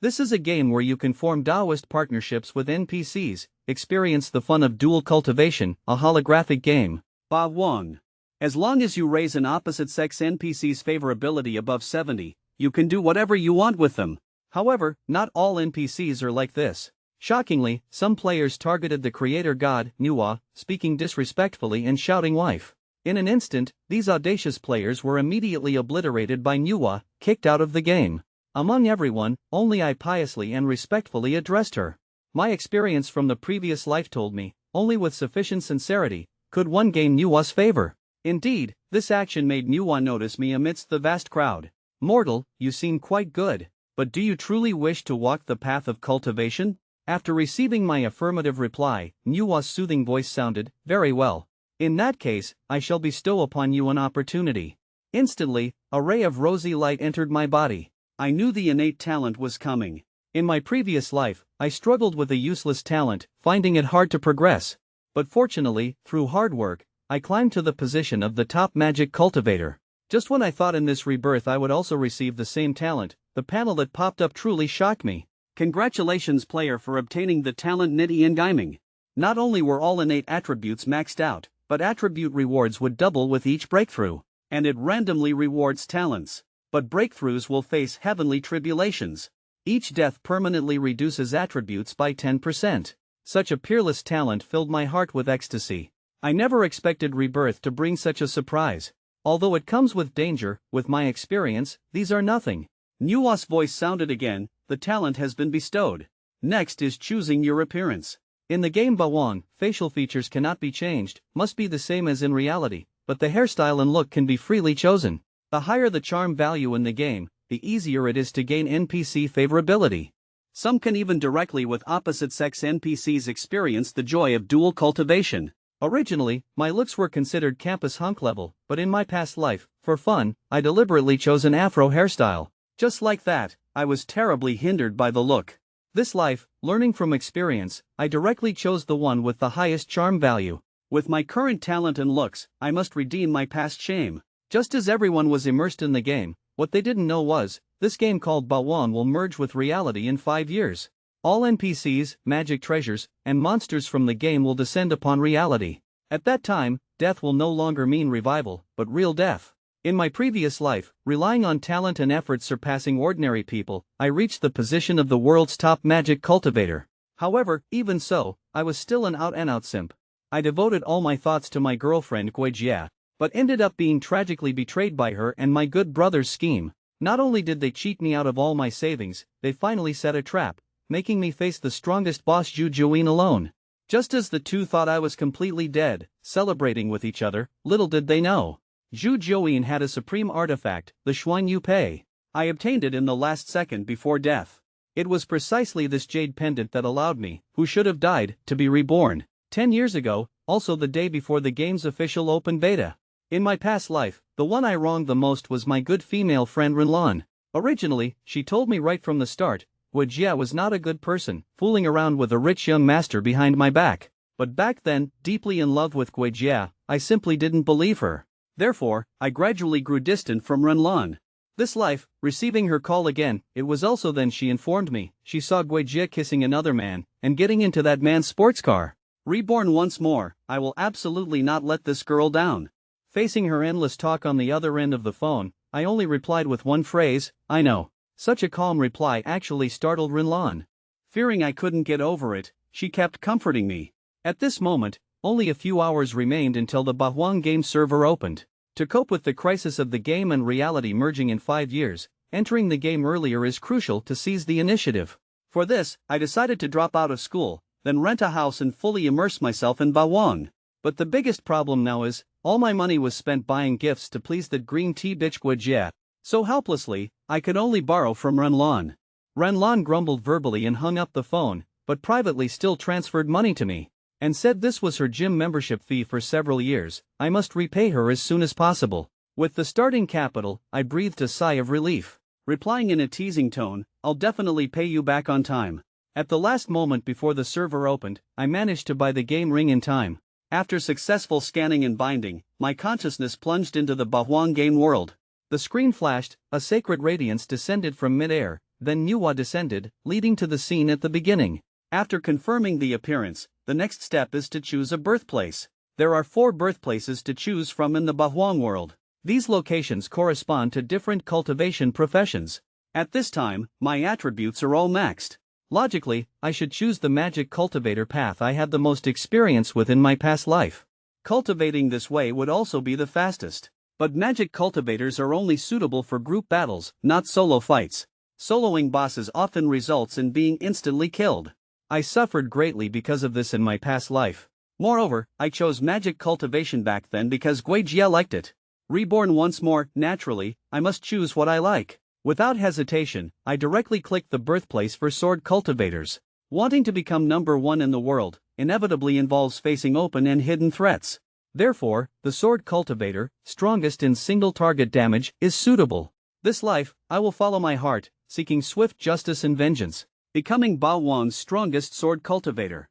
This is a game where you can form Taoist partnerships with NPCs, experience the fun of dual cultivation, a holographic game. Ba Wong. As long as you raise an opposite-sex NPC's favorability above 70, you can do whatever you want with them. However, not all NPCs are like this. Shockingly, some players targeted the creator god, Manhwa, speaking disrespectfully and shouting wife. In an instant, these audacious players were immediately obliterated by Manhwa, kicked out of the game. Among everyone, only I piously and respectfully addressed her. My experience from the previous life told me, only with sufficient sincerity, could one gain Manhwa's favor. Indeed, this action made Manhwa notice me amidst the vast crowd. Mortal, you seem quite good, but do you truly wish to walk the path of cultivation? After receiving my affirmative reply, Manhwa's soothing voice sounded, very well. In that case, I shall bestow upon you an opportunity. Instantly, a ray of rosy light entered my body. I knew the innate talent was coming. In my previous life, I struggled with a useless talent, finding it hard to progress. But fortunately, through hard work, I climbed to the position of the top magic cultivator. Just when I thought in this rebirth I would also receive the same talent, the panel that popped up truly shocked me. Congratulations player for obtaining the talent Nitty and Gaming. Not only were all innate attributes maxed out, but attribute rewards would double with each breakthrough, and it randomly rewards talents. But breakthroughs will face heavenly tribulations. Each death permanently reduces attributes by 10%. Such a peerless talent filled my heart with ecstasy. I never expected Rebirth to bring such a surprise. Although it comes with danger, with my experience, these are nothing. Manhwa's voice sounded again, the talent has been bestowed. Next is choosing your appearance. In the game Ba Wong, facial features cannot be changed, must be the same as in reality, but the hairstyle and look can be freely chosen. The higher the charm value in the game, the easier it is to gain NPC favorability. Some can even directly with opposite-sex NPCs experience the joy of dual cultivation. Originally, my looks were considered campus hunk level, but in my past life, for fun, I deliberately chose an afro hairstyle. Just like that, I was terribly hindered by the look. This life, learning from experience, I directly chose the one with the highest charm value. With my current talent and looks, I must redeem my past shame. Just as everyone was immersed in the game, what they didn't know was, this game called Ba Wong will merge with reality in 5 years. All NPCs, magic treasures, and monsters from the game will descend upon reality. At that time, death will no longer mean revival, but real death. In my previous life, relying on talent and effort surpassing ordinary people, I reached the position of the world's top magic cultivator. However, even so, I was still an out-and-out simp. I devoted all my thoughts to my girlfriend Guijia, but ended up being tragically betrayed by her and my good brother's scheme. Not only did they cheat me out of all my savings, they finally set a trap, making me face the strongest boss Zhu Juin alone. Just as the two thought I was completely dead, celebrating with each other, little did they know. Zhu Juin had a supreme artifact, the Xuan Yu Pei. I obtained it in the last second before death. It was precisely this jade pendant that allowed me, who should have died, to be reborn. 10 years ago, also the day before the game's official open beta. In my past life, the one I wronged the most was my good female friend Renlan. Originally, she told me right from the start, Guijia was not a good person, fooling around with a rich young master behind my back. But back then, deeply in love with Guijia, I simply didn't believe her. Therefore, I gradually grew distant from Renlan. This life, receiving her call again, it was also then she informed me, she saw Guijia kissing another man, and getting into that man's sports car. Reborn once more, I will absolutely not let this girl down. Facing her endless talk on the other end of the phone, I only replied with one phrase, I know. Such a calm reply actually startled Renlan. Fearing I couldn't get over it, she kept comforting me. At this moment, only a few hours remained until the Ba Wong game server opened. To cope with the crisis of the game and reality merging in 5 years, entering the game earlier is crucial to seize the initiative. For this, I decided to drop out of school, then rent a house and fully immerse myself in Ba Wong. But the biggest problem now is, all my money was spent buying gifts to please that green tea bitch Guijia. So helplessly, I could only borrow from Renlan. Renlan grumbled verbally and hung up the phone, but privately still transferred money to me, and said this was her gym membership fee for several years, I must repay her as soon as possible. With the starting capital, I breathed a sigh of relief. Replying in a teasing tone, I'll definitely pay you back on time. At the last moment before the server opened, I managed to buy the game ring in time. After successful scanning and binding, my consciousness plunged into the Ba Wong game world. The screen flashed, a sacred radiance descended from mid-air, Then Manhwa descended, leading to the scene at the beginning. After confirming the appearance, the next step is to choose a birthplace. There are 4 birthplaces to choose from in the Bahwang world. These locations correspond to different cultivation professions. At this time, my attributes are all maxed. Logically, I should choose the magic cultivator path I had the most experience with in my past life. Cultivating this way would also be the fastest. But magic cultivators are only suitable for group battles, not solo fights. Soloing bosses often results in being instantly killed. I suffered greatly because of this in my past life. Moreover, I chose magic cultivation back then because Guijia liked it. Reborn once more, naturally, I must choose what I like. Without hesitation, I directly clicked the birthplace for sword cultivators. Wanting to become number 1 in the world inevitably involves facing open and hidden threats. Therefore, the sword cultivator, strongest in single target damage, is suitable. This life, I will follow my heart, seeking swift justice and vengeance, becoming Bahwang's strongest sword cultivator.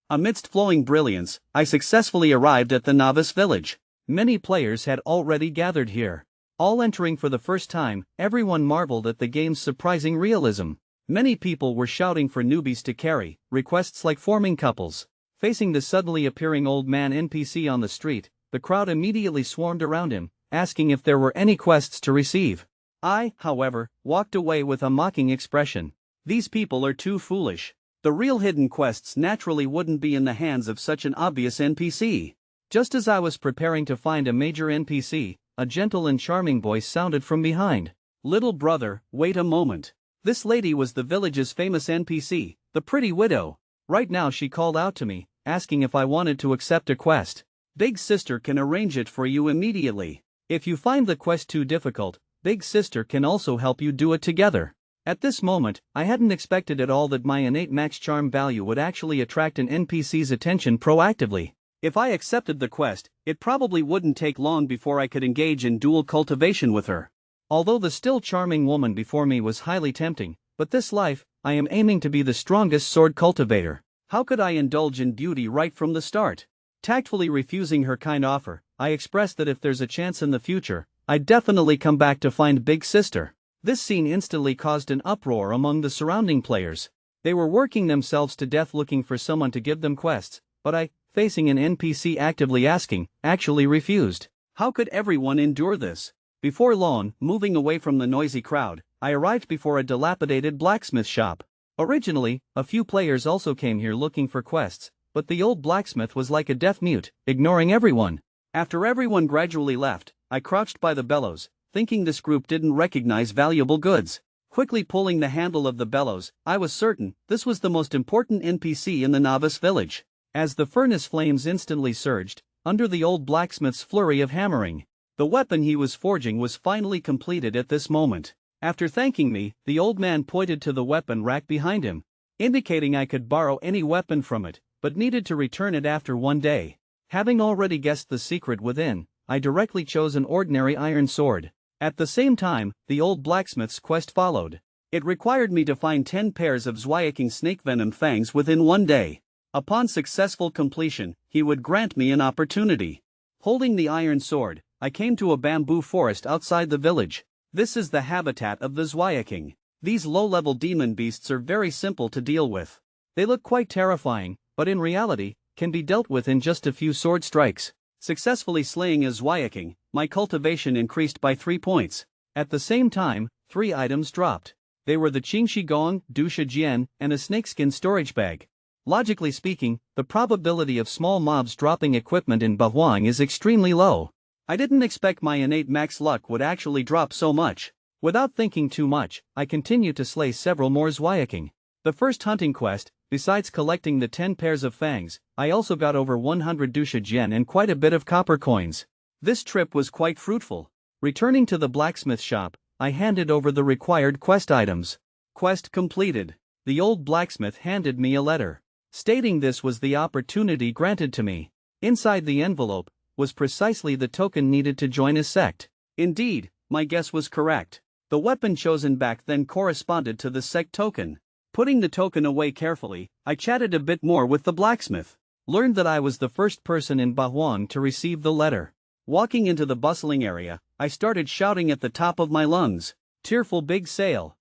Amidst flowing brilliance, I successfully arrived at the novice village. Many players had already gathered here. All entering for the first time, everyone marveled at the game's surprising realism. Many people were shouting for newbies to carry, requests like forming couples. Facing the suddenly appearing old man NPC on the street, the crowd immediately swarmed around him, asking if there were any quests to receive. I, however, walked away with a mocking expression. These people are too foolish. The real hidden quests naturally wouldn't be in the hands of such an obvious NPC. Just as I was preparing to find a major NPC, a gentle and charming voice sounded from behind. Little brother, wait a moment. This lady was the village's famous NPC, the pretty widow. Right now she called out to me, asking if I wanted to accept a quest. Big sister can arrange it for you immediately. If you find the quest too difficult, Big sister can also help you do it together. At this moment, I hadn't expected at all that my innate max charm value would actually attract an NPC's attention proactively. If I accepted the quest, it probably wouldn't take long before I could engage in dual cultivation with her. Although the still charming woman before me was highly tempting, but this life, I am aiming to be the strongest sword cultivator. How could I indulge in beauty right from the start? Tactfully refusing her kind offer, I expressed that if there's a chance in the future, I'd definitely come back to find Big Sister. This scene instantly caused an uproar among the surrounding players. They were working themselves to death looking for someone to give them quests, but I, facing an NPC actively asking, actually refused. How could everyone endure this? Before long, moving away from the noisy crowd, I arrived before a dilapidated blacksmith shop. Originally, a few players also came here looking for quests, but the old blacksmith was like a deaf mute, ignoring everyone. After everyone gradually left, I crouched by the bellows, thinking this group didn't recognize valuable goods. Quickly pulling the handle of the bellows, I was certain this was the most important NPC in the novice village. As the furnace flames instantly surged, under the old blacksmith's flurry of hammering, the weapon he was forging was finally completed at this moment. After thanking me, the old man pointed to the weapon rack behind him, indicating I could borrow any weapon from it, but needed to return it after 1 day. Having already guessed the secret within, I directly chose an ordinary iron sword. At the same time, the old blacksmith's quest followed. It required me to find 10 pairs of Zweiking snake venom fangs within 1 day. Upon successful completion, he would grant me an opportunity. Holding the iron sword, I came to a bamboo forest outside the village. This is the habitat of the Zweiking. These low-level demon beasts are very simple to deal with. They look quite terrifying, but in reality, can be dealt with in just a few sword strikes. Successfully slaying a Zweiking, my cultivation increased by 3 points. At the same time, 3 items dropped. They were the Qingshi Gong, Dusha Jian, and a snakeskin storage bag. Logically speaking, the probability of small mobs dropping equipment in Bahwang is extremely low. I didn't expect my innate max luck would actually drop so much. Without thinking too much, I continued to slay several more Zweiking. The first hunting quest, besides collecting the 10 pairs of fangs, I also got over 100 Dusha Jian and quite a bit of copper coins. This trip was quite fruitful. Returning to the blacksmith shop, I handed over the required quest items. Quest completed. The old blacksmith handed me a letter, stating this was the opportunity granted to me. Inside the envelope was precisely the token needed to join his sect. Indeed, my guess was correct. The weapon chosen back then corresponded to the sect token. Putting the token away carefully, I chatted a bit more with the blacksmith. Learned that I was the first person in Bahwang to receive the letter. Walking into the bustling area, I started shouting at the top of my lungs, "Tearful big sale!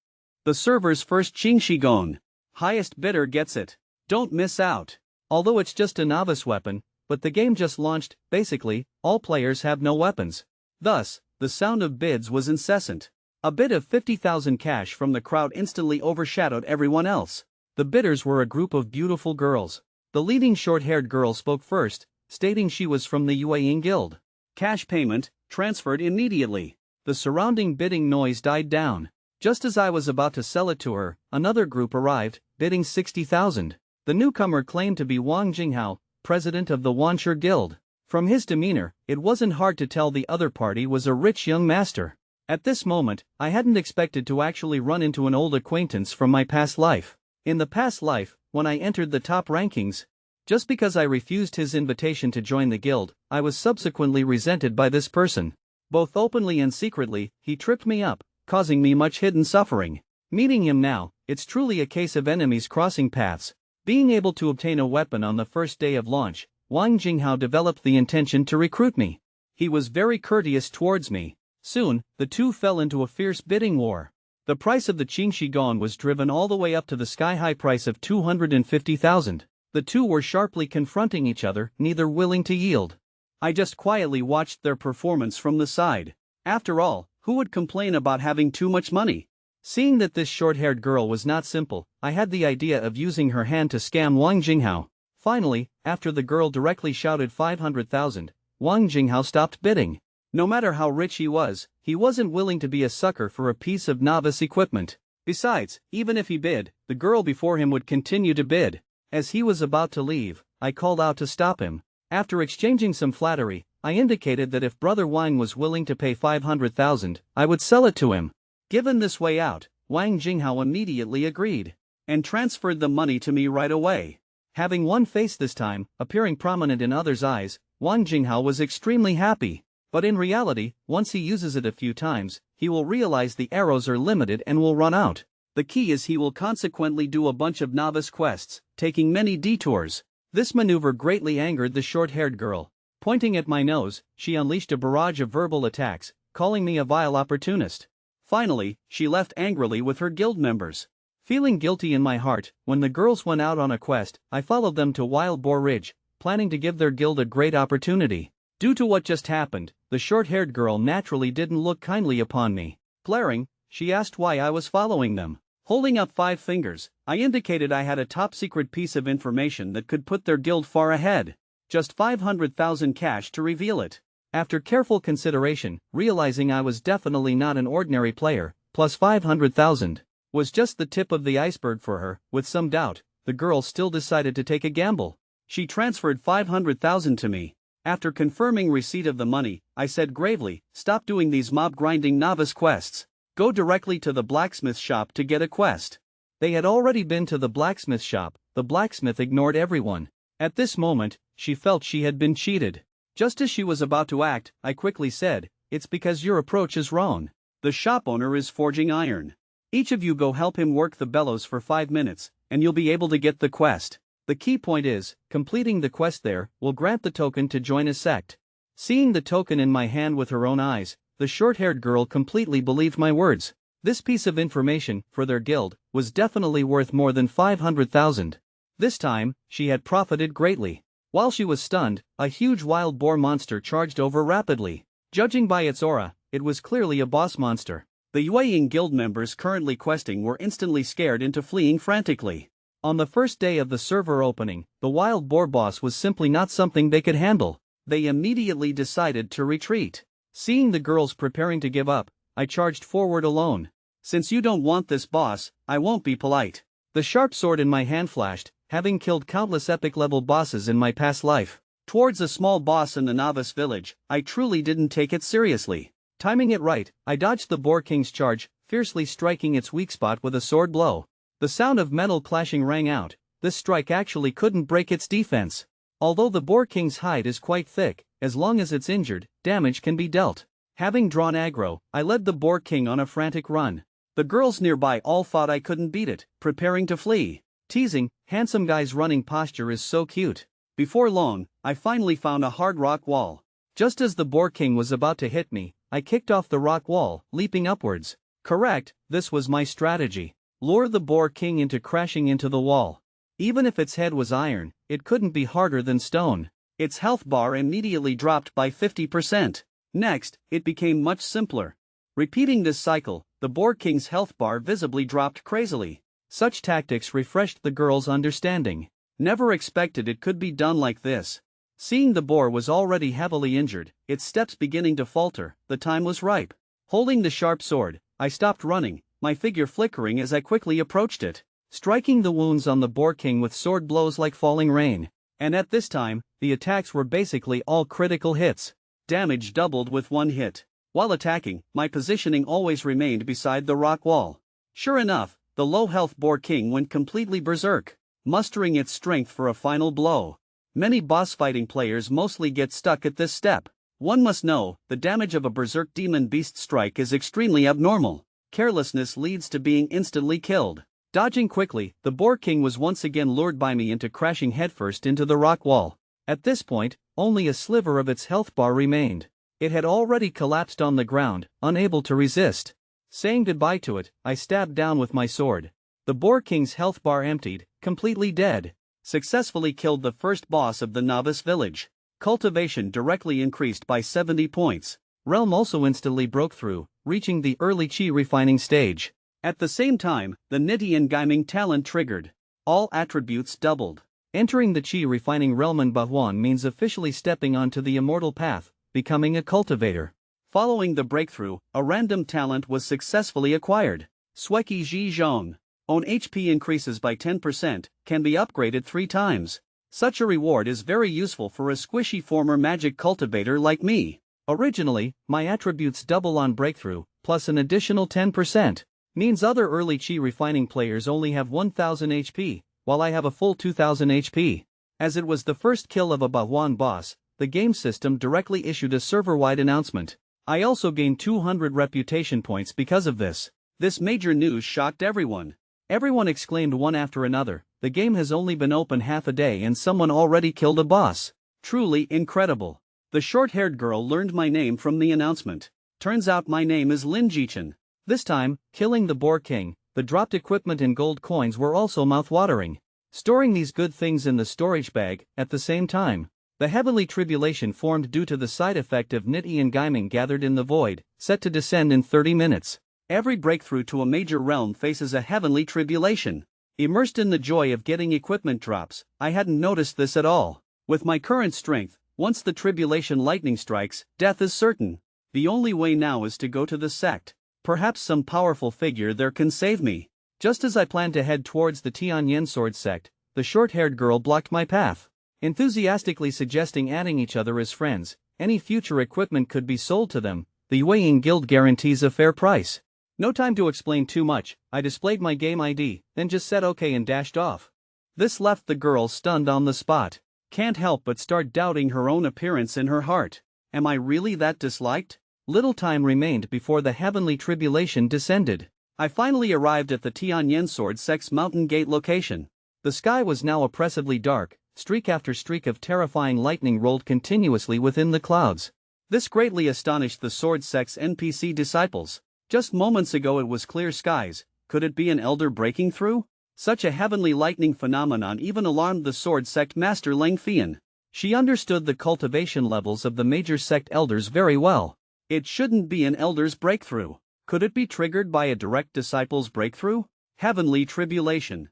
The server's first Qingshi. Highest bidder gets it. Don't miss out. Although it's just a novice weapon, but the game just launched, basically, all players have no weapons. Thus, the sound of bids was incessant. A bid of 50,000 cash from the crowd instantly overshadowed everyone else. The bidders were a group of beautiful girls. The leading short-haired girl spoke first, stating she was from the UAE Guild. Cash payment, transferred immediately. The surrounding bidding noise died down. Just as I was about to sell it to her, another group arrived, bidding 60,000. The newcomer claimed to be Wang Jinghao, president of the Wanshur Guild. From his demeanor, it wasn't hard to tell the other party was a rich young master. At this moment, I hadn't expected to actually run into an old acquaintance from my past life. In the past life, when I entered the top rankings, just because I refused his invitation to join the guild, I was subsequently resented by this person. Both openly and secretly, he tripped me up, causing me much hidden suffering. Meeting him now, it's truly a case of enemies crossing paths. Being able to obtain a weapon on the first day of launch, Wang Jinghao developed the intention to recruit me. He was very courteous towards me. Soon, the two fell into a fierce bidding war. The price of the Qingshi was driven all the way up to the sky-high price of 250,000. The two were sharply confronting each other, neither willing to yield. I just quietly watched their performance from the side. After all, who would complain about having too much money? Seeing that this short-haired girl was not simple, I had the idea of using her hand to scam Wang Jinghao. Finally, after the girl directly shouted 500,000, Wang Jinghao stopped bidding. No matter how rich he wasn't willing to be a sucker for a piece of novice equipment. Besides, even if he bid, the girl before him would continue to bid. As he was about to leave, I called out to stop him. After exchanging some flattery, I indicated that if Brother Wang was willing to pay 500,000, I would sell it to him. Given this way out, Wang Jinghao immediately agreed, and transferred the money to me right away. Having one face this time, appearing prominent in others' eyes, Wang Jinghao was extremely happy. But in reality, once he uses it a few times, he will realize the arrows are limited and will run out. The key is he will consequently do a bunch of novice quests, taking many detours. This maneuver greatly angered the short-haired girl. Pointing at my nose, she unleashed a barrage of verbal attacks, calling me a vile opportunist. Finally, she left angrily with her guild members. Feeling guilty in my heart, when the girls went out on a quest, I followed them to Wild Boar Ridge, planning to give their guild a great opportunity. Due to what just happened, the short-haired girl naturally didn't look kindly upon me. Glaring, she asked why I was following them. Holding up 5 fingers, I indicated I had a top-secret piece of information that could put their guild far ahead. Just 500,000 cash to reveal it. After careful consideration, realizing I was definitely not an ordinary player, plus 500,000 was just the tip of the iceberg for her. With some doubt, the girl still decided to take a gamble. She transferred 500,000 to me. After confirming receipt of the money, I said gravely, "Stop doing these mob-grinding novice quests. Go directly to the blacksmith shop to get a quest." They had already been to the blacksmith shop. The blacksmith ignored everyone. At this moment, she felt she had been cheated. Just as she was about to act, I quickly said, "It's because your approach is wrong. The shop owner is forging iron. Each of you go help him work the bellows for 5 minutes, and you'll be able to get the quest. The key point is, completing the quest there will grant the token to join a sect." Seeing the token in my hand with her own eyes, the short-haired girl completely believed my words. This piece of information, for their guild, was definitely worth more than 500,000. This time, she had profited greatly. While she was stunned, a huge wild boar monster charged over rapidly. Judging by its aura, it was clearly a boss monster. The Yueying guild members currently questing were instantly scared into fleeing frantically. On the first day of the server opening, the wild boar boss was simply not something they could handle. They immediately decided to retreat. Seeing the girls preparing to give up, I charged forward alone. "Since you don't want this boss, I won't be polite." The sharp sword in my hand flashed, having killed countless epic-level bosses in my past life. Towards a small boss in the novice village, I truly didn't take it seriously. Timing it right, I dodged the Boar King's charge, fiercely striking its weak spot with a sword blow. The sound of metal clashing rang out. This strike actually couldn't break its defense. Although the Boar King's hide is quite thick, as long as it's injured, damage can be dealt. Having drawn aggro, I led the Boar King on a frantic run. The girls nearby all thought I couldn't beat it, preparing to flee. Teasing, "Handsome guy's running posture is so cute." Before long, I finally found a hard rock wall. Just as the Boar King was about to hit me, I kicked off the rock wall, leaping upwards. Correct, this was my strategy. lure the Boar King into crashing into the wall. Even if its head was iron, it couldn't be harder than stone. Its health bar immediately dropped by 50%. Next, it became much simpler. Repeating this cycle, the Boar King's health bar visibly dropped crazily. Such tactics refreshed the girl's understanding. Never expected it could be done like this. Seeing the boar was already heavily injured, its steps beginning to falter, the time was ripe. Holding the sharp sword, I stopped running, my figure flickering as I quickly approached it, striking the wounds on the Boar King with sword blows like falling rain. And at this time, the attacks were basically all critical hits. Damage doubled with one hit. While attacking, my positioning always remained beside the rock wall. Sure enough, the low-health Boar King went completely berserk, mustering its strength for a final blow. Many boss fighting players mostly get stuck at this step. One must know, the damage of a berserk demon beast strike is extremely abnormal. Carelessness leads to being instantly killed. Dodging quickly, the Boar King was once again lured by me into crashing headfirst into the rock wall. At this point, only a sliver of its health bar remained. It had already collapsed on the ground, unable to resist. Saying goodbye to it, I stabbed down with my sword. The Boar King's health bar emptied, completely dead. Successfully killed the first boss of the novice village. Cultivation directly increased by 70 points. Realm also instantly broke through, reaching the early chi refining stage. At the same time, the Niti and Gaiming talent triggered. All attributes doubled. Entering the chi refining realm in Bahwan means officially stepping onto the immortal path, becoming a cultivator. Following the breakthrough, a random talent was successfully acquired. Sweki Ji Zhong. Own HP increases by 10%, can be upgraded 3 times. Such a reward is very useful for a squishy former magic cultivator like me. Originally, my attributes double on breakthrough, plus an additional 10%. Means other early chi refining players only have 1000 HP, while I have a full 2000 HP. As it was the first kill of a Bahwan boss, the game system directly issued a server-wide announcement. I also gained 200 reputation points because of this. This major news shocked everyone. Everyone exclaimed one after another, the game has only been open half a day and someone already killed a boss. Truly incredible. The short-haired girl learned my name from the announcement. Turns out my name is Lin Jichin. This time, killing the Boar King, the dropped equipment and gold coins were also mouth-watering. Storing these good things in the storage bag, at the same time, the heavenly tribulation formed due to the side effect of Niti and Gaiming gathered in the void, set to descend in 30 minutes. Every breakthrough to a major realm faces a heavenly tribulation. Immersed in the joy of getting equipment drops, I hadn't noticed this at all. With my current strength, once the tribulation lightning strikes, death is certain. The only way now is to go to the sect. Perhaps some powerful figure there can save me. Just as I planned to head towards the Tianyan sword sect, the short-haired girl blocked my path. Enthusiastically suggesting adding each other as friends, any future equipment could be sold to them, the Yueying Guild guarantees a fair price. No time to explain too much, I displayed my game ID, then just said okay and dashed off. This left the girl stunned on the spot. Can't help but start doubting her own appearance in her heart. Am I really that disliked? Little time remained before the heavenly tribulation descended. I finally arrived at the Tianyan sword sect's mountain gate location. The sky was now oppressively dark, streak after streak of terrifying lightning rolled continuously within the clouds. This greatly astonished the sword sect's NPC disciples. Just moments ago it was clear skies, could it be an elder breaking through? Such a heavenly lightning phenomenon even alarmed the sword sect master Leng Fian. She understood the cultivation levels of the major sect elders very well. It shouldn't be an elder's breakthrough. Could it be triggered by a direct disciple's breakthrough? Heavenly tribulation.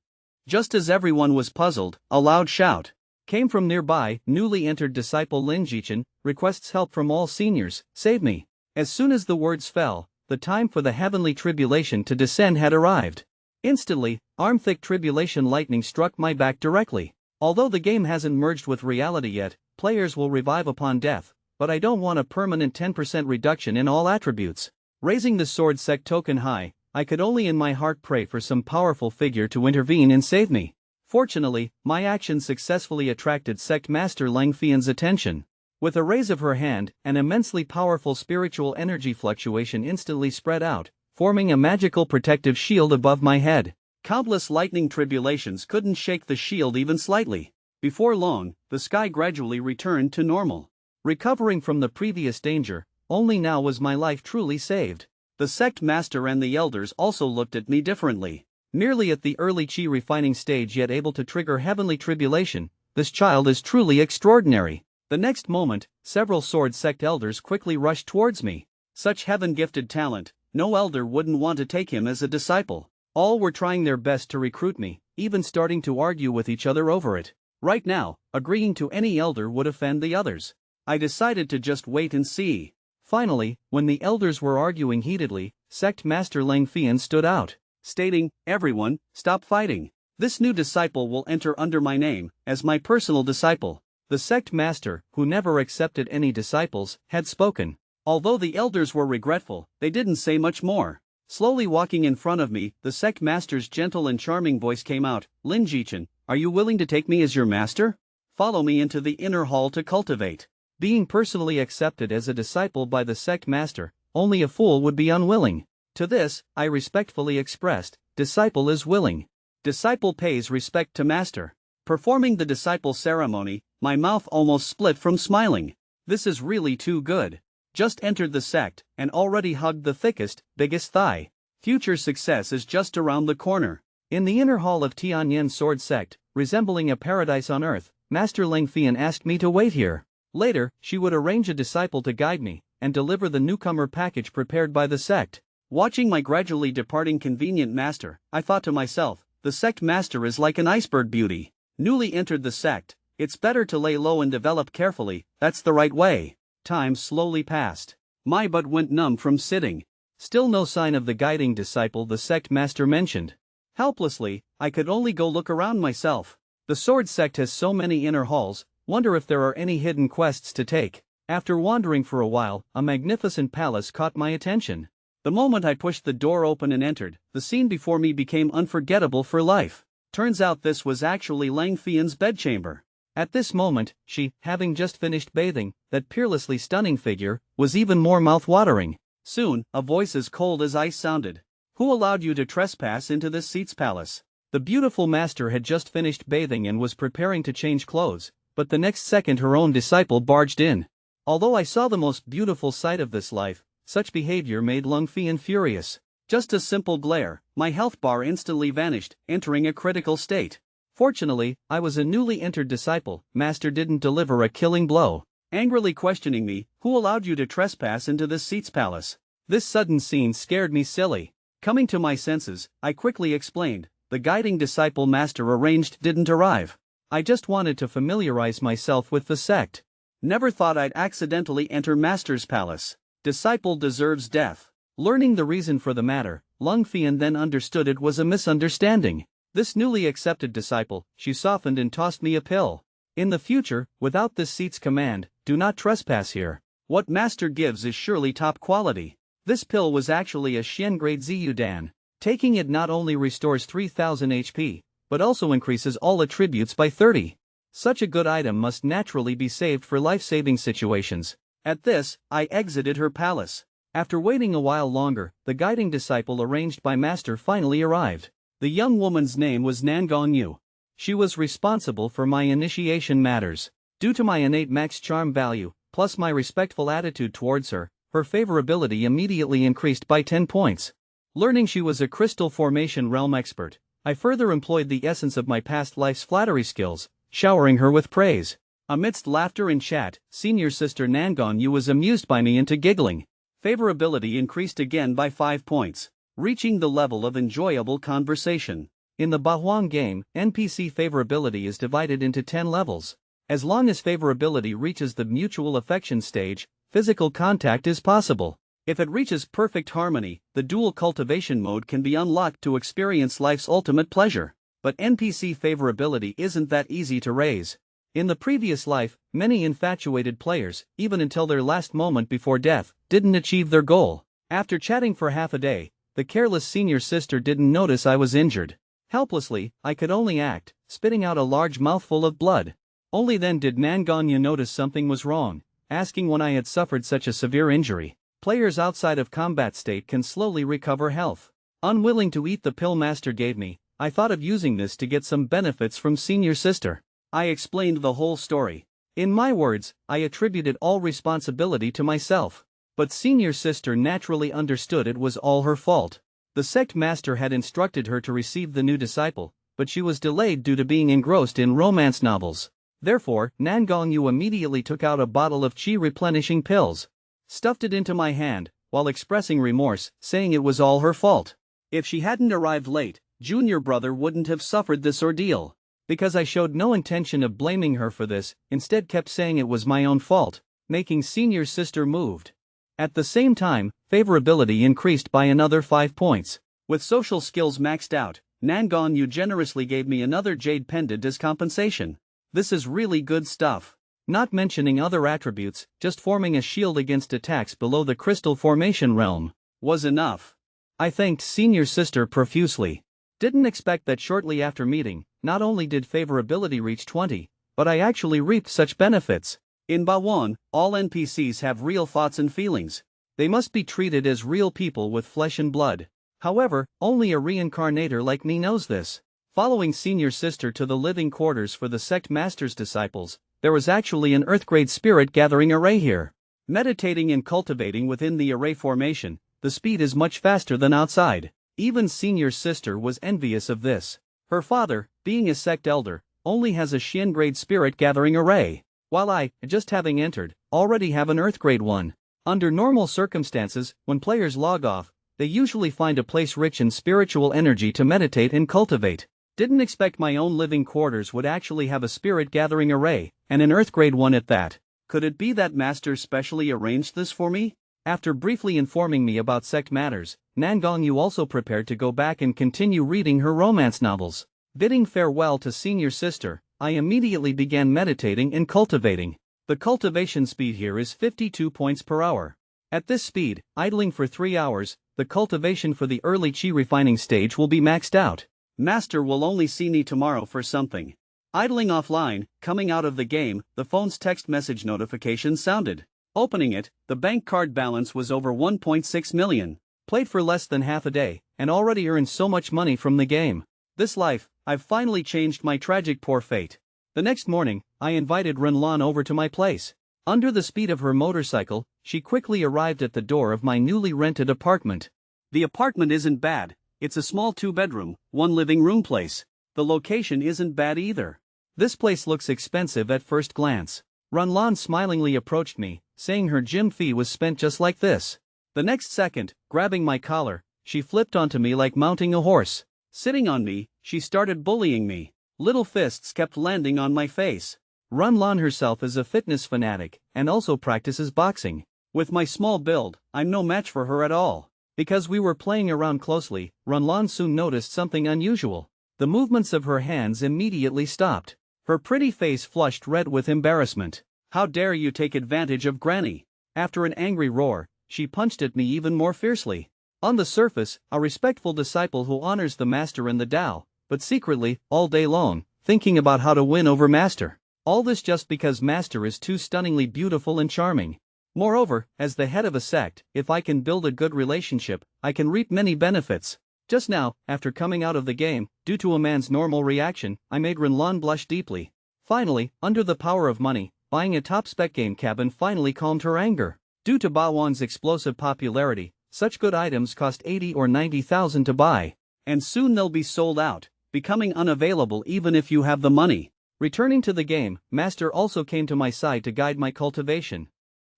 Just as everyone was puzzled, a loud shout came from nearby. Newly entered disciple Lin Jichin requests help from all seniors, save me. As soon as the words fell, the time for the heavenly tribulation to descend had arrived. Instantly, arm-thick tribulation lightning struck my back directly. Although the game hasn't merged with reality yet, players will revive upon death, but I don't want a permanent 10% reduction in all attributes. Raising the sword sect token high, I could only in my heart pray for some powerful figure to intervene and save me. Fortunately, my action successfully attracted sect master Leng Fian's attention. With a raise of her hand, an immensely powerful spiritual energy fluctuation instantly spread out, forming a magical protective shield above my head. Countless lightning tribulations couldn't shake the shield even slightly. Before long, the sky gradually returned to normal. Recovering from the previous danger, only now was my life truly saved. The sect master and the elders also looked at me differently. Merely at the early chi refining stage yet able to trigger heavenly tribulation, this child is truly extraordinary. The next moment, several sword sect elders quickly rushed towards me. Such heaven-gifted talent, no elder wouldn't want to take him as a disciple. All were trying their best to recruit me, even starting to argue with each other over it. Right now, agreeing to any elder would offend the others. I decided to just wait and see. Finally, when the elders were arguing heatedly, Sect Master Lang Fian stood out, stating, "Everyone, stop fighting. This new disciple will enter under my name, as my personal disciple." The sect master, who never accepted any disciples, had spoken. Although the elders were regretful, they didn't say much more. Slowly walking in front of me, the sect master's gentle and charming voice came out, "Lin Jichen, are you willing to take me as your master? Follow me into the inner hall to cultivate." Being personally accepted as a disciple by the sect master, only a fool would be unwilling. To this, I respectfully expressed, "Disciple is willing. Disciple pays respect to master." Performing the disciple ceremony, my mouth almost split from smiling. This is really too good. Just entered the sect, and already hugged the thickest, biggest thigh. Future success is just around the corner. In the inner hall of Tianyan Sword Sect, resembling a paradise on earth, Master Lang Fian asked me to wait here. Later, she would arrange a disciple to guide me, and deliver the newcomer package prepared by the sect. Watching my gradually departing convenient master, I thought to myself, the sect master is like an iceberg beauty. Newly entered the sect, it's better to lay low and develop carefully, that's the right way. Time slowly passed. My butt went numb from sitting. Still no sign of the guiding disciple the sect master mentioned. Helplessly, I could only go look around myself. The sword sect has so many inner halls, wonder if there are any hidden quests to take. After wandering for a while, a magnificent palace caught my attention. The moment I pushed the door open and entered, the scene before me became unforgettable for life. Turns out this was actually Lang Fian's bedchamber. At this moment, she, having just finished bathing, that peerlessly stunning figure, was even more mouth-watering. Soon, a voice as cold as ice sounded. "Who allowed you to trespass into this seat's palace?" The beautiful master had just finished bathing and was preparing to change clothes, but the next second her own disciple barged in. Although I saw the most beautiful sight of this life, such behavior made Lang Fian furious. Just a simple glare, my health bar instantly vanished, entering a critical state. Fortunately, I was a newly entered disciple, master didn't deliver a killing blow. Angrily questioning me, "Who allowed you to trespass into this seat's palace?" This sudden scene scared me silly. Coming to my senses, I quickly explained, "The guiding disciple master arranged didn't arrive. I just wanted to familiarize myself with the sect. Never thought I'd accidentally enter master's palace. Disciple deserves death." Learning the reason for the matter, Lang Fian then understood it was a misunderstanding. This newly accepted disciple, she softened and tossed me a pill. "In the future, without this seat's command, do not trespass here. What master gives is surely top quality." This pill was actually a Xian grade Ziyudan. Taking it not only restores 3000 HP, but also increases all attributes by 30. Such a good item must naturally be saved for life-saving situations. At this, I exited her palace. After waiting a while longer, the guiding disciple arranged by master finally arrived. The young woman's name was Nangong. She was responsible for my initiation matters. Due to my innate max charm value, plus my respectful attitude towards her, her favorability immediately increased by 10 points. Learning she was a crystal formation realm expert, I further employed the essence of my past life's flattery skills, showering her with praise. Amidst laughter and chat, senior sister Nangong was amused by me into giggling. Favorability increased again by 5 points, reaching the level of enjoyable conversation. In the Bahuang game, NPC favorability is divided into 10 levels. As long as favorability reaches the mutual affection stage, physical contact is possible. If it reaches perfect harmony, the dual cultivation mode can be unlocked to experience life's ultimate pleasure. But NPC favorability isn't that easy to raise. In the previous life, many infatuated players, even until their last moment before death, didn't achieve their goal. After chatting for half a day, the careless senior sister didn't notice I was injured. Helplessly, I could only act, spitting out a large mouthful of blood. Only then did Nangong notice something was wrong, asking when I had suffered such a severe injury. Players outside of combat state can slowly recover health. Unwilling to eat the pill master gave me, I thought of using this to get some benefits from senior sister. I explained the whole story. In my words, I attributed all responsibility to myself. But senior sister naturally understood it was all her fault. The sect master had instructed her to receive the new disciple, but she was delayed due to being engrossed in romance novels. Therefore, Nan Gongyu immediately took out a bottle of qi replenishing pills, stuffed it into my hand, while expressing remorse, saying it was all her fault. If she hadn't arrived late, junior brother wouldn't have suffered this ordeal. Because I showed no intention of blaming her for this, instead kept saying it was my own fault, making senior sister moved. At the same time, favorability increased by another 5 points. With social skills maxed out, Nan Gongyu generously gave me another jade pendant as compensation. This is really good stuff. Not mentioning other attributes, just forming a shield against attacks below the crystal formation realm was enough. I thanked senior sister profusely. Didn't expect that shortly after meeting, not only did favorability reach 20, but I actually reaped such benefits. In Bawon, all NPCs have real thoughts and feelings. They must be treated as real people with flesh and blood. However, only a reincarnator like me knows this. Following senior sister to the living quarters for the sect master's disciples, there was actually an Earthgrade spirit gathering array here. Meditating and cultivating within the array formation, the speed is much faster than outside. Even senior sister was envious of this. Her father, being a sect elder, only has a Shin-grade spirit gathering array, while I, just having entered, already have an Earthgrade one. Under normal circumstances, when players log off, they usually find a place rich in spiritual energy to meditate and cultivate. Didn't expect my own living quarters would actually have a spirit gathering array, and an Earthgrade one at that. Could it be that Master specially arranged this for me? After briefly informing me about sect matters, Nan Gongyu also prepared to go back and continue reading her romance novels. Bidding farewell to senior sister, I immediately began meditating and cultivating. The cultivation speed here is 52 points per hour. At this speed, idling for 3 hours, the cultivation for the early qi refining stage will be maxed out. Master will only see me tomorrow for something. Idling offline, coming out of the game, the phone's text message notification sounded. Opening it, the bank card balance was over 1.6 million. Played for less than half a day, and already earned so much money from the game. This life, I've finally changed my tragic poor fate. The next morning, I invited Renlan over to my place. Under the speed of her motorcycle, she quickly arrived at the door of my newly rented apartment. The apartment isn't bad, it's a small 2-bedroom, 1 living room place. The location isn't bad either. This place looks expensive at first glance. Renlan smilingly approached me, saying her gym fee was spent just like this. The next second, grabbing my collar, she flipped onto me like mounting a horse. Sitting on me, she started bullying me. Little fists kept landing on my face. Renlan herself is a fitness fanatic, and also practices boxing. With my small build, I'm no match for her at all. Because we were playing around closely, Renlan soon noticed something unusual. The movements of her hands immediately stopped. Her pretty face flushed red with embarrassment. How dare you take advantage of Granny? After an angry roar, she punched at me even more fiercely. On the surface, a respectful disciple who honors the master and the Tao, but secretly, all day long, thinking about how to win over master. All this just because master is too stunningly beautiful and charming. Moreover, as the head of a sect, if I can build a good relationship, I can reap many benefits. Just now, after coming out of the game, due to a man's normal reaction, I made Renlan blush deeply. Finally, under the power of money, buying a top-spec game cabin finally calmed her anger. Due to Bawon's explosive popularity, such good items cost 80 or 90,000 to buy. And soon they'll be sold out, becoming unavailable even if you have the money. Returning to the game, Master also came to my side to guide my cultivation.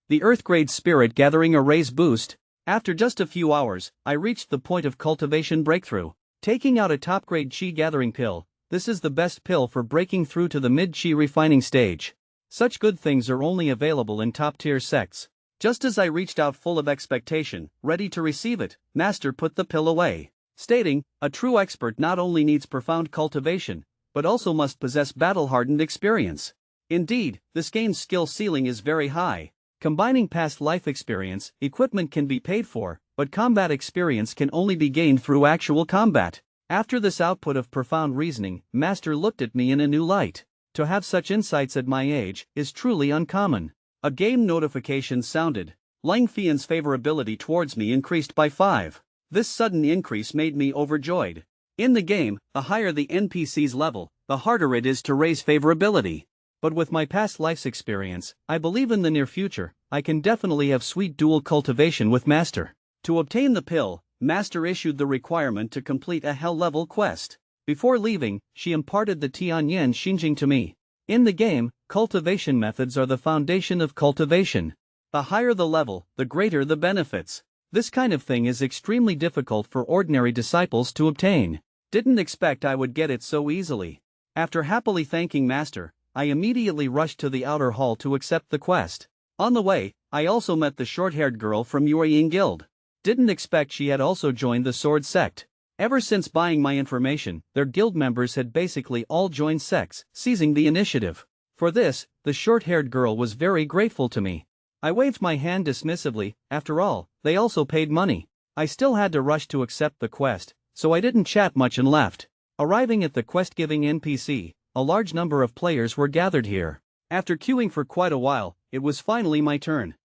The Earthgrade Spirit Gathering Arrays boost. After just a few hours, I reached the point of cultivation breakthrough. Taking out a top-grade Qi gathering pill, this is the best pill for breaking through to the mid-Qi refining stage. Such good things are only available in top-tier sects. Just as I reached out full of expectation, ready to receive it, Master put the pill away, stating, a true expert not only needs profound cultivation, but also must possess battle-hardened experience. Indeed, this game's skill ceiling is very high. Combining past life experience, equipment can be paid for, but combat experience can only be gained through actual combat. After this output of profound reasoning, Master looked at me in a new light. To have such insights at my age is truly uncommon. A game notification sounded. Lang Fian's favorability towards me increased by 5. This sudden increase made me overjoyed. In the game, the higher the NPC's level, the harder it is to raise favorability. But with my past life's experience, I believe in the near future, I can definitely have sweet dual cultivation with Master. To obtain the pill, Master issued the requirement to complete a hell-level quest. Before leaving, she imparted the Tianyan Xinjing to me. In the game, cultivation methods are the foundation of cultivation. The higher the level, the greater the benefits. This kind of thing is extremely difficult for ordinary disciples to obtain. Didn't expect I would get it so easily. After happily thanking Master, I immediately rushed to the outer hall to accept the quest. On the way, I also met the short-haired girl from Yueying Guild. Didn't expect she had also joined the sword sect. Ever since buying my information, their guild members had basically all joined sects, seizing the initiative. For this, the short-haired girl was very grateful to me. I waved my hand dismissively. After all, they also paid money. I still had to rush to accept the quest, so I didn't chat much and left. Arriving at the quest-giving NPC, a large number of players were gathered here. After queuing for quite a while, it was finally my turn.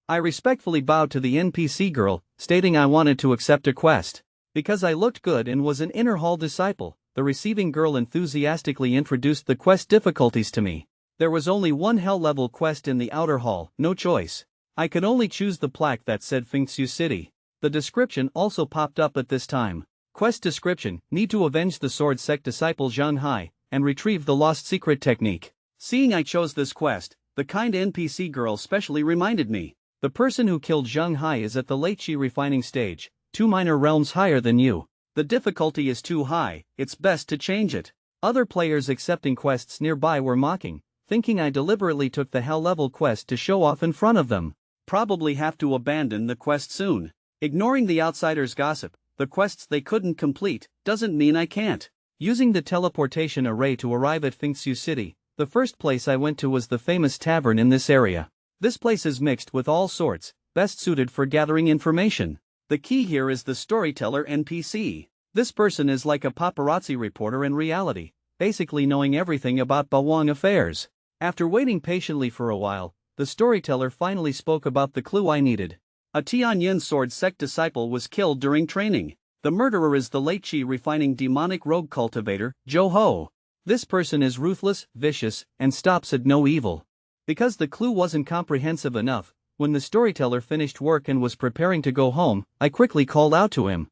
I respectfully bowed to the NPC girl, stating I wanted to accept a quest. Because I looked good and was an inner hall disciple, the receiving girl enthusiastically introduced the quest difficulties to me. There was only one hell-level quest in the outer hall, no choice. I could only choose the plaque that said Fengxiu City. The description also popped up at this time. Quest description: need to avenge the sword sect disciple Zhang Hai, and retrieve the lost secret technique. Seeing I chose this quest, the kind NPC girl specially reminded me. The person who killed Zhang Hai is at the late Qi refining stage, 2 minor realms higher than you. The difficulty is too high, it's best to change it. Other players accepting quests nearby were mocking, thinking I deliberately took the hell-level quest to show off in front of them. Probably have to abandon the quest soon. Ignoring the outsiders' gossip, the quests they couldn't complete doesn't mean I can't. Using the teleportation array to arrive at Fengxiu City, the first place I went to was the famous tavern in this area. This place is mixed with all sorts, best suited for gathering information. The key here is the storyteller NPC. This person is like a paparazzi reporter in reality, basically knowing everything about Bawang affairs. After waiting patiently for a while, the storyteller finally spoke about the clue I needed. A Tianyin sword sect disciple was killed during training. The murderer is the late Qi refining demonic rogue cultivator, Zhou Ho. This person is ruthless, vicious, and stops at no evil. Because the clue wasn't comprehensive enough, when the storyteller finished work and was preparing to go home, I quickly called out to him.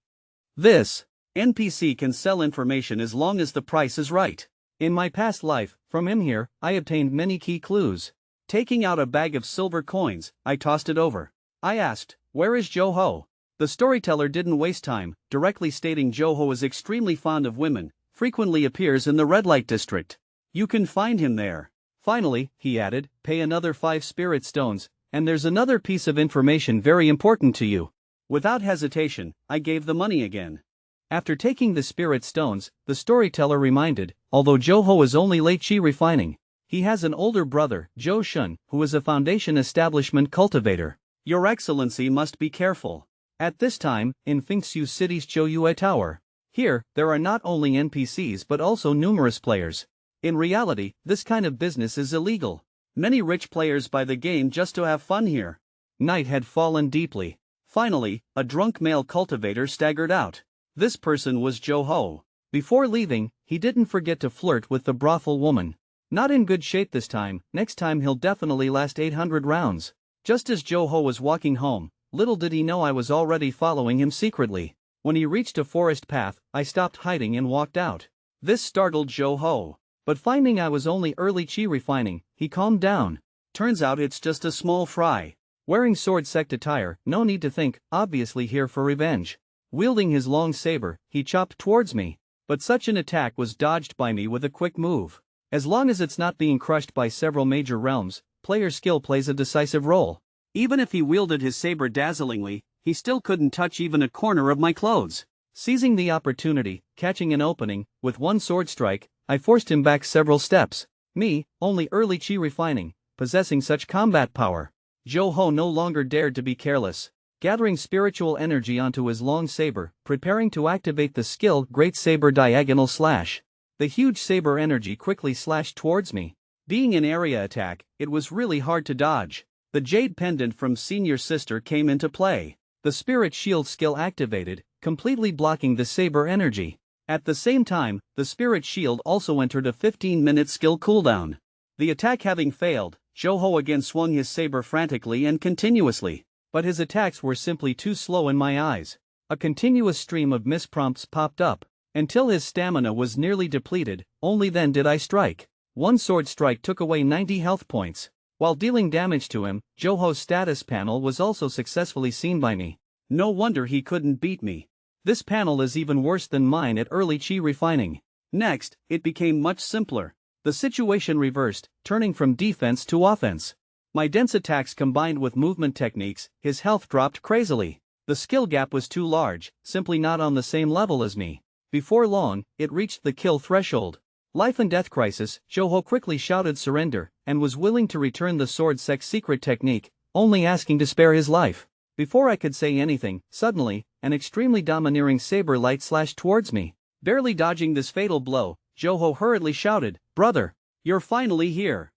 This NPC can sell information as long as the price is right. In my past life, from him here, I obtained many key clues. Taking out a bag of silver coins, I tossed it over. I asked, "Where is Zhou Ho?" The storyteller didn't waste time, directly stating Zhou Ho is extremely fond of women, frequently appears in the red light district. You can find him there. Finally, he added, pay another 5 spirit stones, and there's another piece of information very important to you. Without hesitation, I gave the money again. After taking the spirit stones, the storyteller reminded, although Zhou Ho is only late Qi refining, he has an older brother, Zhou Shun, who is a foundation establishment cultivator. Your Excellency must be careful. At this time, in Fengxiu City's Zhouyue Tower. Here, there are not only NPCs but also numerous players. In reality, this kind of business is illegal. Many rich players buy the game just to have fun here. Night had fallen deeply. Finally, a drunk male cultivator staggered out. This person was Zhou Ho. Before leaving, he didn't forget to flirt with the brothel woman. Not in good shape this time, next time he'll definitely last 800 rounds. Just as Zhou Ho was walking home, little did he know I was already following him secretly. When he reached a forest path, I stopped hiding and walked out. This startled Zhou Ho. But finding I was only early Qi refining, he calmed down. Turns out it's just a small fry. Wearing sword sect attire, no need to think, obviously here for revenge. Wielding his long saber, he chopped towards me. But such an attack was dodged by me with a quick move. As long as it's not being crushed by several major realms, player skill plays a decisive role. Even if he wielded his saber dazzlingly, he still couldn't touch even a corner of my clothes. Seizing the opportunity, catching an opening, with one sword strike, I forced him back several steps. Me, only early Qi refining, possessing such combat power. Zhou Ho no longer dared to be careless. Gathering spiritual energy onto his long saber, preparing to activate the skill Great Saber Diagonal Slash. The huge saber energy quickly slashed towards me. Being an area attack, it was really hard to dodge. The jade pendant from Senior Sister came into play. The spirit shield skill activated, completely blocking the saber energy. At the same time, the spirit shield also entered a 15-minute skill cooldown. The attack having failed, Zhou Ho again swung his saber frantically and continuously. But his attacks were simply too slow in my eyes. A continuous stream of misprompts popped up, until his stamina was nearly depleted. Only then did I strike. One sword strike took away 90 health points. While dealing damage to him, Joho's status panel was also successfully seen by me. No wonder he couldn't beat me. This panel is even worse than mine at early chi refining. Next, it became much simpler. The situation reversed, turning from defense to offense. My dense attacks combined with movement techniques, his health dropped crazily. The skill gap was too large, simply not on the same level as me. Before long, it reached the kill threshold. Life and death crisis, Joho quickly shouted surrender, and was willing to return the sword sex secret technique, only asking to spare his life. Before I could say anything, suddenly, an extremely domineering saber light slashed towards me. Barely dodging this fatal blow, Joho hurriedly shouted, "Brother, you're finally here.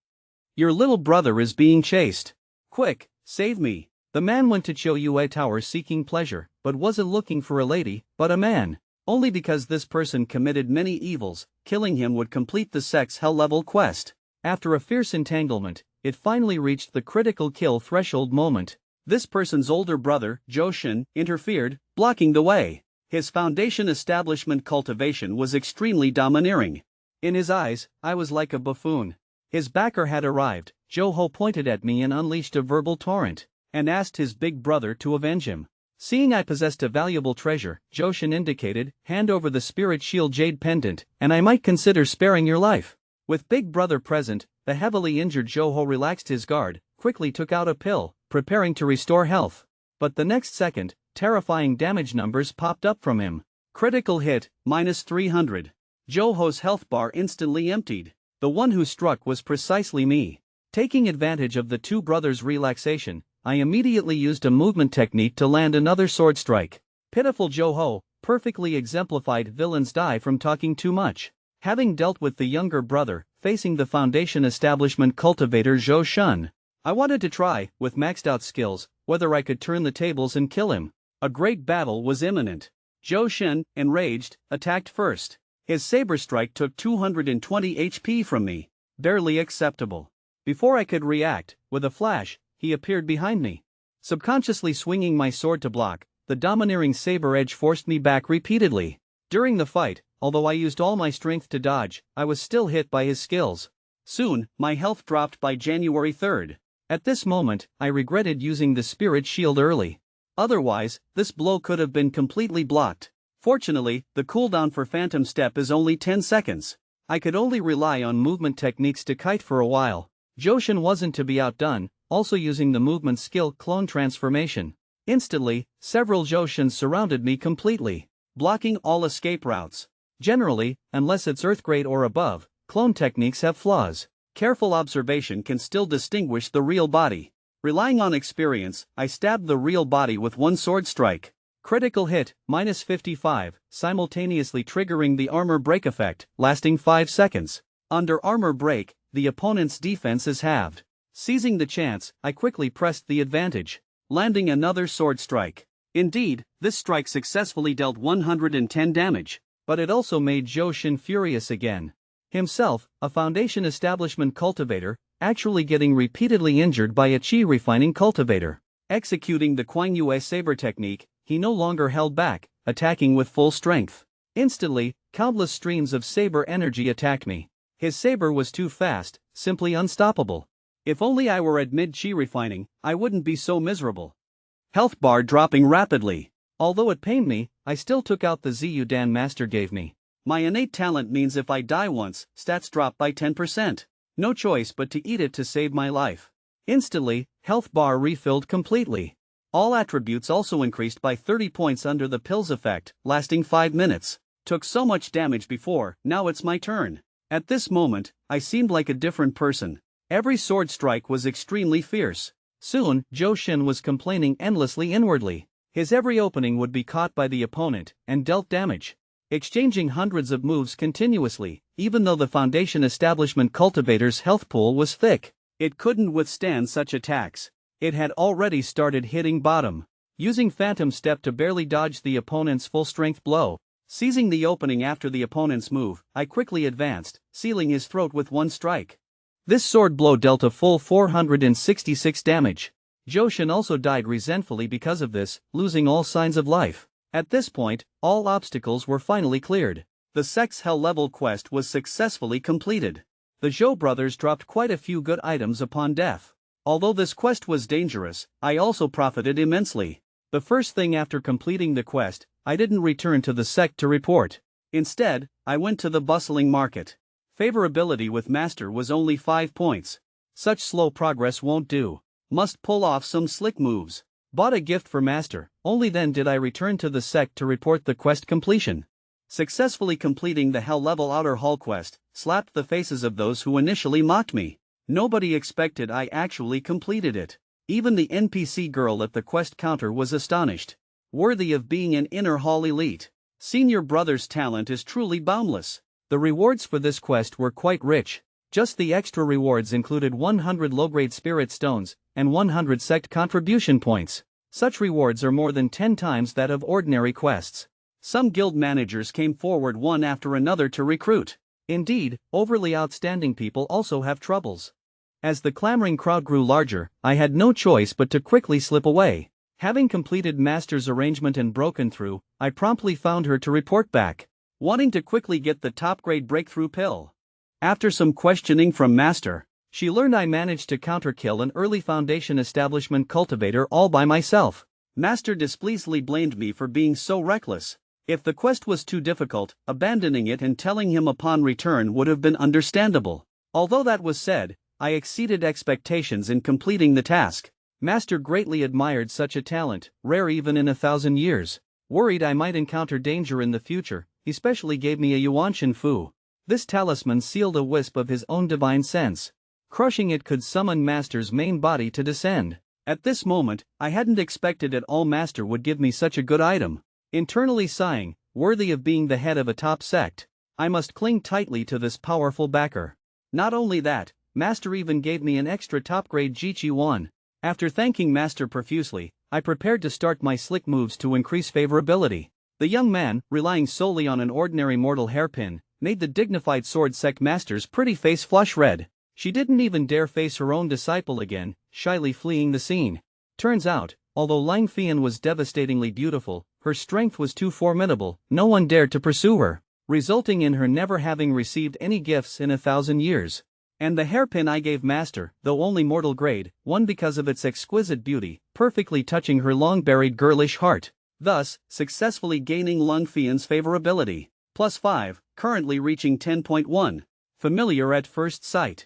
Your little brother is being chased. Quick, save me." The man went to Choyue Tower seeking pleasure, but wasn't looking for a lady, but a man. Only because this person committed many evils, killing him would complete the sex hell level quest. After a fierce entanglement, it finally reached the critical kill threshold moment. This person's older brother, Joshin, interfered, blocking the way. His foundation establishment cultivation was extremely domineering. In his eyes, I was like a buffoon. His backer had arrived. Joho pointed at me and unleashed a verbal torrent, and asked his big brother to avenge him. Seeing I possessed a valuable treasure, Joshin indicated, "Hand over the Spirit Shield Jade Pendant, and I might consider sparing your life." With big brother present, the heavily injured Joho relaxed his guard, quickly took out a pill, preparing to restore health. But the next second, terrifying damage numbers popped up from him. Critical hit, -300. Joho's health bar instantly emptied. The one who struck was precisely me. Taking advantage of the two brothers' relaxation, I immediately used a movement technique to land another sword strike. Pitiful Joho, perfectly exemplified villains die from talking too much. Having dealt with the younger brother, facing the foundation establishment cultivator Zhou Shun, I wanted to try, with maxed out skills, whether I could turn the tables and kill him. A great battle was imminent. Zhou Shun, enraged, attacked first. His saber strike took 220 HP from me. Barely acceptable. Before I could react, with a flash, he appeared behind me. Subconsciously swinging my sword to block, the domineering saber edge forced me back repeatedly. During the fight, although I used all my strength to dodge, I was still hit by his skills. Soon, my health dropped by January 3rd. At this moment, I regretted using the Spirit Shield early. Otherwise, this blow could have been completely blocked. Fortunately, the cooldown for Phantom Step is only 10 seconds. I could only rely on movement techniques to kite for a while. Joshin wasn't to be outdone, also using the movement skill Clone Transformation. Instantly, several Joshins surrounded me completely, blocking all escape routes. Generally, unless it's Earthgrade or above, clone techniques have flaws. Careful observation can still distinguish the real body. Relying on experience, I stabbed the real body with one sword strike. Critical hit, -55, simultaneously triggering the armor break effect, lasting 5 seconds. Under armor break, the opponent's defense is halved. Seizing the chance, I quickly pressed the advantage, landing another sword strike. Indeed, this strike successfully dealt 110 damage, but it also made Joshin furious again. Himself, a foundation establishment cultivator, actually getting repeatedly injured by a chi refining cultivator. Executing the Kuang-Yue saber technique, he no longer held back, attacking with full strength. Instantly, countless streams of saber energy attacked me. His saber was too fast, simply unstoppable. If only I were at mid-chi refining, I wouldn't be so miserable. Health bar dropping rapidly. Although it pained me, I still took out the Ziyu Dan Master gave me. My innate talent means if I die once, stats drop by 10%. No choice but to eat it to save my life. Instantly, health bar refilled completely. All attributes also increased by 30 points under the pills effect, lasting 5 minutes. Took so much damage before, now it's my turn. At this moment, I seemed like a different person. Every sword strike was extremely fierce. Soon, Joshin was complaining endlessly inwardly. His every opening would be caught by the opponent, and dealt damage. Exchanging hundreds of moves continuously, even though the foundation establishment cultivator's health pool was thick. It couldn't withstand such attacks. It had already started hitting bottom. Using Phantom Step to barely dodge the opponent's full-strength blow. Seizing the opening after the opponent's move, I quickly advanced, sealing his throat with one strike. This sword blow dealt a full 466 damage. Joshin also died resentfully because of this, losing all signs of life. At this point, all obstacles were finally cleared. The Sex Hell level quest was successfully completed. The Zhou brothers dropped quite a few good items upon death. Although this quest was dangerous, I also profited immensely. The first thing after completing the quest, I didn't return to the sect to report. Instead, I went to the bustling market. Favorability with Master was only 5 points. Such slow progress won't do. Must pull off some slick moves. Bought a gift for Master, only then did I return to the sect to report the quest completion. Successfully completing the Hell level Outer Hall quest, slapped the faces of those who initially mocked me. Nobody expected I actually completed it. Even the NPC girl at the quest counter was astonished. Worthy of being an Inner Hall elite. Senior Brother's talent is truly boundless. The rewards for this quest were quite rich. Just the extra rewards included 100 low-grade spirit stones and 100 sect contribution points. Such rewards are more than 10 times that of ordinary quests. Some guild managers came forward one after another to recruit. Indeed, overly outstanding people also have troubles. As the clamoring crowd grew larger, I had no choice but to quickly slip away. Having completed Master's arrangement and broken through, I promptly found her to report back, wanting to quickly get the top-grade breakthrough pill. After some questioning from Master, she learned I managed to counterkill an early Foundation establishment cultivator all by myself. Master displeasedly blamed me for being so reckless. If the quest was too difficult, abandoning it and telling him upon return would have been understandable. Although that was said, I exceeded expectations in completing the task. Master greatly admired such a talent, rare even in 1,000 years. Worried I might encounter danger in the future, he specially gave me a Yuanshan Fu. This talisman sealed a wisp of his own divine sense. Crushing it could summon Master's main body to descend. At this moment, I hadn't expected at all Master would give me such a good item. Internally sighing, worthy of being the head of a top sect, I must cling tightly to this powerful backer. Not only that, Master even gave me an extra top-grade Jiqi 1. After thanking Master profusely, I prepared to start my slick moves to increase favorability. The young man, relying solely on an ordinary mortal hairpin, made the dignified sword sect Master's pretty face flush red. She didn't even dare face her own disciple again, shyly fleeing the scene. Turns out, although Lang Fian was devastatingly beautiful, her strength was too formidable, no one dared to pursue her, resulting in her never having received any gifts in 1,000 years. And the hairpin I gave Master, though only mortal grade, won because of its exquisite beauty, perfectly touching her long-buried girlish heart, thus successfully gaining Lang Fian's favorability. +5, currently reaching 10.1. Familiar at first sight.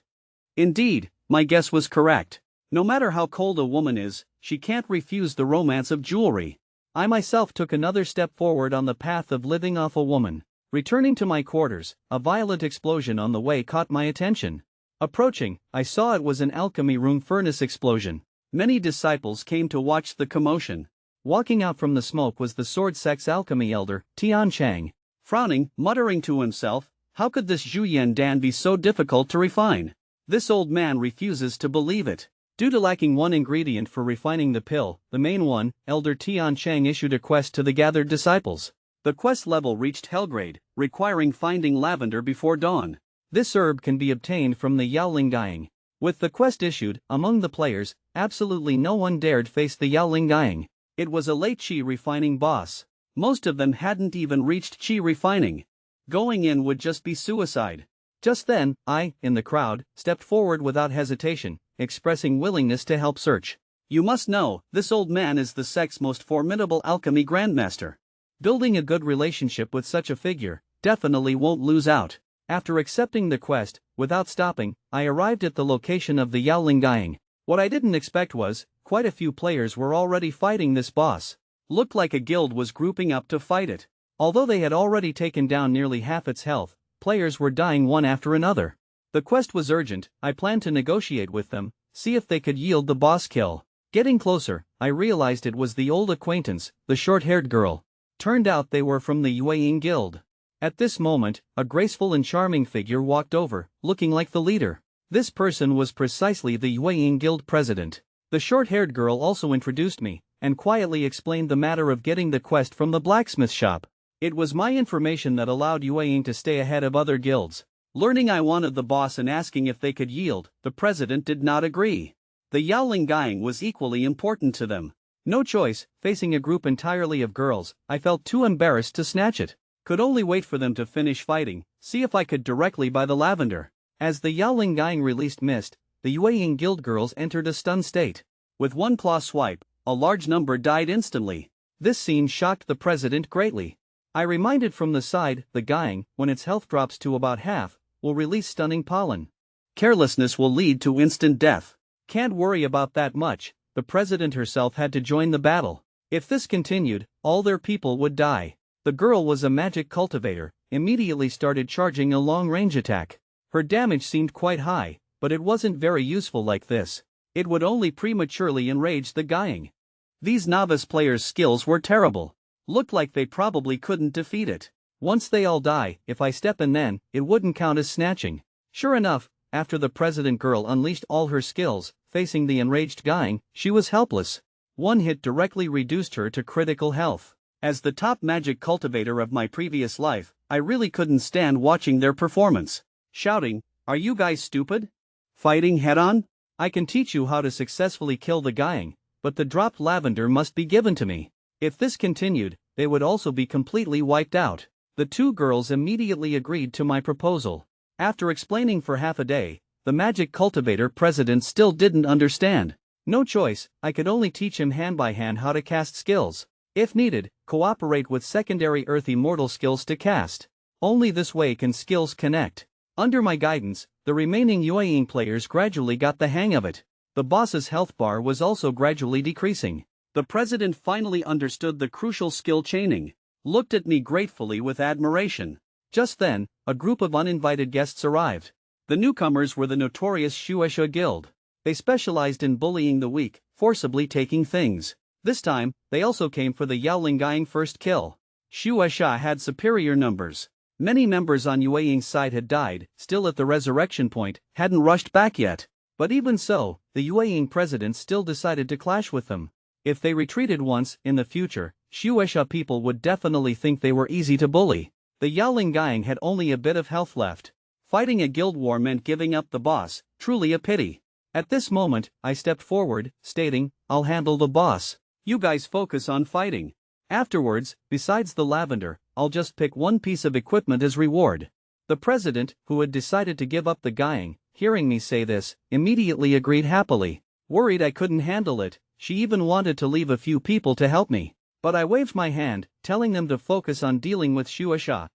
Indeed, my guess was correct. No matter how cold a woman is, she can't refuse the romance of jewelry. I myself took another step forward on the path of living off a woman. Returning to my quarters, a violent explosion on the way caught my attention. Approaching, I saw it was an alchemy room furnace explosion. Many disciples came to watch the commotion. Walking out from the smoke was the sword sect's alchemy elder, Tian Chang. Frowning, muttering to himself, how could this Zhuyan Dan be so difficult to refine? This old man refuses to believe it. Due to lacking one ingredient for refining the pill, the main one, Elder Tian Chang issued a quest to the gathered disciples. The quest level reached Hellgrade, requiring finding lavender before dawn. This herb can be obtained from the Yaolingying. With the quest issued, among the players, absolutely no one dared face the Yaolingying. It was a late chi refining boss. Most of them hadn't even reached chi refining. Going in would just be suicide. Just then, I, in the crowd, stepped forward without hesitation, expressing willingness to help search. You must know, this old man is the sect's most formidable alchemy grandmaster. Building a good relationship with such a figure definitely won't lose out. After accepting the quest, without stopping, I arrived at the location of the Yaolingying. What I didn't expect was, quite a few players were already fighting this boss. Looked like a guild was grouping up to fight it. Although they had already taken down nearly half its health, players were dying one after another. The quest was urgent. I planned to negotiate with them, see if they could yield the boss kill. Getting closer, I realized it was the old acquaintance, the short-haired girl. Turned out they were from the Yueying Guild. At this moment, a graceful and charming figure walked over, looking like the leader. This person was precisely the Yueying Guild president. The short-haired girl also introduced me, and quietly explained the matter of getting the quest from the blacksmith shop. It was my information that allowed Yueying to stay ahead of other guilds. Learning I wanted the boss and asking if they could yield, the president did not agree. The Yaolingying was equally important to them. No choice, facing a group entirely of girls, I felt too embarrassed to snatch it. Could only wait for them to finish fighting, see if I could directly buy the lavender. As the Yaoling Gang released mist, the Yueying Guild girls entered a stunned state. With one claw swipe, a large number died instantly. This scene shocked the president greatly. I reminded from the side, the gang, when its health drops to about half, will release stunning pollen. Carelessness will lead to instant death. Can't worry about that much, the president herself had to join the battle. If this continued, all their people would die. The girl was a magic cultivator, immediately started charging a long-range attack. Her damage seemed quite high, but it wasn't very useful like this. It would only prematurely enrage the gang. These novice players' skills were terrible. Looked like they probably couldn't defeat it. Once they all die, if I step in then, it wouldn't count as snatching. Sure enough, after the president girl unleashed all her skills, facing the enraged gang, she was helpless. One hit directly reduced her to critical health. As the top magic cultivator of my previous life, I really couldn't stand watching their performance. Shouting, "Are you guys stupid? Fighting head-on? I can teach you how to successfully kill the gang, but the dropped lavender must be given to me." If this continued, they would also be completely wiped out. The two girls immediately agreed to my proposal. After explaining for half a day, the magic cultivator president still didn't understand. No choice, I could only teach him hand by hand how to cast skills. If needed, cooperate with secondary earth immortal skills to cast. Only this way can skills connect. Under my guidance, the remaining Yueying players gradually got the hang of it. The boss's health bar was also gradually decreasing. The president finally understood the crucial skill chaining, looked at me gratefully with admiration. Just then, a group of uninvited guests arrived. The newcomers were the notorious Shueisha Guild. They specialized in bullying the weak, forcibly taking things. This time, they also came for the Yaoling Gang first kill. Shueisha had superior numbers. Many members on Yueying's side had died, still at the resurrection point, hadn't rushed back yet. But even so, the Yueying president still decided to clash with them. If they retreated once, in the future, Shueisha people would definitely think they were easy to bully. The Yaoling Gang had only a bit of health left. Fighting a guild war meant giving up the boss, truly a pity. At this moment, I stepped forward, stating, "I'll handle the boss. You guys focus on fighting. Afterwards, besides the lavender, I'll just pick one piece of equipment as reward." The president, who had decided to give up the gang, hearing me say this, immediately agreed happily. Worried I couldn't handle it, she even wanted to leave a few people to help me. But I waved my hand, telling them to focus on dealing with Shueisha.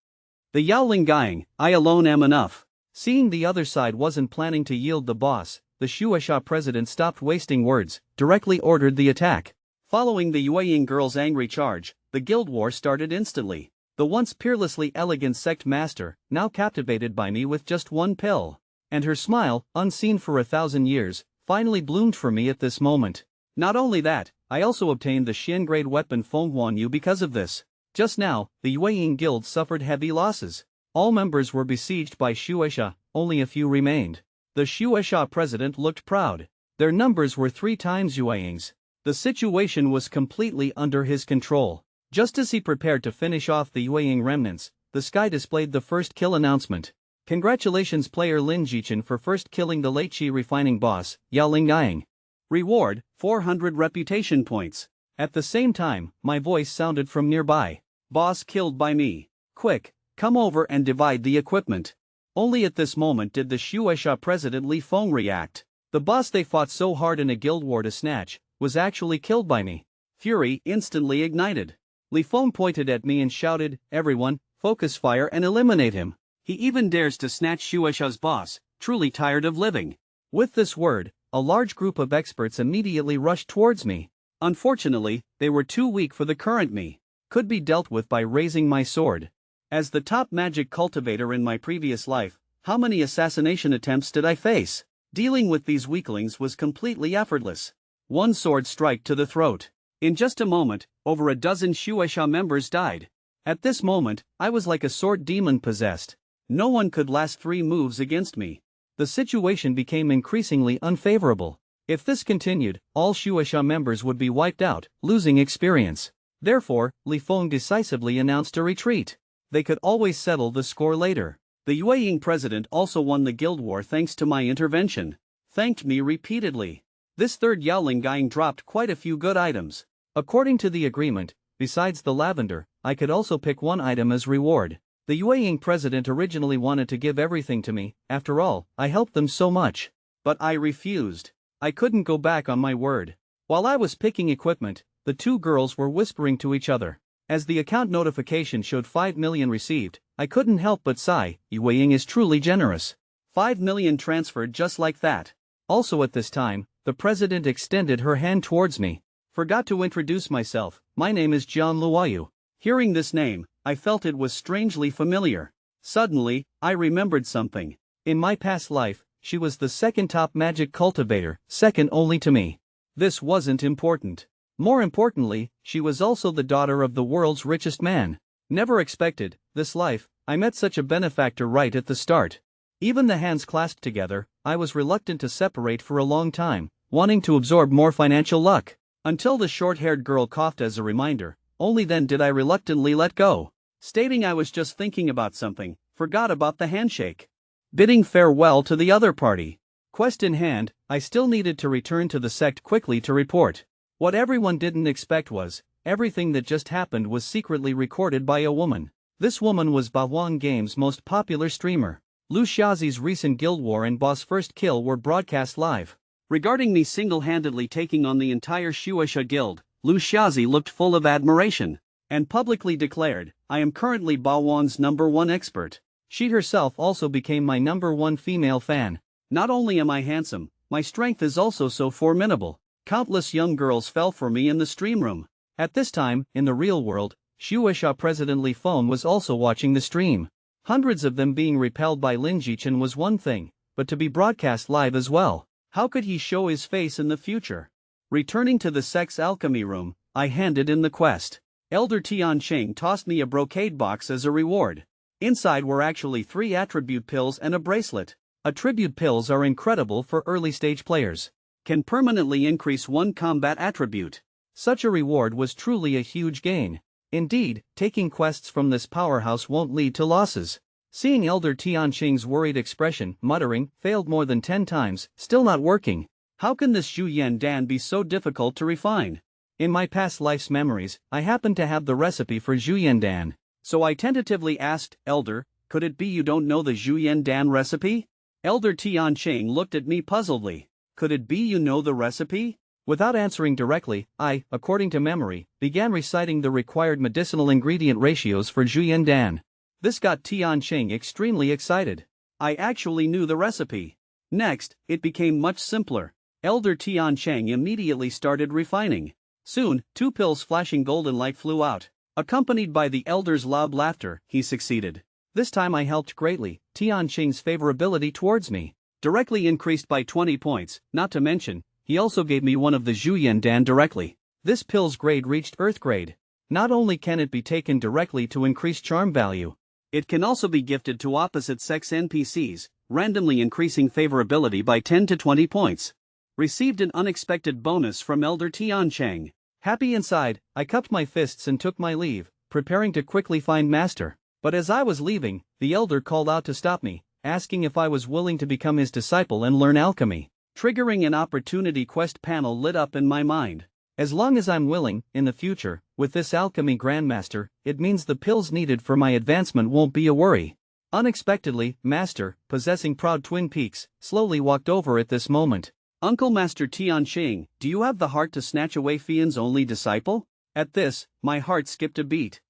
The Yaoling Gang, I alone am enough. Seeing the other side wasn't planning to yield the boss, the Shueisha president stopped wasting words, directly ordered the attack. Following the Yueying girl's angry charge, the guild war started instantly. The once peerlessly elegant sect master, now captivated by me with just one pill. And her smile, unseen for 1,000 years, finally bloomed for me at this moment. Not only that, I also obtained the Xian grade weapon Fenghuan Yu because of this. Just now, the Yueying Guild suffered heavy losses. All members were besieged by Shueisha, only a few remained. The Shueisha president looked proud. Their numbers were 3 times Yueying's. The situation was completely under his control. Just as he prepared to finish off the Yueying remnants, the sky displayed the first kill announcement. Congratulations player Lin Jichen for first killing the late Qi refining boss, Yaoling Gang. Reward, 400 reputation points. At the same time, my voice sounded from nearby. Boss killed by me. Quick, come over and divide the equipment. Only at this moment did the Shueisha president Li Feng react. The boss they fought so hard in a guild war to snatch, was actually killed by me. Fury instantly ignited. Li Feng pointed at me and shouted, "Everyone, focus fire and eliminate him. He even dares to snatch Shueisha's boss, truly tired of living." With this word, a large group of experts immediately rushed towards me. Unfortunately, they were too weak for the current me. Could be dealt with by raising my sword. As the top magic cultivator in my previous life, how many assassination attempts did I face? Dealing with these weaklings was completely effortless. One sword strike to the throat. In just a moment, over a dozen Shueisha members died. At this moment, I was like a sword demon possessed. No one could last 3 moves against me. The situation became increasingly unfavorable. If this continued, all Shueisha members would be wiped out, losing experience. Therefore, Li Feng decisively announced a retreat. They could always settle the score later. The Yueying president also won the guild war thanks to my intervention. Thanked me repeatedly. This third Yaoling Gang dropped quite a few good items. According to the agreement, besides the lavender, I could also pick one item as reward. The Yueying president originally wanted to give everything to me, after all, I helped them so much. But I refused. I couldn't go back on my word. While I was picking equipment, the two girls were whispering to each other. As the account notification showed 5 million received, I couldn't help but sigh. Yueying is truly generous. 5 million transferred just like that. Also at this time, the president extended her hand towards me. Forgot to introduce myself, my name is John Luoyu. Hearing this name, I felt it was strangely familiar. Suddenly, I remembered something. In my past life, she was the second top magic cultivator, second only to me. This wasn't important. More importantly, she was also the daughter of the world's richest man. Never expected, this life, I met such a benefactor right at the start. Even the hands clasped together, I was reluctant to separate for a long time, wanting to absorb more financial luck. Until the short-haired girl coughed as a reminder, only then did I reluctantly let go. Stating I was just thinking about something, forgot about the handshake. Bidding farewell to the other party. Quest in hand, I still needed to return to the sect quickly to report. What everyone didn't expect was, everything that just happened was secretly recorded by a woman. This woman was Bahwan Games' most popular streamer. Lu Xiaozi's recent guild war and boss first kill were broadcast live. Regarding me single-handedly taking on the entire Shueisha guild, Lu Xiaozi looked full of admiration, and publicly declared, I am currently Bahwan's #1 expert. She herself also became my #1 female fan. Not only am I handsome, my strength is also so formidable. Countless young girls fell for me in the stream room. At this time, in the real world, Shueisha President Li Feng was also watching the stream. Hundreds of them being repelled by Lin Jichen was one thing, but to be broadcast live as well. How could he show his face in the future? Returning to the sect's alchemy room, I handed in the quest. Elder Tian Cheng tossed me a brocade box as a reward. Inside were actually 3 attribute pills and a bracelet. Attribute pills are incredible for early-stage players. Can permanently increase one combat attribute. Such a reward was truly a huge gain. Indeed, taking quests from this powerhouse won't lead to losses. Seeing Elder Tian Cheng's worried expression, muttering, failed more than 10 times, still not working. How can this Zhu Yan Dan be so difficult to refine? In my past life's memories, I happened to have the recipe for Zhu Yan Dan. So I tentatively asked, Elder, could it be you don't know the Zhu Yan Dan recipe? Elder Tian Cheng looked at me puzzledly. Could it be you know the recipe? Without answering directly, I, according to memory, began reciting the required medicinal ingredient ratios for Zhu Yan Dan. This got Tian Cheng extremely excited. I actually knew the recipe. Next, it became much simpler. Elder Tian Cheng immediately started refining. Soon, 2 pills flashing golden light flew out. Accompanied by the elder's loud laughter, he succeeded. This time I helped greatly. Tian Cheng's favorability towards me directly increased by 20 points, not to mention, he also gave me one of the Zhu Yan Dan directly. This pill's grade reached Earth grade. Not only can it be taken directly to increase charm value, it can also be gifted to opposite sex NPCs, randomly increasing favorability by 10 to 20 points. Received an unexpected bonus from Elder Tian Cheng. Happy inside, I cupped my fists and took my leave, preparing to quickly find Master. But as I was leaving, the Elder called out to stop me, asking if I was willing to become his disciple and learn alchemy. Triggering an opportunity quest panel lit up in my mind. As long as I'm willing, in the future, with this alchemy grandmaster, it means the pills needed for my advancement won't be a worry. Unexpectedly, Master, possessing proud twin peaks, slowly walked over at this moment. Uncle Master Tian Cheng, do you have the heart to snatch away Fian's only disciple? At this, my heart skipped a beat.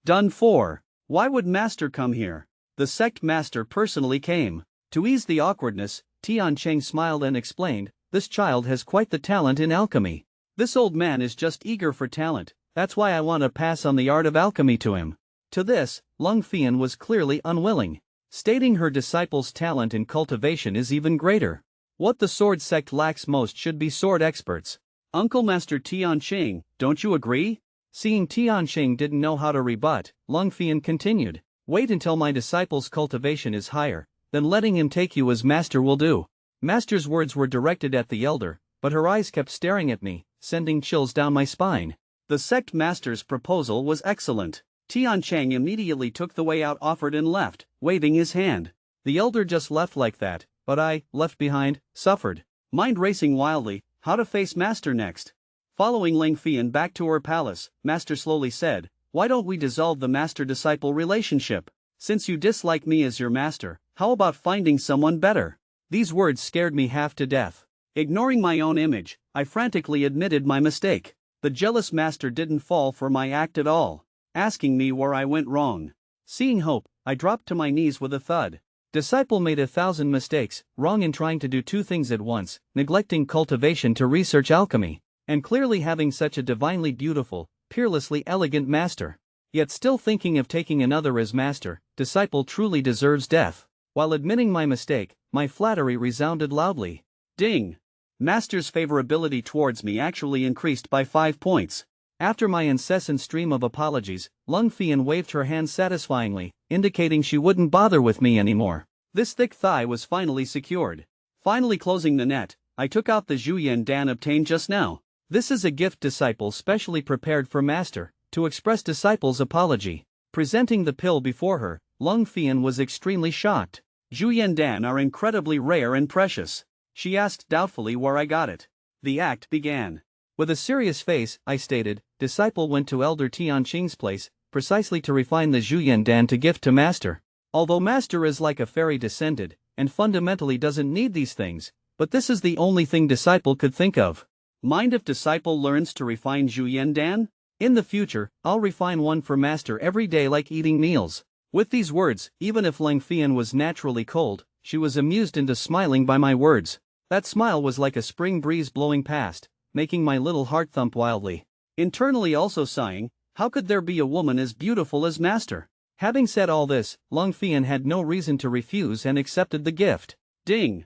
Done for. Why would Master come here? The sect master personally came. To ease the awkwardness, Tian Cheng smiled and explained, this child has quite the talent in alchemy. This old man is just eager for talent, that's why I want to pass on the art of alchemy to him. To this, Lung Fian was clearly unwilling, stating her disciple's talent in cultivation is even greater. What the sword sect lacks most should be sword experts. Uncle Master Tian Cheng, don't you agree? Seeing Tian Cheng didn't know how to rebut, Lung Fian continued, wait until my disciple's cultivation is higher, then letting him take you as master will do. Master's words were directed at the elder, but her eyes kept staring at me, sending chills down my spine. The sect master's proposal was excellent. Tian Cheng immediately took the way out offered and left, waving his hand. The elder just left like that, but I, left behind, suffered. Mind racing wildly, how to face master next. Following Ling Fian back to her palace, Master slowly said, "Why don't we dissolve the master-disciple relationship? Since you dislike me as your master, how about finding someone better?" These words scared me half to death. Ignoring my own image, I frantically admitted my mistake. The jealous master didn't fall for my act at all, asking me where I went wrong. Seeing hope, I dropped to my knees with a thud. Disciple made 1,000 mistakes, wrong in trying to do two things at once, neglecting cultivation to research alchemy, and clearly having such a divinely beautiful, peerlessly elegant master. Yet still thinking of taking another as master, disciple truly deserves death. While admitting my mistake, my flattery resounded loudly. Ding! Master's favorability towards me actually increased by 5 points. After my incessant stream of apologies, Lung Fian waved her hand satisfyingly, indicating she wouldn't bother with me anymore. This thick thigh was finally secured. Finally closing the net, I took out the Zhuyan Dan obtained just now. This is a gift disciple specially prepared for master, to express disciple's apology. Presenting the pill before her, Lung Fian was extremely shocked. Zhuyan Dan are incredibly rare and precious. She asked doubtfully where I got it. The act began. With a serious face, I stated, disciple went to Elder Tianqing's place, precisely to refine the Zhuyan Dan to gift to master. Although master is like a fairy descended, and fundamentally doesn't need these things, but this is the only thing disciple could think of. Mind if disciple learns to refine Zhuyan Dan? In the future, I'll refine one for master every day like eating meals. With these words, even if Ling Fian was naturally cold, she was amused into smiling by my words. That smile was like a spring breeze blowing past, making my little heart thump wildly. Internally also sighing, how could there be a woman as beautiful as master? Having said all this, Lung Fian had no reason to refuse and accepted the gift. Ding!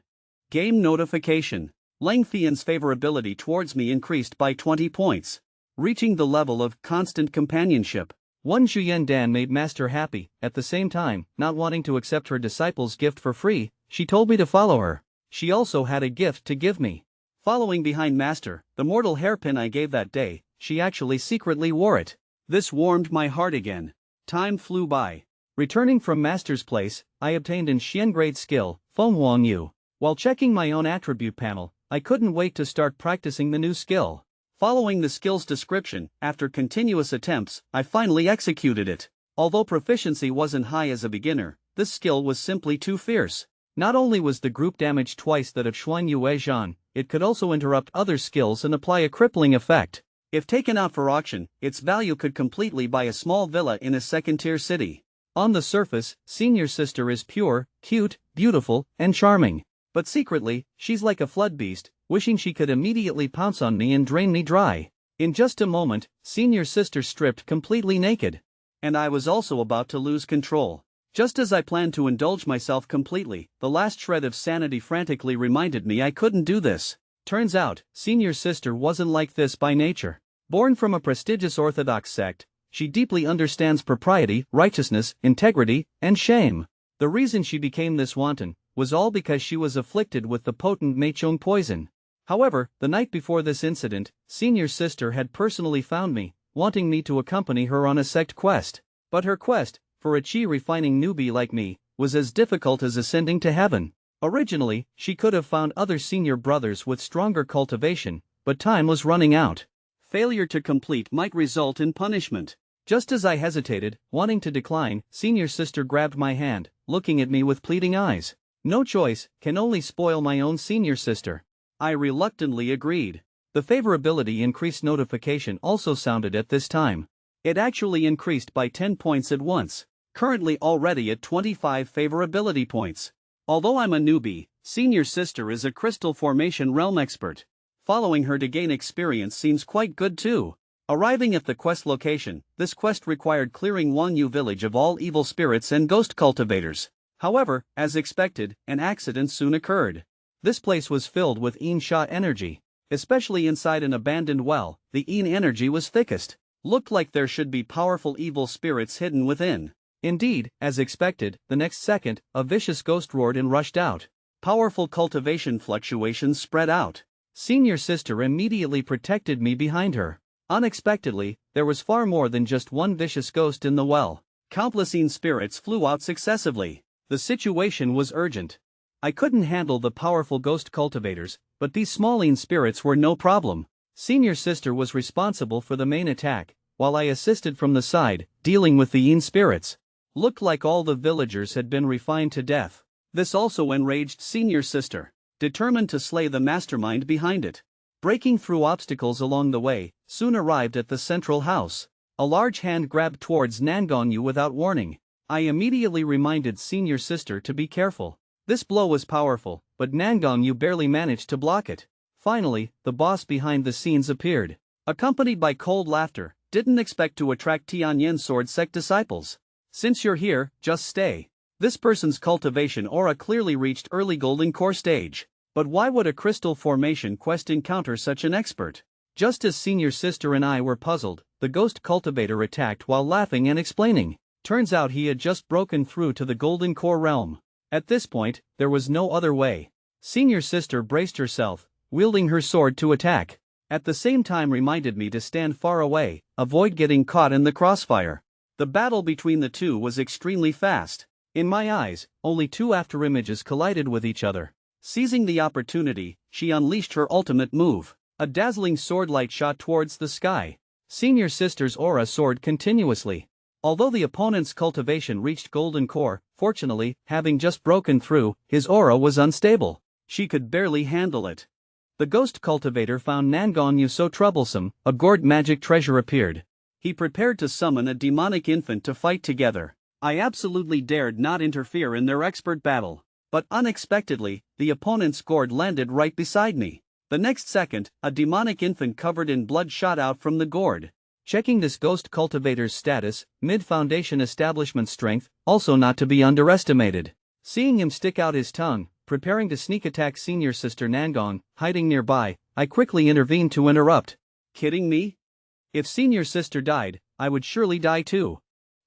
Game notification. Ling Fian's favorability towards me increased by 20 points, reaching the level of constant companionship. One Zhuyan Dan made master happy. At the same time, not wanting to accept her disciple's gift for free, she told me to follow her. She also had a gift to give me. Following behind master, the mortal hairpin I gave that day, she actually secretly wore it. This warmed my heart again. Time flew by. Returning from master's place, I obtained an Xian grade skill, Feng Huang Yu. While checking my own attribute panel, I couldn't wait to start practicing the new skill. Following the skill's description, after continuous attempts, I finally executed it. Although proficiency wasn't high as a beginner, this skill was simply too fierce. Not only was the group damage twice that of Xuan Yue Zhan, it could also interrupt other skills and apply a crippling effect. If taken out for auction, its value could completely buy a small villa in a second-tier city. On the surface, senior sister is pure, cute, beautiful, and charming. But secretly, she's like a flood beast, wishing she could immediately pounce on me and drain me dry. In just a moment, senior sister stripped completely naked. And I was also about to lose control. Just as I planned to indulge myself completely, the last shred of sanity frantically reminded me I couldn't do this. Turns out, senior sister wasn't like this by nature. Born from a prestigious Orthodox sect, she deeply understands propriety, righteousness, integrity, and shame. The reason she became this wanton was all because she was afflicted with the potent Meichung poison. However, the night before this incident, senior sister had personally found me, wanting me to accompany her on a sect quest. But her quest, for a chi-refining newbie like me, was as difficult as ascending to heaven. Originally, she could have found other senior brothers with stronger cultivation, but time was running out. Failure to complete might result in punishment. Just as I hesitated, wanting to decline, senior sister grabbed my hand, looking at me with pleading eyes. No choice, can only spoil my own senior sister. I reluctantly agreed. The favorability increased notification also sounded at this time. It actually increased by 10 points at once, currently already at 25 favorability points. Although I'm a newbie, senior sister is a crystal formation realm expert. Following her to gain experience seems quite good too. Arriving at the quest location, this quest required clearing Wangyu village of all evil spirits and ghost cultivators. However, as expected, an accident soon occurred. This place was filled with Yin Sha energy. Especially inside an abandoned well, the Yin energy was thickest. Looked like there should be powerful evil spirits hidden within. Indeed, as expected, the next second, a vicious ghost roared and rushed out. Powerful cultivation fluctuations spread out. Senior sister immediately protected me behind her. Unexpectedly, there was far more than just one vicious ghost in the well. Countless Yin spirits flew out successively. The situation was urgent. I couldn't handle the powerful ghost cultivators, but these small Yin spirits were no problem. Senior sister was responsible for the main attack, while I assisted from the side, dealing with the Yin spirits. Looked like all the villagers had been refined to death. This also enraged senior sister, determined to slay the mastermind behind it. Breaking through obstacles along the way, soon arrived at the central house. A large hand grabbed towards Nangongyu without warning. I immediately reminded senior sister to be careful. This blow was powerful, but Nangongyu barely managed to block it. Finally, the boss behind the scenes appeared. Accompanied by cold laughter, didn't expect to attract Tianyan sword sect disciples. Since you're here, just stay. This person's cultivation aura clearly reached early golden core stage. But why would a crystal formation quest encounter such an expert? Just as senior sister and I were puzzled, the ghost cultivator attacked while laughing and explaining. Turns out he had just broken through to the golden core realm. At this point, there was no other way. Senior sister braced herself, wielding her sword to attack. At the same time reminded me to stand far away, avoid getting caught in the crossfire. The battle between the two was extremely fast. In my eyes, only two afterimages collided with each other. Seizing the opportunity, she unleashed her ultimate move. A dazzling sword light shot towards the sky. Senior sister's aura soared continuously. Although the opponent's cultivation reached golden core, fortunately, having just broken through, his aura was unstable. She could barely handle it. The ghost cultivator found Nangongyu so troublesome, a gourd magic treasure appeared. He prepared to summon a demonic infant to fight together. I absolutely dared not interfere in their expert battle. But unexpectedly, the opponent's gourd landed right beside me. The next second, a demonic infant covered in blood shot out from the gourd. Checking this ghost cultivator's status, mid-foundation establishment strength, also not to be underestimated. Seeing him stick out his tongue, preparing to sneak attack senior sister Nangong, hiding nearby, I quickly intervened to interrupt. Kidding me? If senior sister died, I would surely die too.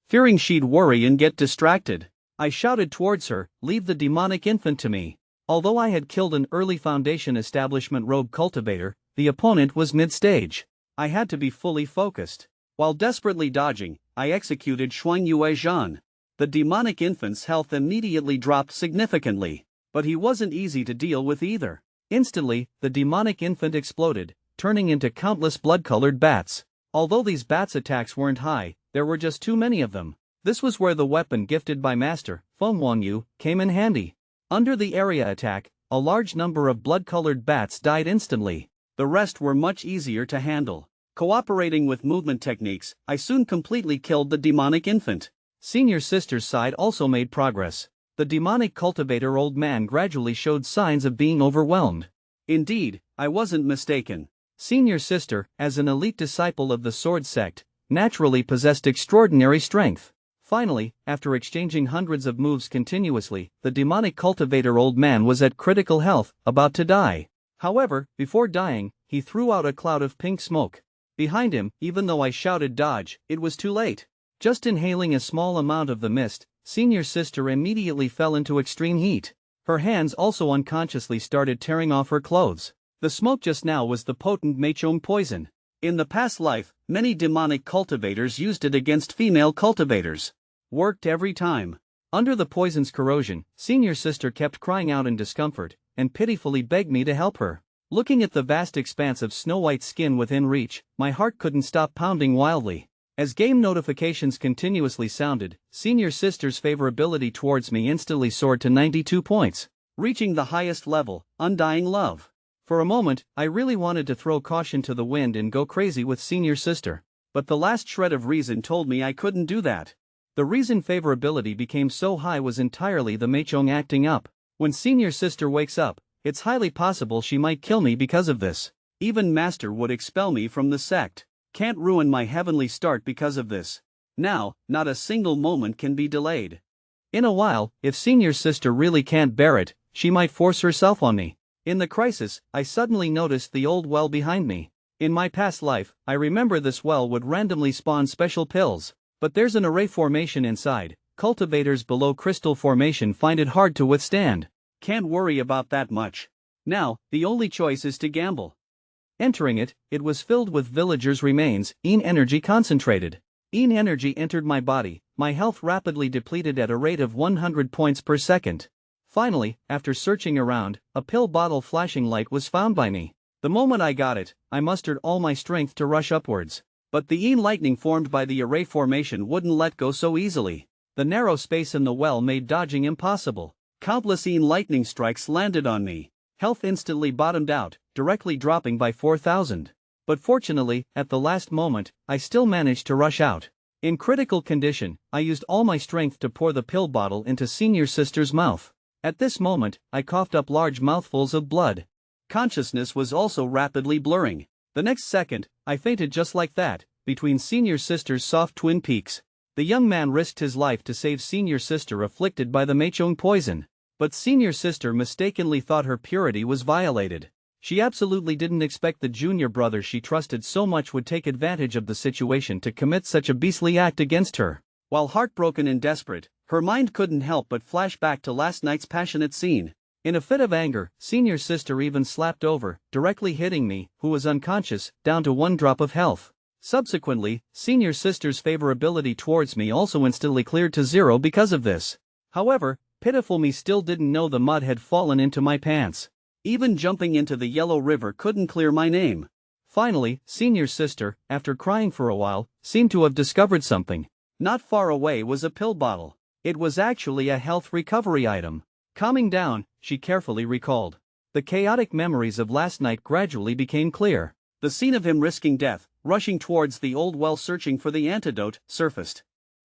Fearing she'd worry and get distracted, I shouted towards her, "Leave the demonic infant to me." Although I had killed an early foundation establishment rogue cultivator, the opponent was mid-stage. I had to be fully focused. While desperately dodging, I executed Shuang Yue Zhan. The demonic infant's health immediately dropped significantly, but he wasn't easy to deal with either. Instantly, the demonic infant exploded, turning into countless blood-colored bats. Although these bats' attacks weren't high, there were just too many of them. This was where the weapon gifted by Master Feng Wangyu came in handy. Under the area attack, a large number of blood-colored bats died instantly. The rest were much easier to handle. Cooperating with movement techniques, I soon completely killed the demonic infant. Senior sister's side also made progress. The demonic cultivator old man gradually showed signs of being overwhelmed. Indeed, I wasn't mistaken. Senior sister, as an elite disciple of the sword sect, naturally possessed extraordinary strength. Finally, after exchanging hundreds of moves continuously, the demonic cultivator old man was at critical health, about to die. However, before dying, he threw out a cloud of pink smoke. Behind him, even though I shouted dodge, it was too late. Just inhaling a small amount of the mist, senior sister immediately fell into extreme heat. Her hands also unconsciously started tearing off her clothes. The smoke just now was the potent Meichong poison. In the past life, many demonic cultivators used it against female cultivators. Worked every time. Under the poison's corrosion, senior sister kept crying out in discomfort, and pitifully begged me to help her. Looking at the vast expanse of snow-white skin within reach, my heart couldn't stop pounding wildly. As game notifications continuously sounded, senior sister's favorability towards me instantly soared to 92 points, reaching the highest level, undying love. For a moment, I really wanted to throw caution to the wind and go crazy with senior sister. But the last shred of reason told me I couldn't do that. The reason favorability became so high was entirely the Meichong acting up. When senior sister wakes up, it's highly possible she might kill me because of this. Even Master would expel me from the sect. Can't ruin my heavenly start because of this. Now, not a single moment can be delayed. In a while, if senior sister really can't bear it, she might force herself on me. In the crisis, I suddenly noticed the old well behind me. In my past life, I remember this well would randomly spawn special pills. But there's an array formation inside. Cultivators below crystal formation find it hard to withstand. Can't worry about that much. Now, the only choice is to gamble. Entering it, it was filled with villagers' remains, Yin energy concentrated. Yin energy entered my body, my health rapidly depleted at a rate of 100 points per second. Finally, after searching around, a pill bottle flashing light was found by me. The moment I got it, I mustered all my strength to rush upwards. But the Yin lightning formed by the array formation wouldn't let go so easily. The narrow space in the well made dodging impossible. Countless Yin lightning strikes landed on me. Health instantly bottomed out, directly dropping by 4,000. But fortunately, at the last moment, I still managed to rush out. In critical condition, I used all my strength to pour the pill bottle into Senior Sister's mouth. At this moment, I coughed up large mouthfuls of blood. Consciousness was also rapidly blurring. The next second, I fainted just like that, between Senior Sister's soft twin peaks. The young man risked his life to save Senior Sister afflicted by the Meichong poison. But Senior Sister mistakenly thought her purity was violated. She absolutely didn't expect the junior brother she trusted so much would take advantage of the situation to commit such a beastly act against her. While heartbroken and desperate, her mind couldn't help but flash back to last night's passionate scene. In a fit of anger, Senior Sister even slapped over, directly hitting me, who was unconscious, down to 1 drop of health. Subsequently, Senior Sister's favorability towards me also instantly cleared to 0 because of this. However, pitiful me still didn't know the mud had fallen into my pants. Even jumping into the Yellow River couldn't clear my name. Finally, Senior Sister, after crying for a while, seemed to have discovered something. Not far away was a pill bottle. It was actually a health recovery item. Calming down, she carefully recalled. The chaotic memories of last night gradually became clear. The scene of him risking death, rushing towards the old well searching for the antidote, surfaced.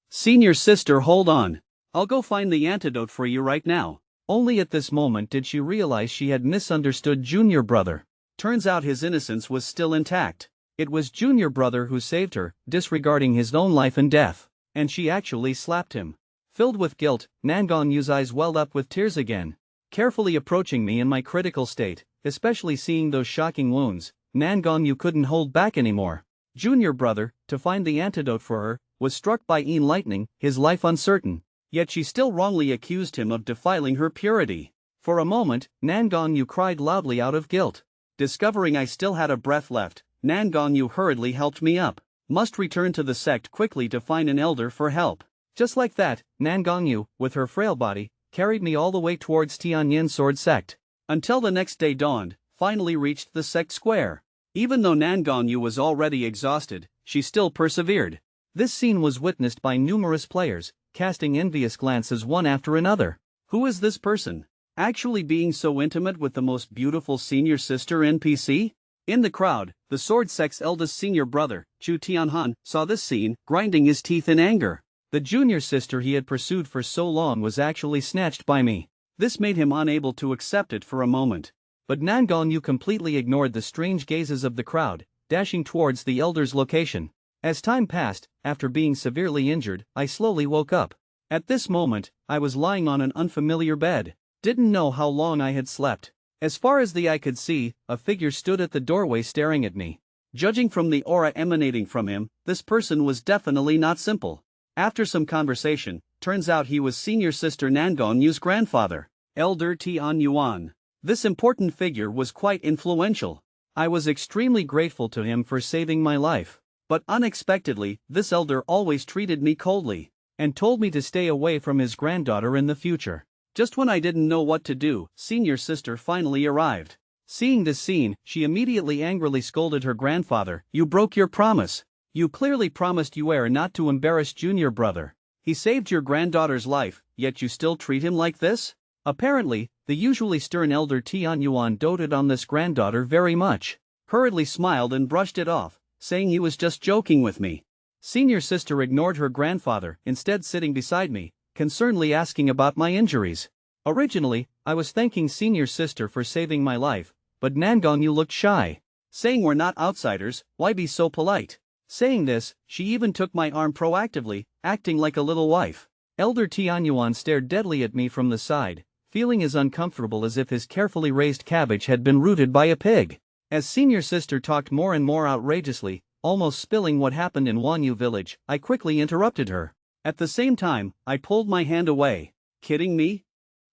Senior Sister, hold on. I'll go find the antidote for you right now. Only at this moment did she realize she had misunderstood Junior Brother. Turns out his innocence was still intact. It was Junior Brother who saved her, disregarding his own life and death. And she actually slapped him. Filled with guilt, Nangonyu's eyes welled up with tears again. Carefully approaching me in my critical state, especially seeing those shocking wounds, Nangonyu couldn't hold back anymore. Junior Brother, to find the antidote for her, was struck by Yin lightning, his life uncertain. Yet she still wrongly accused him of defiling her purity. For a moment, Nangonyu cried loudly out of guilt. Discovering I still had a breath left, Nangonyu hurriedly helped me up. Must return to the sect quickly to find an elder for help. Just like that, Nangonyu, with her frail body, carried me all the way towards Tianyin Sword Sect. Until the next day dawned, finally reached the sect square. Even though Nangonyu was already exhausted, she still persevered. This scene was witnessed by numerous players, casting envious glances one after another. Who is this person? Actually being so intimate with the most beautiful Senior Sister NPC? In the crowd, the Sword Sect's eldest senior brother, Chu Tianhan, saw this scene, grinding his teeth in anger. The junior sister he had pursued for so long was actually snatched by me. This made him unable to accept it for a moment. But Nangonyu completely ignored the strange gazes of the crowd, dashing towards the elder's location. As time passed, after being severely injured, I slowly woke up. At this moment, I was lying on an unfamiliar bed. Didn't know how long I had slept. As far as the eye could see, a figure stood at the doorway staring at me. Judging from the aura emanating from him, this person was definitely not simple. After some conversation, turns out he was Senior Sister Nangonyu's grandfather, Elder Tian Yuan. This important figure was quite influential. I was extremely grateful to him for saving my life. But unexpectedly, this elder always treated me coldly, and told me to stay away from his granddaughter in the future. Just when I didn't know what to do, Senior Sister finally arrived. Seeing this scene, she immediately angrily scolded her grandfather. You broke your promise. You clearly promised Yuer not to embarrass Junior Brother. He saved your granddaughter's life, yet you still treat him like this? Apparently, the usually stern elder Tian Yuan doted on this granddaughter very much. Hurriedly smiled and brushed it off, saying he was just joking with me. Senior Sister ignored her grandfather, instead sitting beside me, concernedly asking about my injuries. Originally, I was thanking Senior Sister for saving my life, but Nangongyu looked shy. Saying we're not outsiders, why be so polite? Saying this, she even took my arm proactively, acting like a little wife. Elder Tianyuan stared deadly at me from the side, feeling as uncomfortable as if his carefully raised cabbage had been rooted by a pig. As Senior Sister talked more and more outrageously, almost spilling what happened in Wanyu village, I quickly interrupted her. At the same time, I pulled my hand away. Kidding me?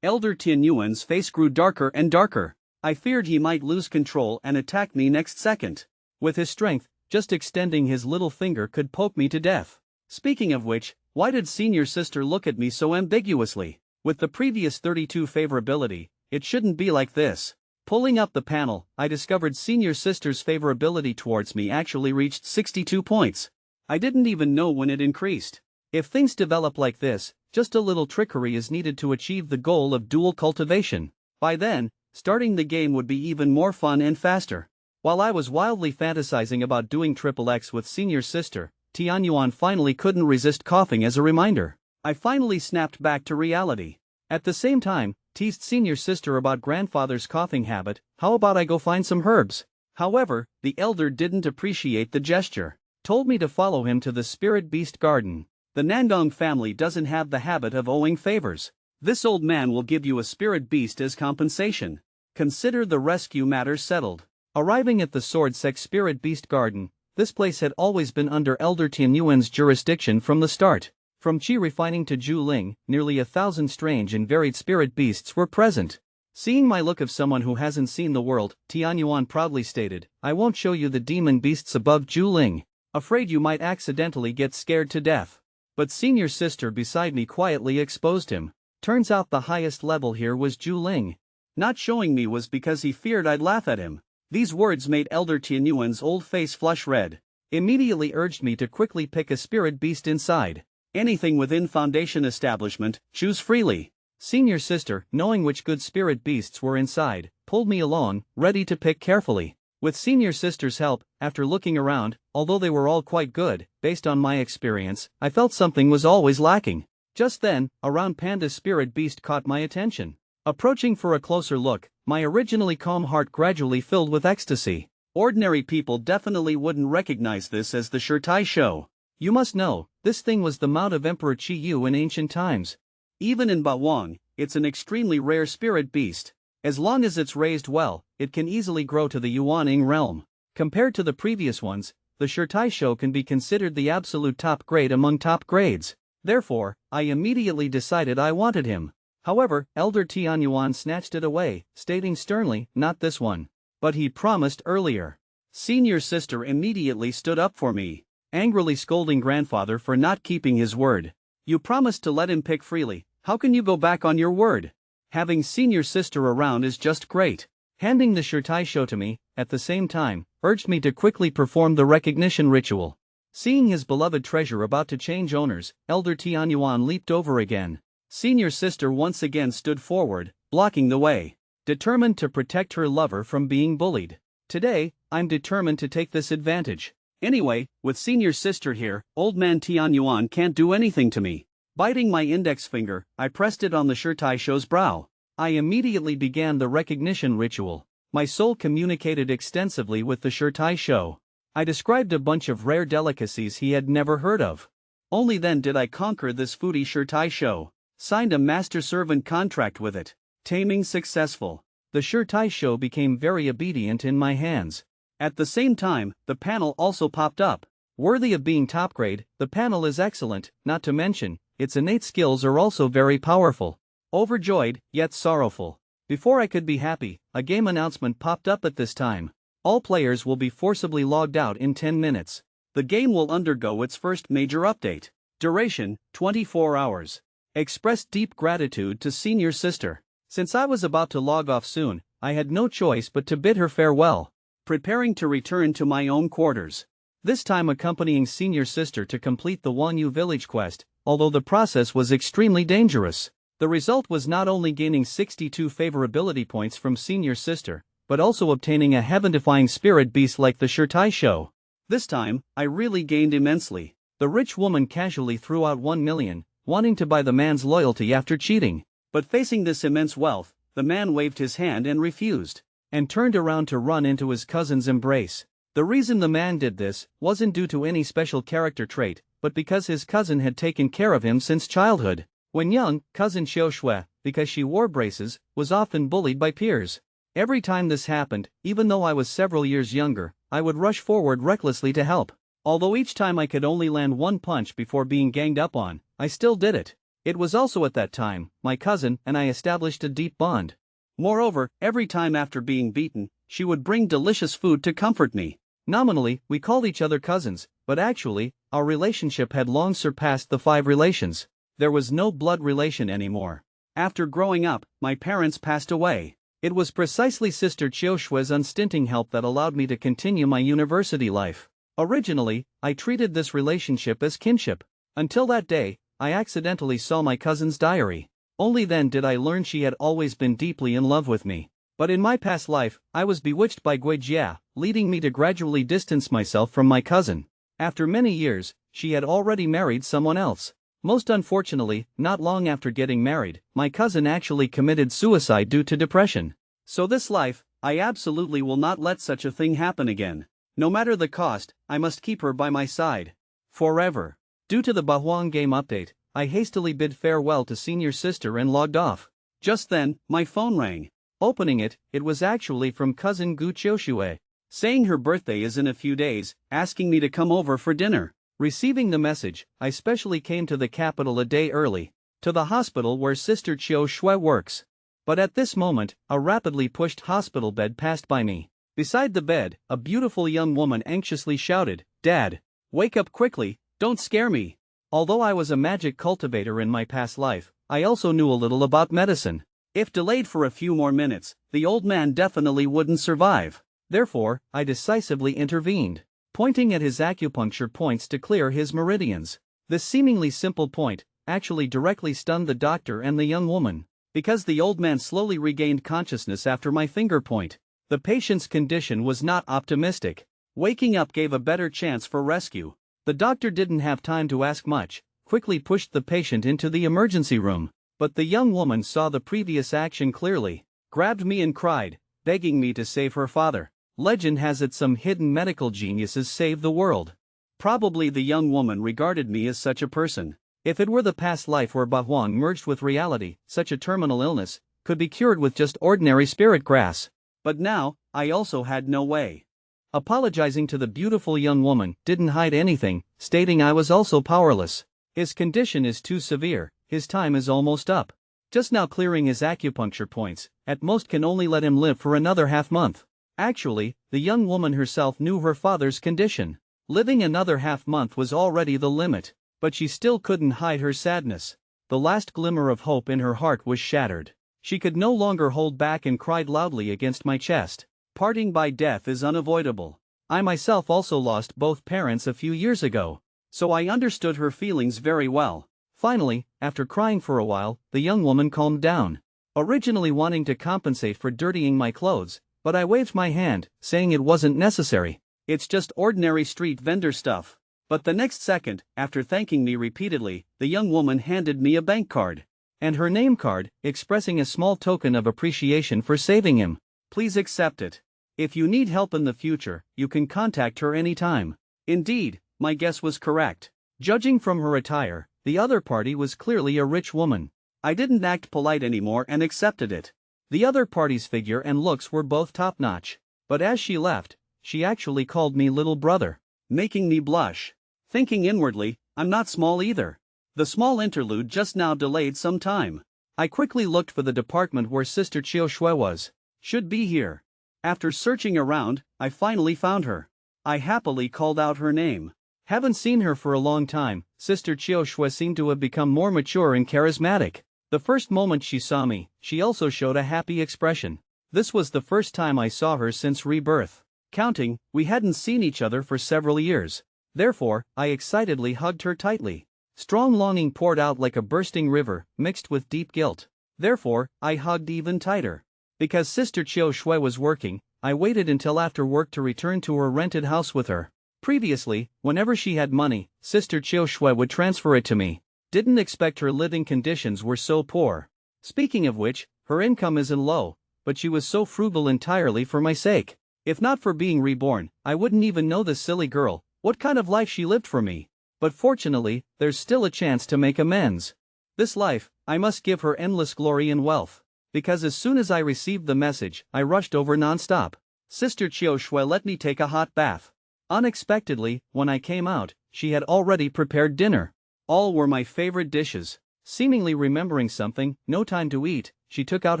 Elder Tianyuan's face grew darker and darker. I feared he might lose control and attack me next second. With his strength, just extending his little finger could poke me to death. Speaking of which, why did Senior Sister look at me so ambiguously? With the previous 32 favorability, it shouldn't be like this. Pulling up the panel, I discovered senior sister's favorability towards me actually reached 62 points. I didn't even know when it increased. If things develop like this, just a little trickery is needed to achieve the goal of dual cultivation. By then, starting the game would be even more fun and faster. While I was wildly fantasizing about doing XXX with senior sister, Tianyuan finally couldn't resist coughing as a reminder. I finally snapped back to reality. At the same time, teased senior sister about grandfather's coughing habit. How about I go find some herbs? However, the elder didn't appreciate the gesture. Told me to follow him to the spirit beast garden. The Nandong family doesn't have the habit of owing favors. This old man will give you a spirit beast as compensation. Consider the rescue matter settled. Arriving at the Sword Sect Spirit Beast Garden, this place had always been under Elder Tianyuan's jurisdiction from the start. From Qi refining to Zhu Ling, nearly 1,000 strange and varied spirit beasts were present. Seeing my look of someone who hasn't seen the world, Tianyuan proudly stated, "I won't show you the demon beasts above Zhu Ling. Afraid you might accidentally get scared to death." But senior sister beside me quietly exposed him. Turns out the highest level here was Zhu Ling. Not showing me was because he feared I'd laugh at him. These words made Elder Tianyuan's old face flush red. Immediately urged me to quickly pick a spirit beast inside. Anything within Foundation establishment, choose freely. Senior sister, knowing which good spirit beasts were inside, pulled me along, ready to pick carefully. With senior sister's help, after looking around, although they were all quite good, based on my experience, I felt something was always lacking. Just then, a round panda spirit beast caught my attention. Approaching for a closer look, my originally calm heart gradually filled with ecstasy. Ordinary people definitely wouldn't recognize this as the Shirtai show. You must know, this thing was the mount of Emperor Qi Yu in ancient times. Even in Bawang, it's an extremely rare spirit beast. As long as it's raised well, it can easily grow to the Yuaning realm. Compared to the previous ones, the Shirtai show can be considered the absolute top grade among top grades. Therefore, I immediately decided I wanted him. However, Elder Tianyuan snatched it away, stating sternly, "Not this one." But he promised earlier. Senior sister immediately stood up for me, angrily scolding grandfather for not keeping his word. "You promised to let him pick freely, how can you go back on your word? Having senior sister around is just great." Handing the Shirtai show to me, at the same time, urged me to quickly perform the recognition ritual. Seeing his beloved treasure about to change owners, Elder Tianyuan leaped over again. Senior sister once again stood forward, blocking the way, determined to protect her lover from being bullied. Today, I'm determined to take this advantage. Anyway, with senior sister here, old man Tianyuan can't do anything to me. Biting my index finger, I pressed it on the Shirtai show's brow. I immediately began the recognition ritual. My soul communicated extensively with the Shirtai show. I described a bunch of rare delicacies he had never heard of. Only then did I conquer this foodie Shirtai show. Signed a master-servant contract with it. Taming successful. The Shirtai show became very obedient in my hands. At the same time, the panel also popped up. Worthy of being top grade, the panel is excellent, not to mention, its innate skills are also very powerful. Overjoyed, yet sorrowful. Before I could be happy, a game announcement popped up at this time. All players will be forcibly logged out in 10 minutes. The game will undergo its first major update. Duration, 24 hours. Expressed deep gratitude to senior sister. Since I was about to log off soon, I had no choice but to bid her farewell. Preparing to return to my own quarters. This time accompanying senior sister to complete the Wanyu village quest, although the process was extremely dangerous. The result was not only gaining 62 favorability points from senior sister, but also obtaining a heaven-defying spirit beast like the Shirtai show. This time, I really gained immensely. The rich woman casually threw out 1 million, wanting to buy the man's loyalty after cheating. But facing this immense wealth, the man waved his hand and refused, and turned around to run into his cousin's embrace. The reason the man did this wasn't due to any special character trait, but because his cousin had taken care of him since childhood. When young, cousin Xiao Shui, because she wore braces, was often bullied by peers. Every time this happened, even though I was several years younger, I would rush forward recklessly to help. Although each time I could only land one punch before being ganged up on, I still did it. It was also at that time, my cousin and I established a deep bond. Moreover, every time after being beaten, she would bring delicious food to comfort me. Nominally, we called each other cousins, but actually, our relationship had long surpassed the 5 relations. There was no blood relation anymore. After growing up, my parents passed away. It was precisely Sister Chiu Shue's unstinting help that allowed me to continue my university life. Originally, I treated this relationship as kinship. Until that day, I accidentally saw my cousin's diary. Only then did I learn she had always been deeply in love with me. But in my past life, I was bewitched by Gui Jia, leading me to gradually distance myself from my cousin. After many years, she had already married someone else. Most unfortunately, not long after getting married, my cousin actually committed suicide due to depression. So this life, I absolutely will not let such a thing happen again. No matter the cost, I must keep her by my side. Forever. Due to the Bahuang game update, I hastily bid farewell to senior sister and logged off. Just then, my phone rang. Opening it, it was actually from cousin Gu Qiushue, saying her birthday is in a few days, asking me to come over for dinner. Receiving the message, I specially came to the capital a day early, to the hospital where Sister Chiu Shui works. But at this moment, a rapidly pushed hospital bed passed by me. Beside the bed, a beautiful young woman anxiously shouted, "Dad! Wake up quickly, don't scare me!" Although I was a magic cultivator in my past life, I also knew a little about medicine. If delayed for a few more minutes, the old man definitely wouldn't survive. Therefore, I decisively intervened, pointing at his acupuncture points to clear his meridians. This seemingly simple point actually directly stunned the doctor and the young woman, because the old man slowly regained consciousness after my finger point. The patient's condition was not optimistic. Waking up gave a better chance for rescue. The doctor didn't have time to ask much, quickly pushed the patient into the emergency room. But the young woman saw the previous action clearly, grabbed me and cried, begging me to save her father. Legend has it some hidden medical geniuses save the world. Probably the young woman regarded me as such a person. If it were the past life where Bahuang merged with reality, such a terminal illness could be cured with just ordinary spirit grass. But now, I also had no way. Apologizing to the beautiful young woman, didn't hide anything, stating I was also powerless. His condition is too severe. His time is almost up. Just now clearing his acupuncture points, at most can only let him live for another half-month. Actually, the young woman herself knew her father's condition. Living another half-month was already the limit, but she still couldn't hide her sadness. The last glimmer of hope in her heart was shattered. She could no longer hold back and cried loudly against my chest. Parting by death is unavoidable. I myself also lost both parents a few years ago, so I understood her feelings very well. Finally, after crying for a while, the young woman calmed down. Originally wanting to compensate for dirtying my clothes, but I waved my hand, saying it wasn't necessary. It's just ordinary street vendor stuff. But the next second, after thanking me repeatedly, the young woman handed me a bank card. And her name card, expressing a small token of appreciation for saving him. Please accept it. If you need help in the future, you can contact her anytime. Indeed, my guess was correct. Judging from her attire, the other party was clearly a rich woman. I didn't act polite anymore and accepted it. The other party's figure and looks were both top-notch. But as she left, she actually called me little brother, making me blush. Thinking inwardly, I'm not small either. The small interlude just now delayed some time. I quickly looked for the department where Sister Chiu Shui was. Should be here. After searching around, I finally found her. I happily called out her name. Haven't seen her for a long time. Sister Chiu Shui seemed to have become more mature and charismatic. The first moment she saw me, she also showed a happy expression. This was the first time I saw her since Rebirth. Counting, we hadn't seen each other for several years. Therefore, I excitedly hugged her tightly. Strong longing poured out like a bursting river, mixed with deep guilt. Therefore, I hugged even tighter. Because Sister Chiu Shui was working, I waited until after work to return to her rented house with her. Previously, whenever she had money, Sister Chiu Shui would transfer it to me. Didn't expect her living conditions were so poor. Speaking of which, her income isn't low, but she was so frugal entirely for my sake. If not for being reborn, I wouldn't even know this silly girl, what kind of life she lived for me. But fortunately, there's still a chance to make amends. This life, I must give her endless glory and wealth. Because as soon as I received the message, I rushed over non-stop. Sister Chiu Shui let me take a hot bath. Unexpectedly, when I came out, she had already prepared dinner. All were my favorite dishes. Seemingly remembering something, no time to eat, she took out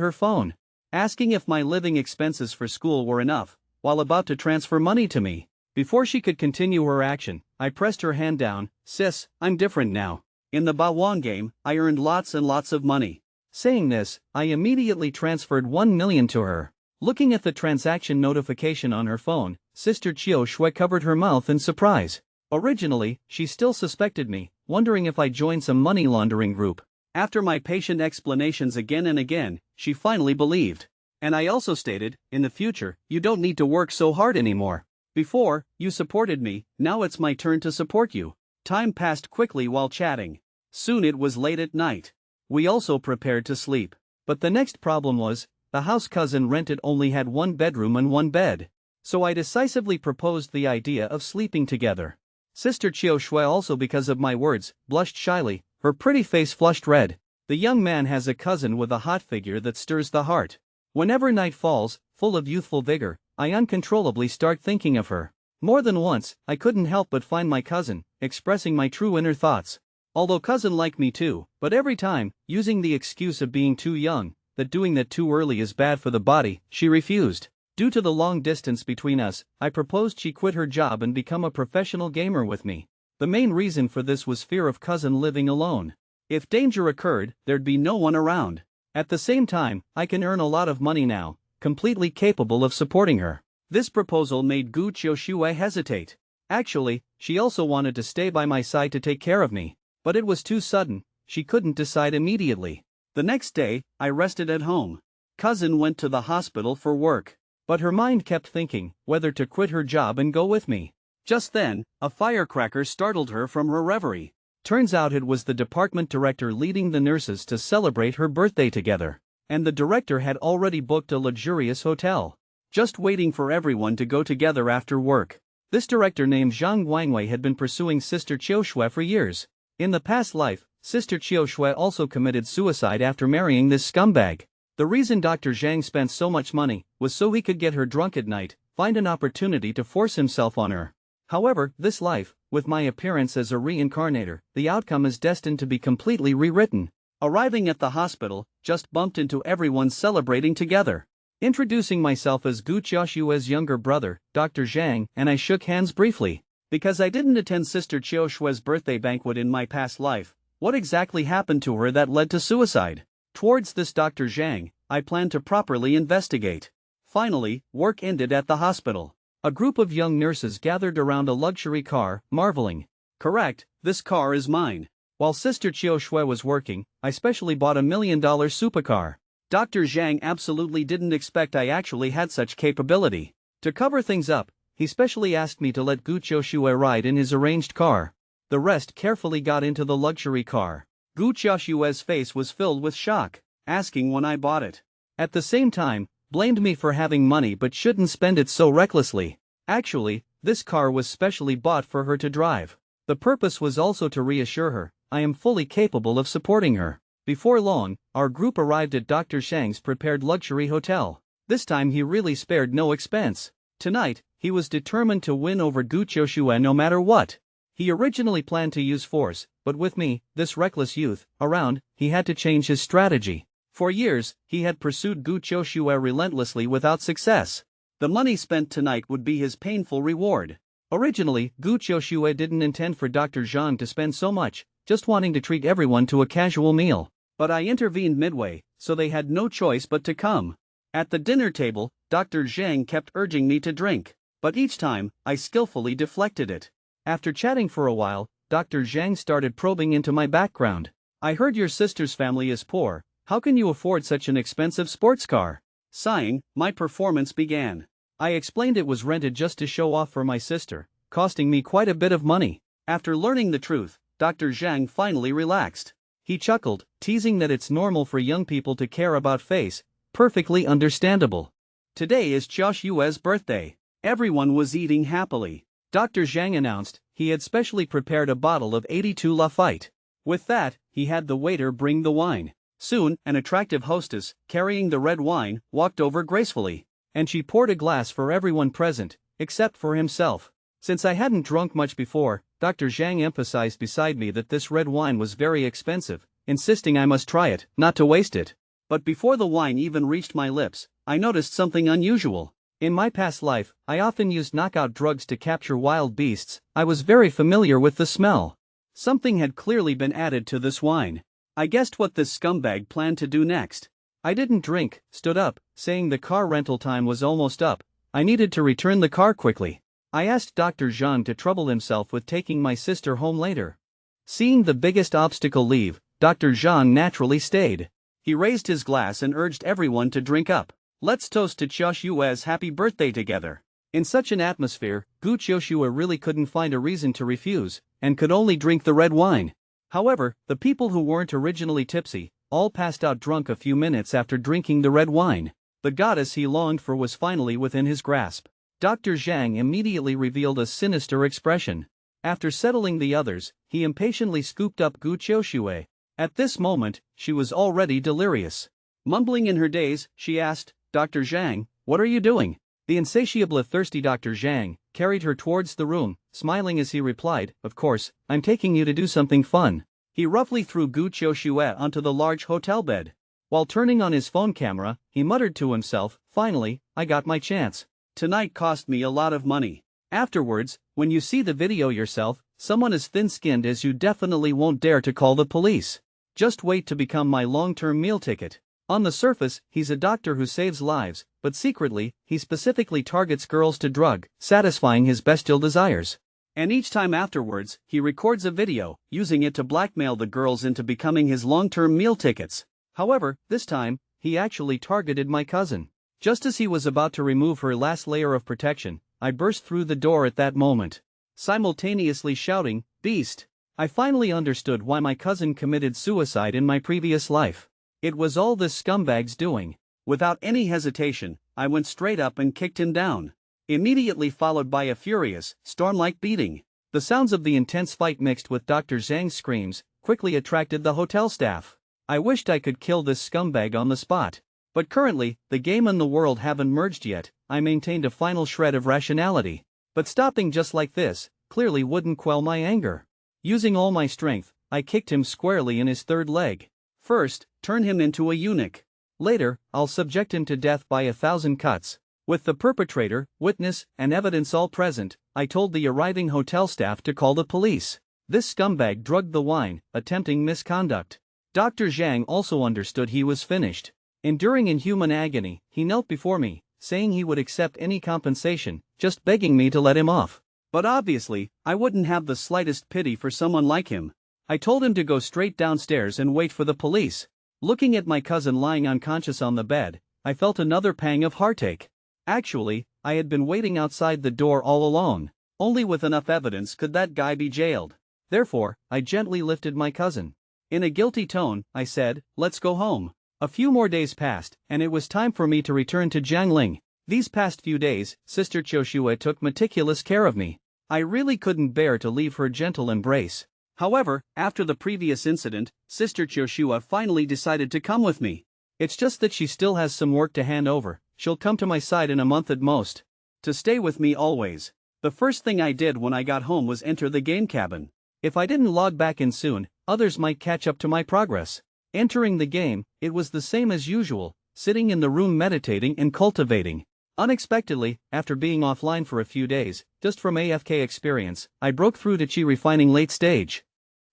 her phone, asking if my living expenses for school were enough, while about to transfer money to me. Before she could continue her action, I pressed her hand down. Sis, I'm different now. In the Bawang game, I earned lots and lots of money. Saying this, I immediately transferred 1 million to her. Looking at the transaction notification on her phone, Sister Chiu Shui covered her mouth in surprise. Originally, she still suspected me, wondering if I joined some money laundering group. After my patient explanations again and again, she finally believed. And I also stated, in the future, you don't need to work so hard anymore. Before, you supported me, now it's my turn to support you. Time passed quickly while chatting. Soon it was late at night. We also prepared to sleep. But the next problem was, the house cousin rented only had 1 bedroom and 1 bed. So I decisively proposed the idea of sleeping together. Sister Chiu Shui, also because of my words, blushed shyly, her pretty face flushed red. The young man has a cousin with a hot figure that stirs the heart. Whenever night falls, full of youthful vigor, I uncontrollably start thinking of her. More than once, I couldn't help but find my cousin, expressing my true inner thoughts. Although cousin liked me too, but every time, using the excuse of being too young, that doing that too early is bad for the body, she refused. Due to the long distance between us, I proposed she quit her job and become a professional gamer with me. The main reason for this was fear of cousin living alone. If danger occurred, there'd be no one around. At the same time, I can earn a lot of money now, completely capable of supporting her. This proposal made Gu Qiushui hesitate. Actually, she also wanted to stay by my side to take care of me. But it was too sudden, she couldn't decide immediately. The next day, I rested at home. Cousin went to the hospital for work. But her mind kept thinking whether to quit her job and go with me. Just then, a firecracker startled her from her reverie. Turns out it was the department director leading the nurses to celebrate her birthday together. And the director had already booked a luxurious hotel, just waiting for everyone to go together after work. This director named Zhang Guangwei had been pursuing Sister Chiu Shui for years. In the past life, Sister Chiu Shui also committed suicide after marrying this scumbag. The reason Dr. Zhang spent so much money was so he could get her drunk at night, find an opportunity to force himself on her. However, this life, with my appearance as a reincarnator, the outcome is destined to be completely rewritten. Arriving at the hospital, just bumped into everyone celebrating together. Introducing myself as Gu Qiushui's younger brother, Dr. Zhang, and I shook hands briefly. Because I didn't attend Sister Chiu Shui's birthday banquet in my past life, what exactly happened to her that led to suicide? Towards this Dr. Zhang, I planned to properly investigate. Finally, work ended at the hospital. A group of young nurses gathered around a luxury car, marveling. Correct, this car is mine. While Sister Chiu Shui was working, I specially bought a $1 million supercar. Dr. Zhang absolutely didn't expect I actually had such capability. To cover things up, he specially asked me to let Gu Qiushui ride in his arranged car. The rest carefully got into the luxury car. Gu Qiushui's face was filled with shock, asking when I bought it. At the same time, blamed me for having money but shouldn't spend it so recklessly. Actually, this car was specially bought for her to drive. The purpose was also to reassure her, I am fully capable of supporting her. Before long, our group arrived at Dr. Zhang's prepared luxury hotel. This time he really spared no expense. Tonight, he was determined to win over Gu Qiushui no matter what. He originally planned to use force, but with me, this reckless youth, around, he had to change his strategy. For years, he had pursued Gu Qiushui relentlessly without success. The money spent tonight would be his painful reward. Originally, Gu Qiushui didn't intend for Dr. Zhang to spend so much, just wanting to treat everyone to a casual meal. But I intervened midway, so they had no choice but to come. At the dinner table, Dr. Zhang kept urging me to drink, but each time, I skillfully deflected it. After chatting for a while, Dr. Zhang started probing into my background. I heard your sister's family is poor, how can you afford such an expensive sports car? Sighing, my performance began. I explained it was rented just to show off for my sister, costing me quite a bit of money. After learning the truth, Dr. Zhang finally relaxed. He chuckled, teasing that it's normal for young people to care about face, perfectly understandable. Today is Qiushui's birthday. Everyone was eating happily. Dr. Zhang announced he had specially prepared a bottle of 82 Lafite. With that, he had the waiter bring the wine. Soon, an attractive hostess, carrying the red wine, walked over gracefully, and she poured a glass for everyone present, except for himself. Since I hadn't drunk much before, Dr. Zhang emphasized beside me that this red wine was very expensive, insisting I must try it, not to waste it. But before the wine even reached my lips, I noticed something unusual. In my past life, I often used knockout drugs to capture wild beasts. I was very familiar with the smell. Something had clearly been added to this wine. I guessed what this scumbag planned to do next. I didn't drink, stood up, saying the car rental time was almost up. I needed to return the car quickly. I asked Dr. Zhang to trouble himself with taking my sister home later. Seeing the biggest obstacle leave, Dr. Zhang naturally stayed. He raised his glass and urged everyone to drink up. Let's toast to Qiushua's happy birthday together. In such an atmosphere, Gu Qiushua really couldn't find a reason to refuse, and could only drink the red wine. However, the people who weren't originally tipsy, all passed out drunk a few minutes after drinking the red wine. The goddess he longed for was finally within his grasp. Dr. Zhang immediately revealed a sinister expression. After settling the others, he impatiently scooped up Gu Qiushua. At this moment, she was already delirious. Mumbling in her daze, she asked, "Dr. Zhang, what are you doing?" The insatiably thirsty Dr. Zhang carried her towards the room, smiling as he replied, "Of course, I'm taking you to do something fun." He roughly threw Gu Qiushua onto the large hotel bed. While turning on his phone camera, he muttered to himself, "Finally, I got my chance. Tonight cost me a lot of money. Afterwards, when you see the video yourself, someone as thin-skinned as you definitely won't dare to call the police. Just wait to become my long-term meal ticket." On the surface, he's a doctor who saves lives, but secretly, he specifically targets girls to drug, satisfying his bestial desires. And each time afterwards, he records a video, using it to blackmail the girls into becoming his long-term meal tickets. However, this time, he actually targeted my cousin. Just as he was about to remove her last layer of protection, I burst through the door at that moment, simultaneously shouting, "Beast!" I finally understood why my cousin committed suicide in my previous life. It was all this scumbag's doing. Without any hesitation, I went straight up and kicked him down, immediately followed by a furious, storm-like beating. The sounds of the intense fight mixed with Dr. Zhang's screams quickly attracted the hotel staff. I wished I could kill this scumbag on the spot. But currently, the game and the world haven't merged yet. I maintained a final shred of rationality. But stopping just like this clearly wouldn't quell my anger. Using all my strength, I kicked him squarely in his third leg. First, turn him into a eunuch. Later, I'll subject him to death by 1,000 cuts. With the perpetrator, witness, and evidence all present, I told the arriving hotel staff to call the police. This scumbag drugged the wine, attempting misconduct. Dr. Zhang also understood he was finished. Enduring inhuman agony, he knelt before me, saying he would accept any compensation, just begging me to let him off. But obviously, I wouldn't have the slightest pity for someone like him. I told him to go straight downstairs and wait for the police. Looking at my cousin lying unconscious on the bed, I felt another pang of heartache. Actually, I had been waiting outside the door all along. Only with enough evidence could that guy be jailed. Therefore, I gently lifted my cousin. In a guilty tone, I said, "Let's go home." A few more days passed, and it was time for me to return to Jiangling. These past few days, Sister Qiushua took meticulous care of me. I really couldn't bear to leave her gentle embrace. However, after the previous incident, Sister Qiushua finally decided to come with me. It's just that she still has some work to hand over. She'll come to my side in a month at most. To stay with me always. The first thing I did when I got home was enter the game cabin. If I didn't log back in soon, others might catch up to my progress. Entering the game, it was the same as usual, sitting in the room meditating and cultivating. Unexpectedly, after being offline for a few days, just from AFK experience, I broke through to Qi refining late stage.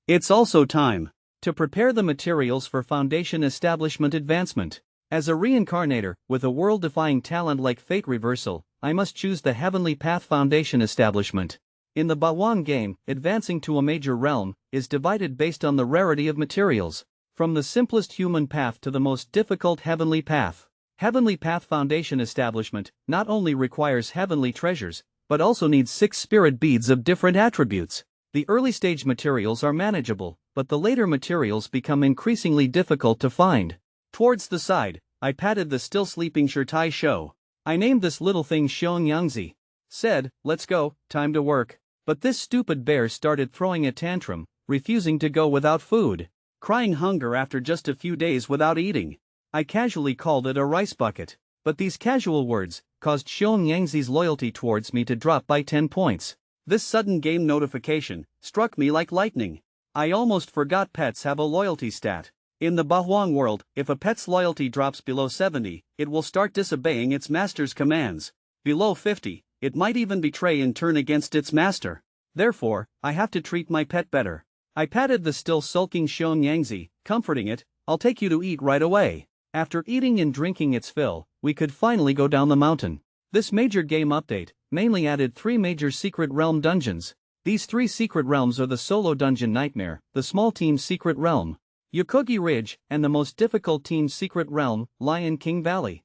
It's also time to prepare the materials for Foundation Establishment Advancement. As a reincarnator, with a world-defying talent like Fate Reversal, I must choose the Heavenly Path Foundation Establishment. In the Bawang game, advancing to a major realm is divided based on the rarity of materials, from the simplest human path to the most difficult heavenly path. Heavenly Path Foundation Establishment not only requires heavenly treasures, but also needs 6 spirit beads of different attributes. The early stage materials are manageable, but the later materials become increasingly difficult to find. Towards the side, I patted the still sleeping Shirtai Shou. I named this little thing Xiong Yangzi. Said, "Let's go, time to work." But this stupid bear started throwing a tantrum, refusing to go without food, crying hunger after just a few days without eating. I casually called it a rice bucket, but these casual words caused Xiong Yangzi's loyalty towards me to drop by 10 points. This sudden game notification struck me like lightning. I almost forgot pets have a loyalty stat. In the Bawang world, if a pet's loyalty drops below 70, it will start disobeying its master's commands. Below 50, it might even betray and turn against its master. Therefore, I have to treat my pet better. I patted the still sulking Xiong Yangzi, comforting it, "I'll take you to eat right away." After eating and drinking its fill, we could finally go down the mountain. This major game update mainly added 3 major secret realm dungeons. These 3 secret realms are the solo dungeon Nightmare, the small team secret realm, Yokogi Ridge, and the most difficult team secret realm, Lion King Valley.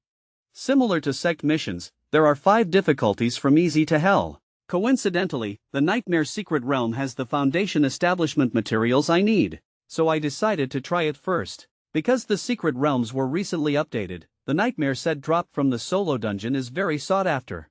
Similar to sect missions, there are 5 difficulties from easy to hell. Coincidentally, the Nightmare secret realm has the foundation establishment materials I need, so I decided to try it first. Because the secret realms were recently updated, the Nightmare set drop from the solo dungeon is very sought after.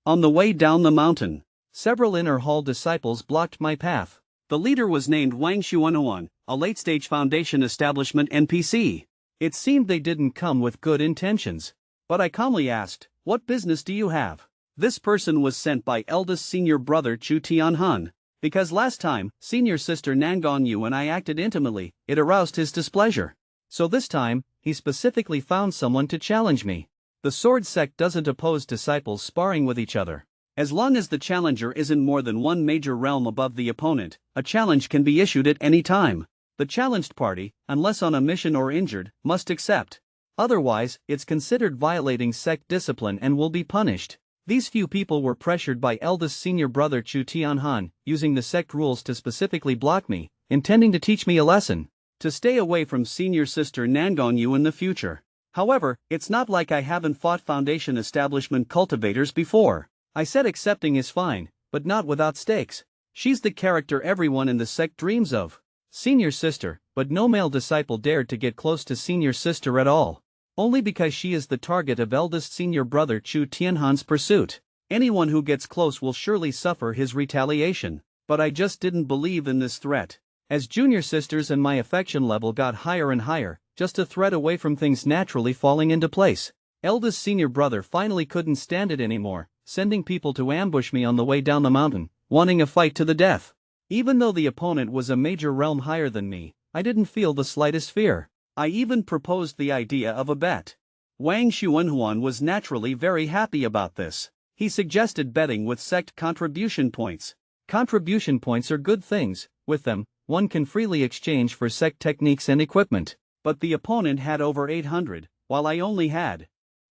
On the way down the mountain, several inner hall disciples blocked my path. The leader was named Wang Xuanhuan, a late-stage foundation establishment NPC. It seemed they didn't come with good intentions. But I calmly asked, "What business do you have?" This person was sent by eldest senior brother Chu Tianhan. Because last time, senior sister Nangon Yu and I acted intimately, it aroused his displeasure. So this time, he specifically found someone to challenge me. The sword sect doesn't oppose disciples sparring with each other. As long as the challenger isn't more than 1 major realm above the opponent, a challenge can be issued at any time. The challenged party, unless on a mission or injured, must accept. Otherwise, it's considered violating sect discipline and will be punished. These few people were pressured by eldest senior brother Chu Tianhan, using the sect rules to specifically block me, intending to teach me a lesson. To stay away from senior sister Nangon Yu in the future. However, it's not like I haven't fought foundation establishment cultivators before. I said accepting is fine, but not without stakes. She's the character everyone in the sect dreams of. Senior sister, but no male disciple dared to get close to senior sister at all. Only because she is the target of eldest senior brother Chu Tianhan's pursuit. Anyone who gets close will surely suffer his retaliation. But I just didn't believe in this threat. As junior sisters and my affection level got higher and higher, just a thread away from things naturally falling into place. Eldest senior brother finally couldn't stand it anymore, sending people to ambush me on the way down the mountain, wanting a fight to the death. Even though the opponent was a major realm higher than me, I didn't feel the slightest fear. I even proposed the idea of a bet. Wang Xuanhuan was naturally very happy about this. He suggested betting with sect contribution points. Contribution points are good things. With them, one can freely exchange for sect techniques and equipment. But the opponent had over 800, while I only had.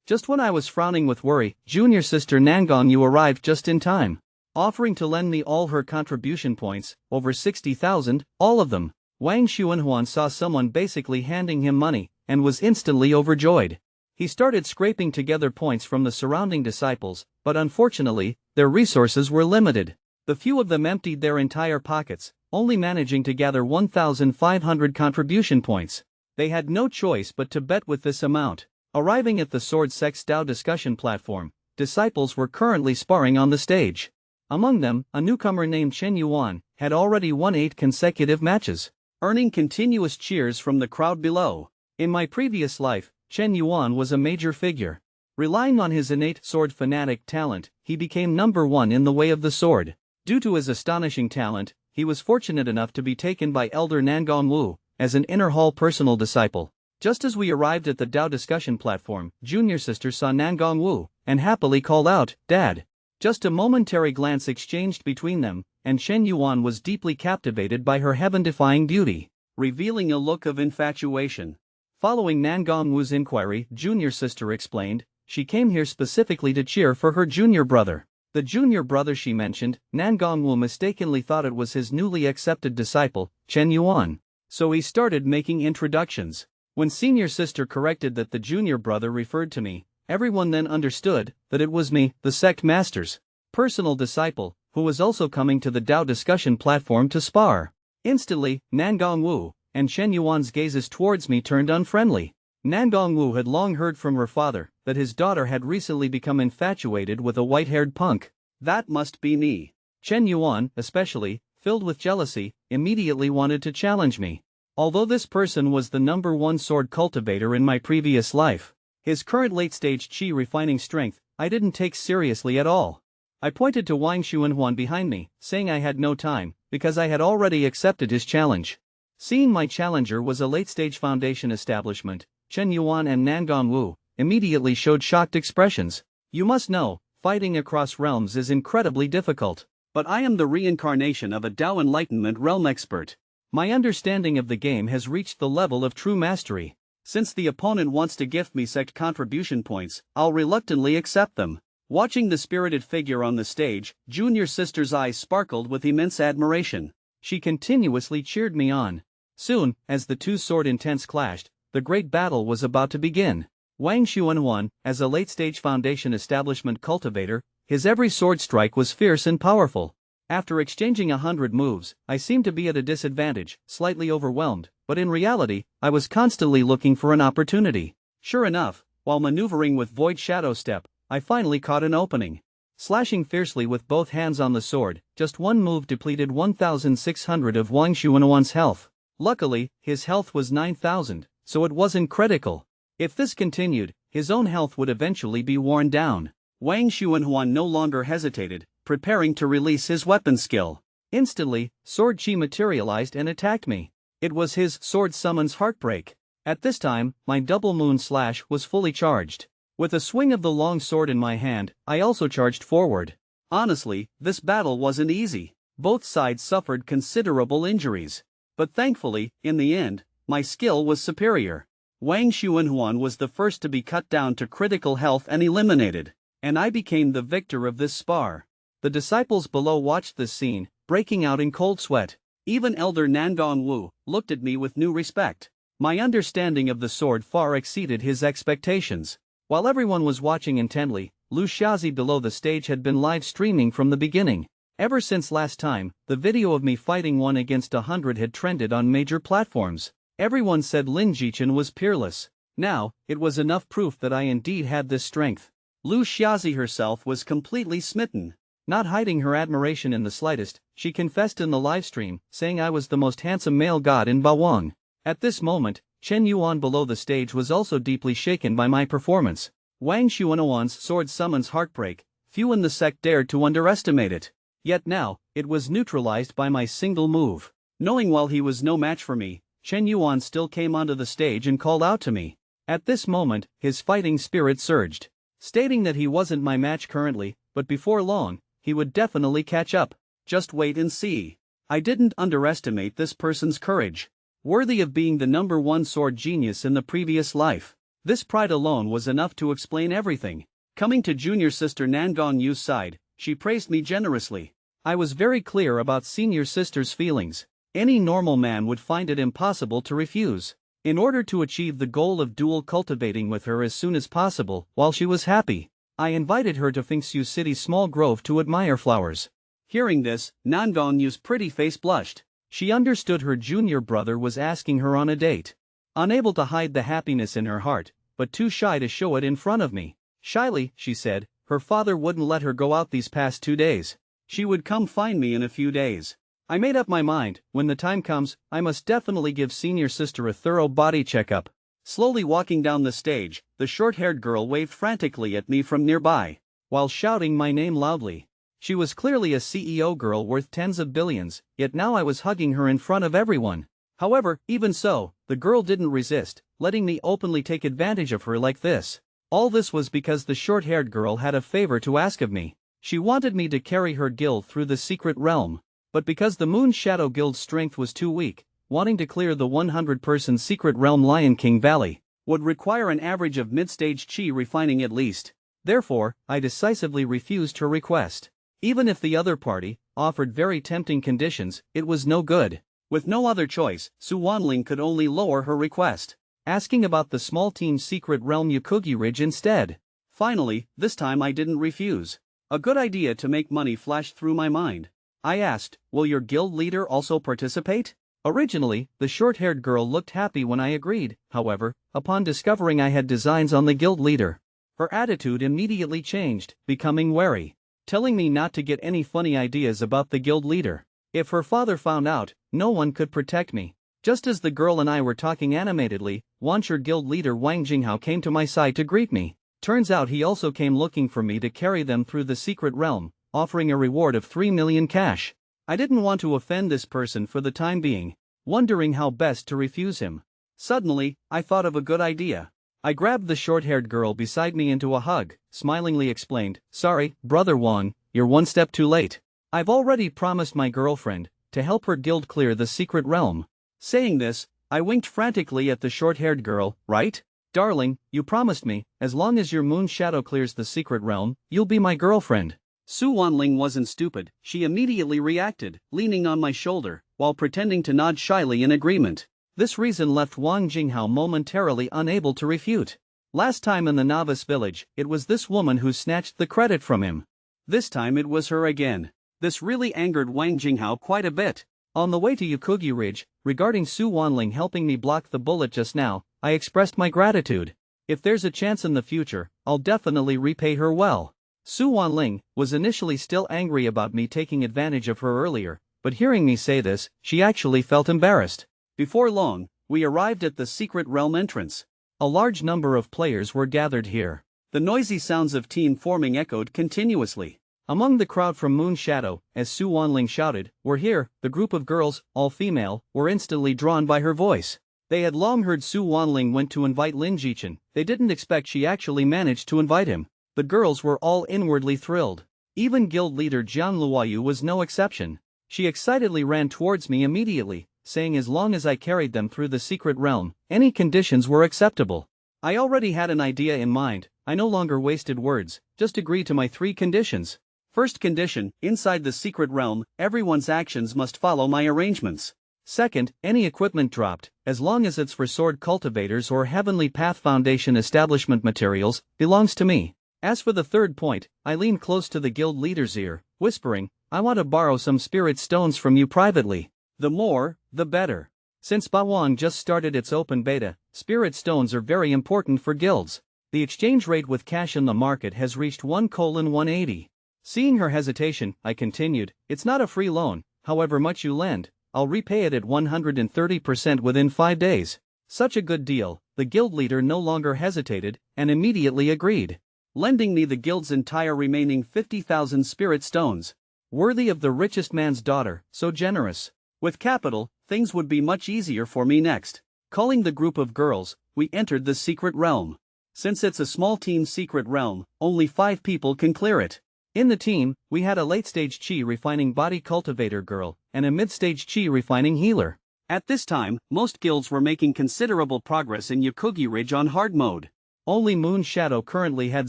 Just when I was frowning with worry, junior sister Nangon Yu arrived just in time, offering to lend me all her contribution points, over 60,000, all of them. Wang Xuanhuan saw someone basically handing him money, and was instantly overjoyed. He started scraping together points from the surrounding disciples, but unfortunately, their resources were limited. The few of them emptied their entire pockets, only managing to gather 1,500 contribution points. They had no choice but to bet with this amount. Arriving at the Sword Sect's Dao discussion platform, disciples were currently sparring on the stage. Among them, a newcomer named Chen Yuan had already won 8 consecutive matches, earning continuous cheers from the crowd below. In my previous life, Chen Yuan was a major figure. Relying on his innate sword fanatic talent, he became number 1 in the way of the sword. Due to his astonishing talent, he was fortunate enough to be taken by Elder Nangon Wu as an inner hall personal disciple. Just as we arrived at the Dao discussion platform, junior sister saw Nangon Wu and happily called out, "Dad." Just a momentary glance exchanged between them, and Chen Yuan was deeply captivated by her heaven-defying beauty, revealing a look of infatuation. Following Nangon Wu's inquiry, junior sister explained, she came here specifically to cheer for her junior brother. The junior brother she mentioned, Nangon Wu mistakenly thought it was his newly accepted disciple, Chen Yuan. So he started making introductions. When senior sister corrected that the junior brother referred to me, everyone then understood that it was me, the sect master's personal disciple, who was also coming to the Dao discussion platform to spar. Instantly, Nangon Wu and Chen Yuan's gazes towards me turned unfriendly. Nangon Wu had long heard from her father that his daughter had recently become infatuated with a white-haired punk. That must be me. Chen Yuan, especially, filled with jealousy, immediately wanted to challenge me. Although this person was the number 1 sword cultivator in my previous life, his current late-stage chi refining strength, I didn't take seriously at all. I pointed to Wang Xuanhuan behind me, saying I had no time, because I had already accepted his challenge. Seeing my challenger was a late-stage foundation establishment, Chen Yuan and Nangon Wu immediately showed shocked expressions. You must know, fighting across realms is incredibly difficult. But I am the reincarnation of a Dao Enlightenment realm expert. My understanding of the game has reached the level of true mastery. Since the opponent wants to gift me sect contribution points, I'll reluctantly accept them. Watching the spirited figure on the stage, junior sister's eyes sparkled with immense admiration. She continuously cheered me on. Soon, as the two sword intents clashed, the great battle was about to begin. Wang Xuanhuan, as a late-stage Foundation establishment cultivator, his every sword strike was fierce and powerful. After exchanging 100 moves, I seemed to be at a disadvantage, slightly overwhelmed, but in reality, I was constantly looking for an opportunity. Sure enough, while maneuvering with Void Shadow Step, I finally caught an opening. Slashing fiercely with both hands on the sword, just one move depleted 1,600 of Wang Xuanhuan's health. Luckily, his health was 9,000, so it wasn't critical. If this continued, his own health would eventually be worn down. Wang Xuanhuan no longer hesitated, preparing to release his weapon skill. Instantly, Sword Chi materialized and attacked me. It was his Sword Summon's Heartbreak. At this time, my Double Moon Slash was fully charged. With a swing of the long sword in my hand, I also charged forward. Honestly, this battle wasn't easy. Both sides suffered considerable injuries. But thankfully, in the end, my skill was superior. Wang Xuanhuan was the first to be cut down to critical health and eliminated, and I became the victor of this spar. The disciples below watched this scene, breaking out in cold sweat. Even Elder Nangong Wu looked at me with new respect. My understanding of the sword far exceeded his expectations. While everyone was watching intently, Lu Xiaozi below the stage had been live streaming from the beginning. Ever since last time, the video of me fighting 1 against 100 had trended on major platforms. Everyone said Lin Jichen was peerless. Now, it was enough proof that I indeed had this strength. Lu Xiaozi herself was completely smitten. Not hiding her admiration in the slightest, she confessed in the livestream, saying I was the most handsome male god in Bawang. At this moment, Chen Yuan below the stage was also deeply shaken by my performance. Wang Xuanhuan's sword summons Heartbreak, few in the sect dared to underestimate it. Yet now, it was neutralized by my single move. Knowing while he was no match for me, Chen Yuan still came onto the stage and called out to me. At this moment, his fighting spirit surged, stating that he wasn't my match currently, but before long, he would definitely catch up. Just wait and see. I didn't underestimate this person's courage. Worthy of being the #1 sword genius in the previous life. This pride alone was enough to explain everything. Coming to junior sister Nangong Yu's side, she praised me generously. I was very clear about senior sister's feelings. Any normal man would find it impossible to refuse. In order to achieve the goal of dual cultivating with her as soon as possible, while she was happy, I invited her to Fengxiu City's small grove to admire flowers. Hearing this, Nangong Yu's pretty face blushed. She understood her junior brother was asking her on a date. Unable to hide the happiness in her heart, but too shy to show it in front of me. Shyly, she said, her father wouldn't let her go out these past 2 days. She would come find me in a few days. I made up my mind, when the time comes, I must definitely give senior sister a thorough body checkup. Slowly walking down the stage, the short-haired girl waved frantically at me from nearby, while shouting my name loudly. She was clearly a CEO girl worth tens of billions, yet now I was hugging her in front of everyone. However, even so, the girl didn't resist, letting me openly take advantage of her like this. All this was because the short-haired girl had a favor to ask of me. She wanted me to carry her guild through the secret realm. But because the Moon Shadow Guild's strength was too weak, wanting to clear the 100-person secret realm Lion King Valley would require an average of mid-stage chi refining at least. Therefore, I decisively refused her request. Even if the other party offered very tempting conditions, it was no good. With no other choice, Su Wanling could only lower her request, asking about the small team's secret realm Yakugi Ridge instead. Finally, this time I didn't refuse. A good idea to make money flashed through my mind. I asked, will your guild leader also participate? Originally, the short-haired girl looked happy when I agreed. However, upon discovering I had designs on the guild leader, her attitude immediately changed, becoming wary, telling me not to get any funny ideas about the guild leader. If her father found out, no one could protect me. Just as the girl and I were talking animatedly, Wancher guild leader Wang Jinghao came to my side to greet me. Turns out he also came looking for me to carry them through the secret realm, offering a reward of 3 million cash. I didn't want to offend this person for the time being, wondering how best to refuse him. Suddenly, I thought of a good idea. I grabbed the short-haired girl beside me into a hug, smilingly explained, sorry, brother Wang, you're one step too late. I've already promised my girlfriend, to help her guild clear the secret realm. Saying this, I winked frantically at the short-haired girl. Right? Darling, you promised me, as long as your moon shadow clears the secret realm, you'll be my girlfriend. Su Wanling wasn't stupid, she immediately reacted, leaning on my shoulder, while pretending to nod shyly in agreement. This reason left Wang Jinghao momentarily unable to refute. Last time in the novice village, it was this woman who snatched the credit from him. This time it was her again. This really angered Wang Jinghao quite a bit. On the way to Yukugi Ridge, regarding Su Wanling helping me block the bullet just now, I expressed my gratitude. If there's a chance in the future, I'll definitely repay her well. Su Wanling was initially still angry about me taking advantage of her earlier, but hearing me say this, she actually felt embarrassed. Before long, we arrived at the secret realm entrance. A large number of players were gathered here. The noisy sounds of team forming echoed continuously. Among the crowd from Moon Shadow, as Su Wanling shouted, "We're here," the group of girls, all female, were instantly drawn by her voice. They had long heard Su Wanling went to invite Lin Jichen, they didn't expect she actually managed to invite him. The girls were all inwardly thrilled. Even guild leader Jiang Luoyu was no exception. She excitedly ran towards me immediately, saying as long as I carried them through the secret realm, any conditions were acceptable. I already had an idea in mind, I no longer wasted words, just agreed to my 3 conditions. First condition, inside the secret realm, everyone's actions must follow my arrangements. Second, any equipment dropped, as long as it's for sword cultivators or Heavenly Path Foundation establishment materials, belongs to me. As for the third point, I leaned close to the guild leader's ear, whispering, I want to borrow some spirit stones from you privately. The more, the better. Since Bawang just started its open beta, spirit stones are very important for guilds. The exchange rate with cash in the market has reached 1:180. Seeing her hesitation, I continued, it's not a free loan, however much you lend, I'll repay it at 130% within 5 days. Such a good deal, the guild leader no longer hesitated, and immediately agreed, lending me the guild's entire remaining 50,000 spirit stones. Worthy of the richest man's daughter, so generous. With capital, things would be much easier for me next. Calling the group of girls, we entered the secret realm. Since it's a small team secret realm, only 5 people can clear it. In the team, we had a late-stage chi refining body cultivator girl, and a mid-stage chi refining healer. At this time, most guilds were making considerable progress in Yukugi Ridge on hard mode. Only Moon Shadow currently had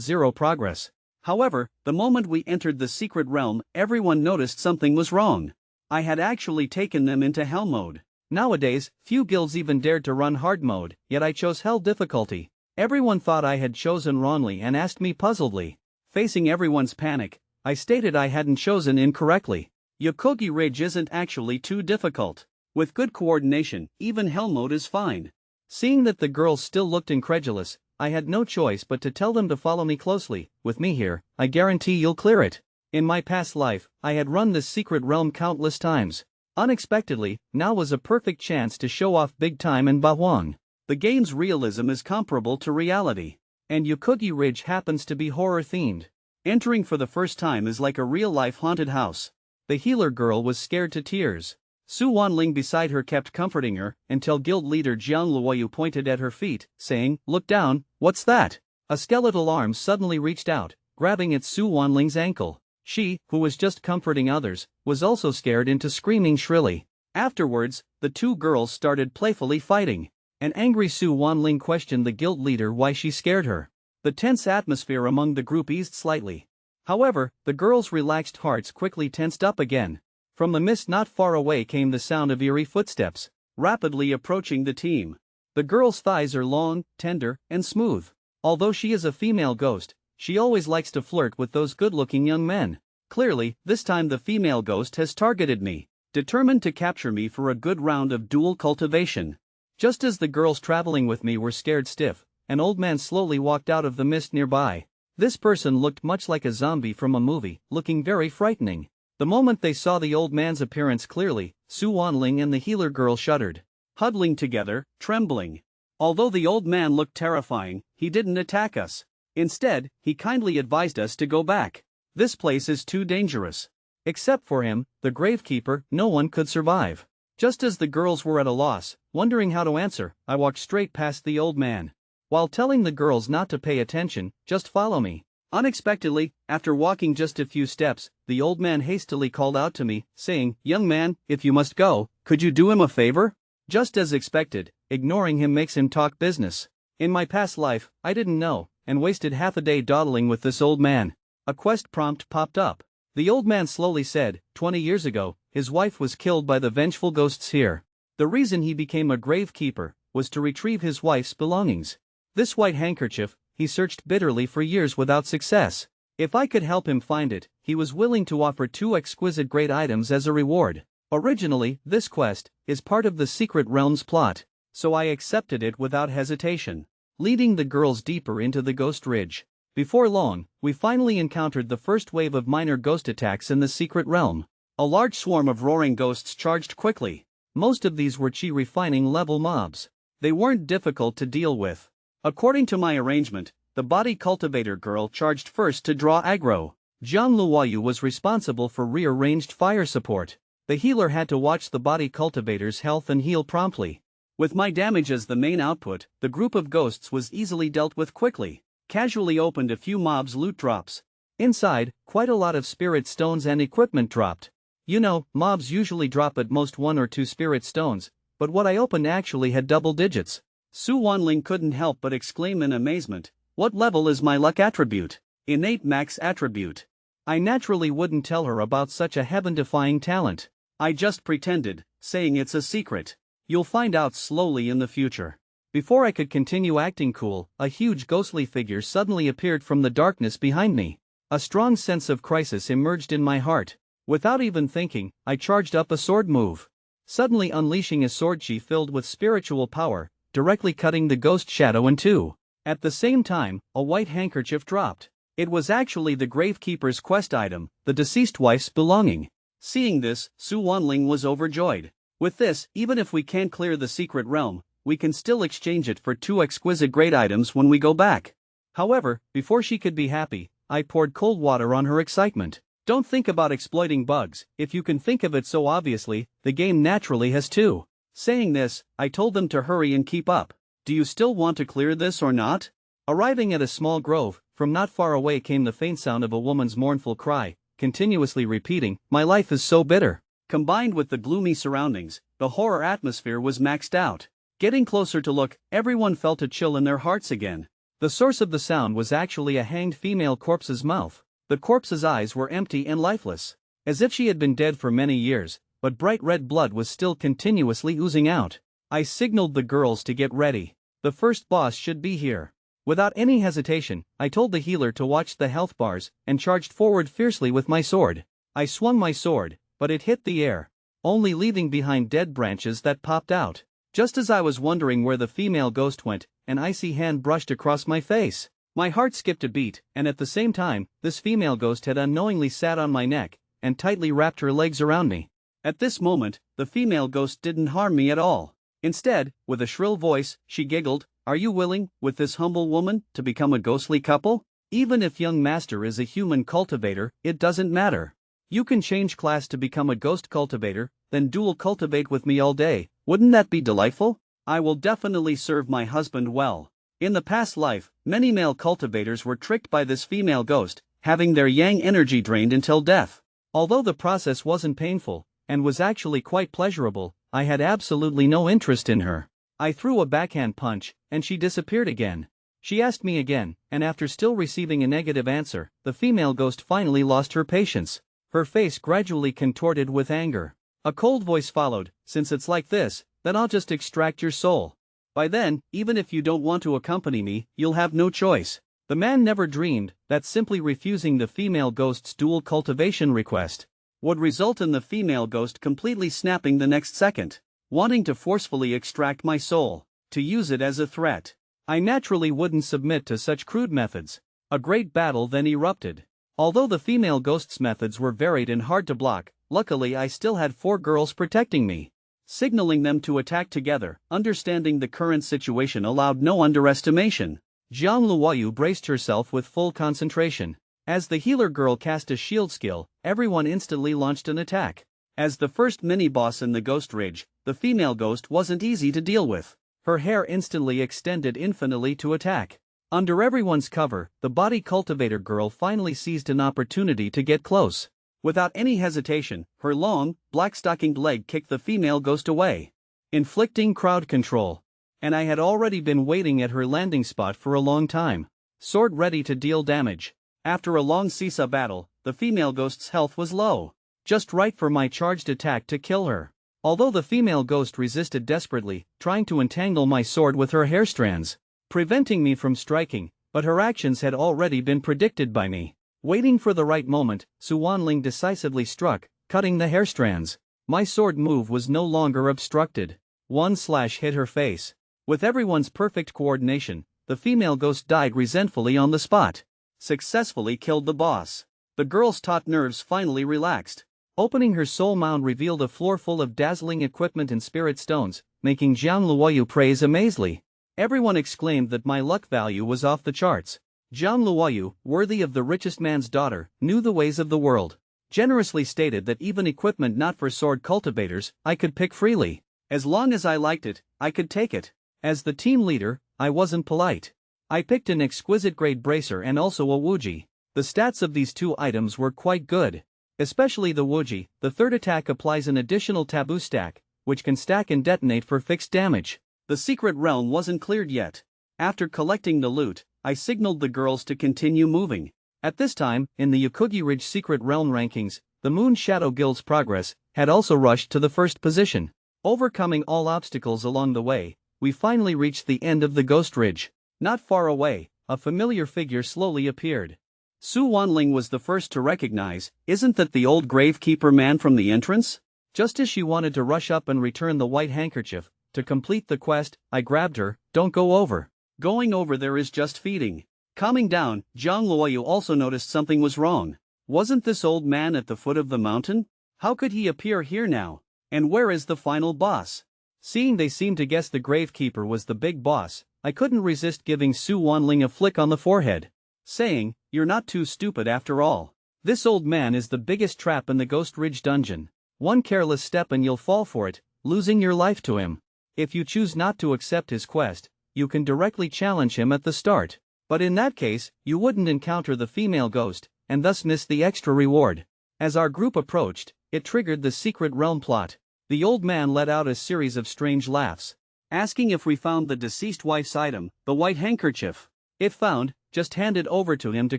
0 progress. However, the moment we entered the secret realm, everyone noticed something was wrong. I had actually taken them into hell mode. Nowadays, few guilds even dared to run hard mode, yet I chose hell difficulty. Everyone thought I had chosen wrongly and asked me puzzledly. Facing everyone's panic, I stated I hadn't chosen incorrectly. Yukugi Ridge isn't actually too difficult. With good coordination, even hell mode is fine. Seeing that the girls still looked incredulous, I had no choice but to tell them to follow me closely. With me here, I guarantee you'll clear it. In my past life, I had run this secret realm countless times. Unexpectedly, now was a perfect chance to show off big time in Bawang. The game's realism is comparable to reality, and Yukugi Ridge happens to be horror-themed. Entering for the first time is like a real-life haunted house. The healer girl was scared to tears. Su Wanling beside her kept comforting her, until guild leader Jiang Luoyu pointed at her feet, saying, "Look down, what's that?" A skeletal arm suddenly reached out, grabbing at Su Wanling's ankle. She, who was just comforting others, was also scared into screaming shrilly. Afterwards, the 2 girls started playfully fighting. An angry Su Wanling questioned the guild leader why she scared her. The tense atmosphere among the group eased slightly. However, the girls' relaxed hearts quickly tensed up again. From the mist not far away came the sound of eerie footsteps, rapidly approaching the team. The girl's thighs are long, tender, and smooth. Although she is a female ghost, she always likes to flirt with those good-looking young men. Clearly, this time the female ghost has targeted me, determined to capture me for a good round of dual cultivation. Just as the girls traveling with me were scared stiff, an old man slowly walked out of the mist nearby. This person looked much like a zombie from a movie, looking very frightening. The moment they saw the old man's appearance clearly, Su Wanling and the healer girl shuddered, huddling together, trembling. Although the old man looked terrifying, he didn't attack us. Instead, he kindly advised us to go back. This place is too dangerous. Except for him, the gravekeeper, no one could survive. Just as the girls were at a loss, wondering how to answer, I walked straight past the old man. While telling the girls not to pay attention, just follow me. Unexpectedly, after walking just a few steps, the old man hastily called out to me, saying, "Young man, if you must go, could you do him a favor?" Just as expected, ignoring him makes him talk business. In my past life, I didn't know, and wasted half a day dawdling with this old man. A quest prompt popped up. The old man slowly said, 20 years ago, his wife was killed by the vengeful ghosts here. The reason he became a gravekeeper was to retrieve his wife's belongings. This white handkerchief, he searched bitterly for years without success. If I could help him find it, he was willing to offer 2 exquisite great items as a reward. Originally, this quest is part of the Secret Realms plot, so I accepted it without hesitation, leading the girls deeper into the Ghost Ridge. Before long, we finally encountered the first wave of minor ghost attacks in the Secret Realm. A large swarm of roaring ghosts charged quickly. Most of these were chi refining level mobs. They weren't difficult to deal with. According to my arrangement, the body cultivator girl charged first to draw aggro. Jiang Luoyu was responsible for rearranged fire support. The healer had to watch the body cultivator's health and heal promptly. With my damage as the main output, the group of ghosts was easily dealt with quickly. Casually opened a few mobs' loot drops. Inside, quite a lot of spirit stones and equipment dropped. You know, mobs usually drop at most 1 or 2 spirit stones, but what I opened actually had double digits. Su Wanling couldn't help but exclaim in amazement, "What level is my luck attribute?" "Innate max attribute." I naturally wouldn't tell her about such a heaven-defying talent. I just pretended, saying it's a secret. You'll find out slowly in the future. Before I could continue acting cool, a huge ghostly figure suddenly appeared from the darkness behind me. A strong sense of crisis emerged in my heart. Without even thinking, I charged up a sword move, suddenly unleashing a sword chi filled with spiritual power, directly cutting the ghost shadow in two. At the same time, a white handkerchief dropped. It was actually the gravekeeper's quest item, the deceased wife's belonging. Seeing this, Su Wanling was overjoyed. With this, even if we can't clear the secret realm, we can still exchange it for 2 exquisite great items when we go back. However, before she could be happy, I poured cold water on her excitement. Don't think about exploiting bugs, if you can think of it so obviously, the game naturally has too. Saying this, I told them to hurry and keep up. Do you still want to clear this or not? Arriving at a small grove, from not far away came the faint sound of a woman's mournful cry, continuously repeating, "My life is so bitter." Combined with the gloomy surroundings, the horror atmosphere was maxed out. Getting closer to look, everyone felt a chill in their hearts again. The source of the sound was actually a hanged female corpse's mouth. The corpse's eyes were empty and lifeless, as if she had been dead for many years, but bright red blood was still continuously oozing out. I signaled the girls to get ready. The first boss should be here. Without any hesitation, I told the healer to watch the health bars and charged forward fiercely with my sword. I swung my sword, but it hit the air, only leaving behind dead branches that popped out. Just as I was wondering where the female ghost went, an icy hand brushed across my face. My heart skipped a beat, and at the same time, this female ghost had unknowingly sat on my neck and tightly wrapped her legs around me. At this moment, the female ghost didn't harm me at all. Instead, with a shrill voice, she giggled, "Are you willing, with this humble woman, to become a ghostly couple? Even if young master is a human cultivator, it doesn't matter. You can change class to become a ghost cultivator, then dual cultivate with me all day. Wouldn't that be delightful? I will definitely serve my husband well." In the past life, many male cultivators were tricked by this female ghost, having their yang energy drained until death. Although the process wasn't painful, and was actually quite pleasurable, I had absolutely no interest in her. I threw a backhand punch, and she disappeared again. She asked me again, and after still receiving a negative answer, the female ghost finally lost her patience. Her face gradually contorted with anger. A cold voice followed, "Since it's like this, then I'll just extract your soul. By then, even if you don't want to accompany me, you'll have no choice." The man never dreamed that simply refusing the female ghost's dual cultivation request would result in the female ghost completely snapping the next second, wanting to forcefully extract my soul, to use it as a threat. I naturally wouldn't submit to such crude methods. A great battle then erupted. Although the female ghost's methods were varied and hard to block, luckily I still had 4 girls protecting me. Signaling them to attack together, understanding the current situation allowed no underestimation. Jiang Luoyu braced herself with full concentration. As the healer girl cast a shield skill, everyone instantly launched an attack. As the first mini-boss in the Ghost Ridge, the female ghost wasn't easy to deal with. Her hair instantly extended infinitely to attack. Under everyone's cover, the body cultivator girl finally seized an opportunity to get close. Without any hesitation, her long, black-stockinged leg kicked the female ghost away, inflicting crowd control. And I had already been waiting at her landing spot for a long time, sword ready to deal damage. After a long seesaw battle, the female ghost's health was low, just right for my charged attack to kill her. Although the female ghost resisted desperately, trying to entangle my sword with her hair strands, preventing me from striking, but her actions had already been predicted by me. Waiting for the right moment, Su Wanling decisively struck, cutting the hair strands. My sword move was no longer obstructed. One slash hit her face. With everyone's perfect coordination, the female ghost died resentfully on the spot. Successfully killed the boss. The girl's taut nerves finally relaxed. Opening her soul mound revealed a floor full of dazzling equipment and spirit stones, making Jiang Luoyu praise amazedly. Everyone exclaimed that my luck value was off the charts. Jiang Luoyu, worthy of the richest man's daughter, knew the ways of the world. Generously stated that even equipment not for sword cultivators, I could pick freely. As long as I liked it, I could take it. As the team leader, I wasn't polite. I picked an exquisite grade bracer and also a Wuji. The stats of these two items were quite good. Especially the Wuji, the third attack applies an additional taboo stack, which can stack and detonate for fixed damage. The secret realm wasn't cleared yet. After collecting the loot, I signaled the girls to continue moving. At this time, in the Yukugi Ridge Secret Realm rankings, the Moon Shadow Guild's progress had also rushed to the first position. Overcoming all obstacles along the way, we finally reached the end of the Ghost Ridge. Not far away, a familiar figure slowly appeared. Su Wanling was the first to recognize, isn't that the old gravekeeper man from the entrance? Just as she wanted to rush up and return the white handkerchief, to complete the quest, I grabbed her. Don't go over. Going over there is just feeding. Calming down, Jiang Luoyu also noticed something was wrong. Wasn't this old man at the foot of the mountain? How could he appear here now? And where is the final boss? Seeing they seemed to guess the gravekeeper was the big boss, I couldn't resist giving Su Wanling a flick on the forehead, saying, "You're not too stupid after all. This old man is the biggest trap in the Ghost Ridge dungeon. One careless step and you'll fall for it, losing your life to him. If you choose not to accept his quest, you can directly challenge him at the start. But in that case, you wouldn't encounter the female ghost, and thus miss the extra reward." As our group approached, it triggered the secret realm plot. The old man let out a series of strange laughs, asking if we found the deceased wife's item, the white handkerchief. If found, just hand it over to him to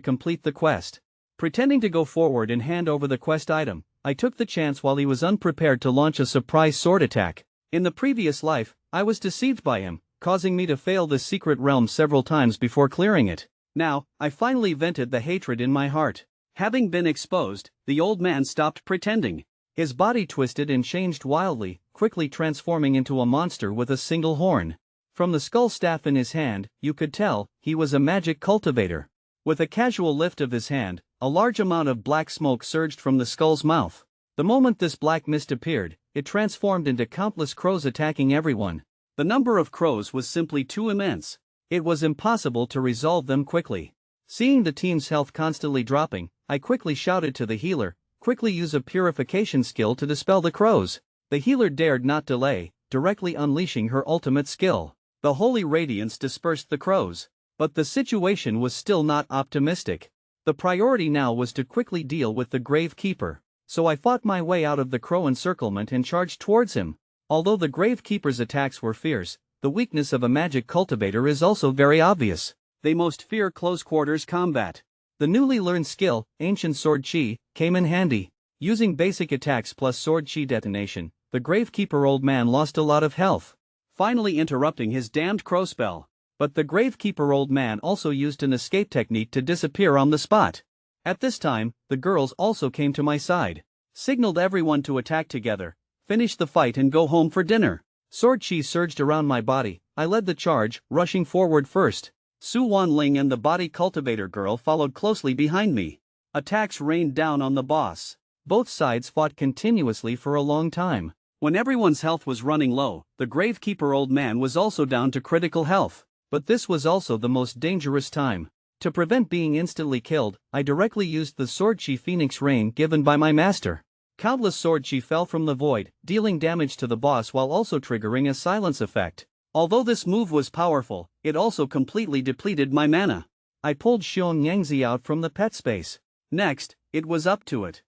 complete the quest. Pretending to go forward and hand over the quest item, I took the chance while he was unprepared to launch a surprise sword attack. In the previous life, I was deceived by him, causing me to fail the secret realm several times before clearing it. Now, I finally vented the hatred in my heart. Having been exposed, the old man stopped pretending. His body twisted and changed wildly, quickly transforming into a monster with a single horn. From the skull staff in his hand, you could tell he was a magic cultivator. With a casual lift of his hand, a large amount of black smoke surged from the skull's mouth. The moment this black mist appeared, it transformed into countless crows attacking everyone. The number of crows was simply too immense. It was impossible to resolve them quickly. Seeing the team's health constantly dropping, I quickly shouted to the healer, "Quickly use a purification skill to dispel the crows." The healer dared not delay, directly unleashing her ultimate skill. The holy radiance dispersed the crows. But the situation was still not optimistic. The priority now was to quickly deal with the gravekeeper. So I fought my way out of the crow encirclement and charged towards him. Although the gravekeeper's attacks were fierce, the weakness of a magic cultivator is also very obvious. They most fear close-quarters combat. The newly learned skill, Ancient Sword Chi, came in handy. Using basic attacks plus Sword Chi detonation, the gravekeeper old man lost a lot of health, finally interrupting his damned crow spell. But the gravekeeper old man also used an escape technique to disappear on the spot. At this time, the girls also came to my side, signaled everyone to attack together, finish the fight and go home for dinner. Sword Chi surged around my body. I led the charge, rushing forward first. Su Wanling and the body cultivator girl followed closely behind me. Attacks rained down on the boss. Both sides fought continuously for a long time. When everyone's health was running low, the gravekeeper old man was also down to critical health. But this was also the most dangerous time. To prevent being instantly killed, I directly used the Sword Chi Phoenix Rain given by my master. Countless Sword Chi fell from the void, dealing damage to the boss while also triggering a silence effect. Although this move was powerful, it also completely depleted my mana. I pulled Xiong Yangzi out from the pet space. Next, it was up to it.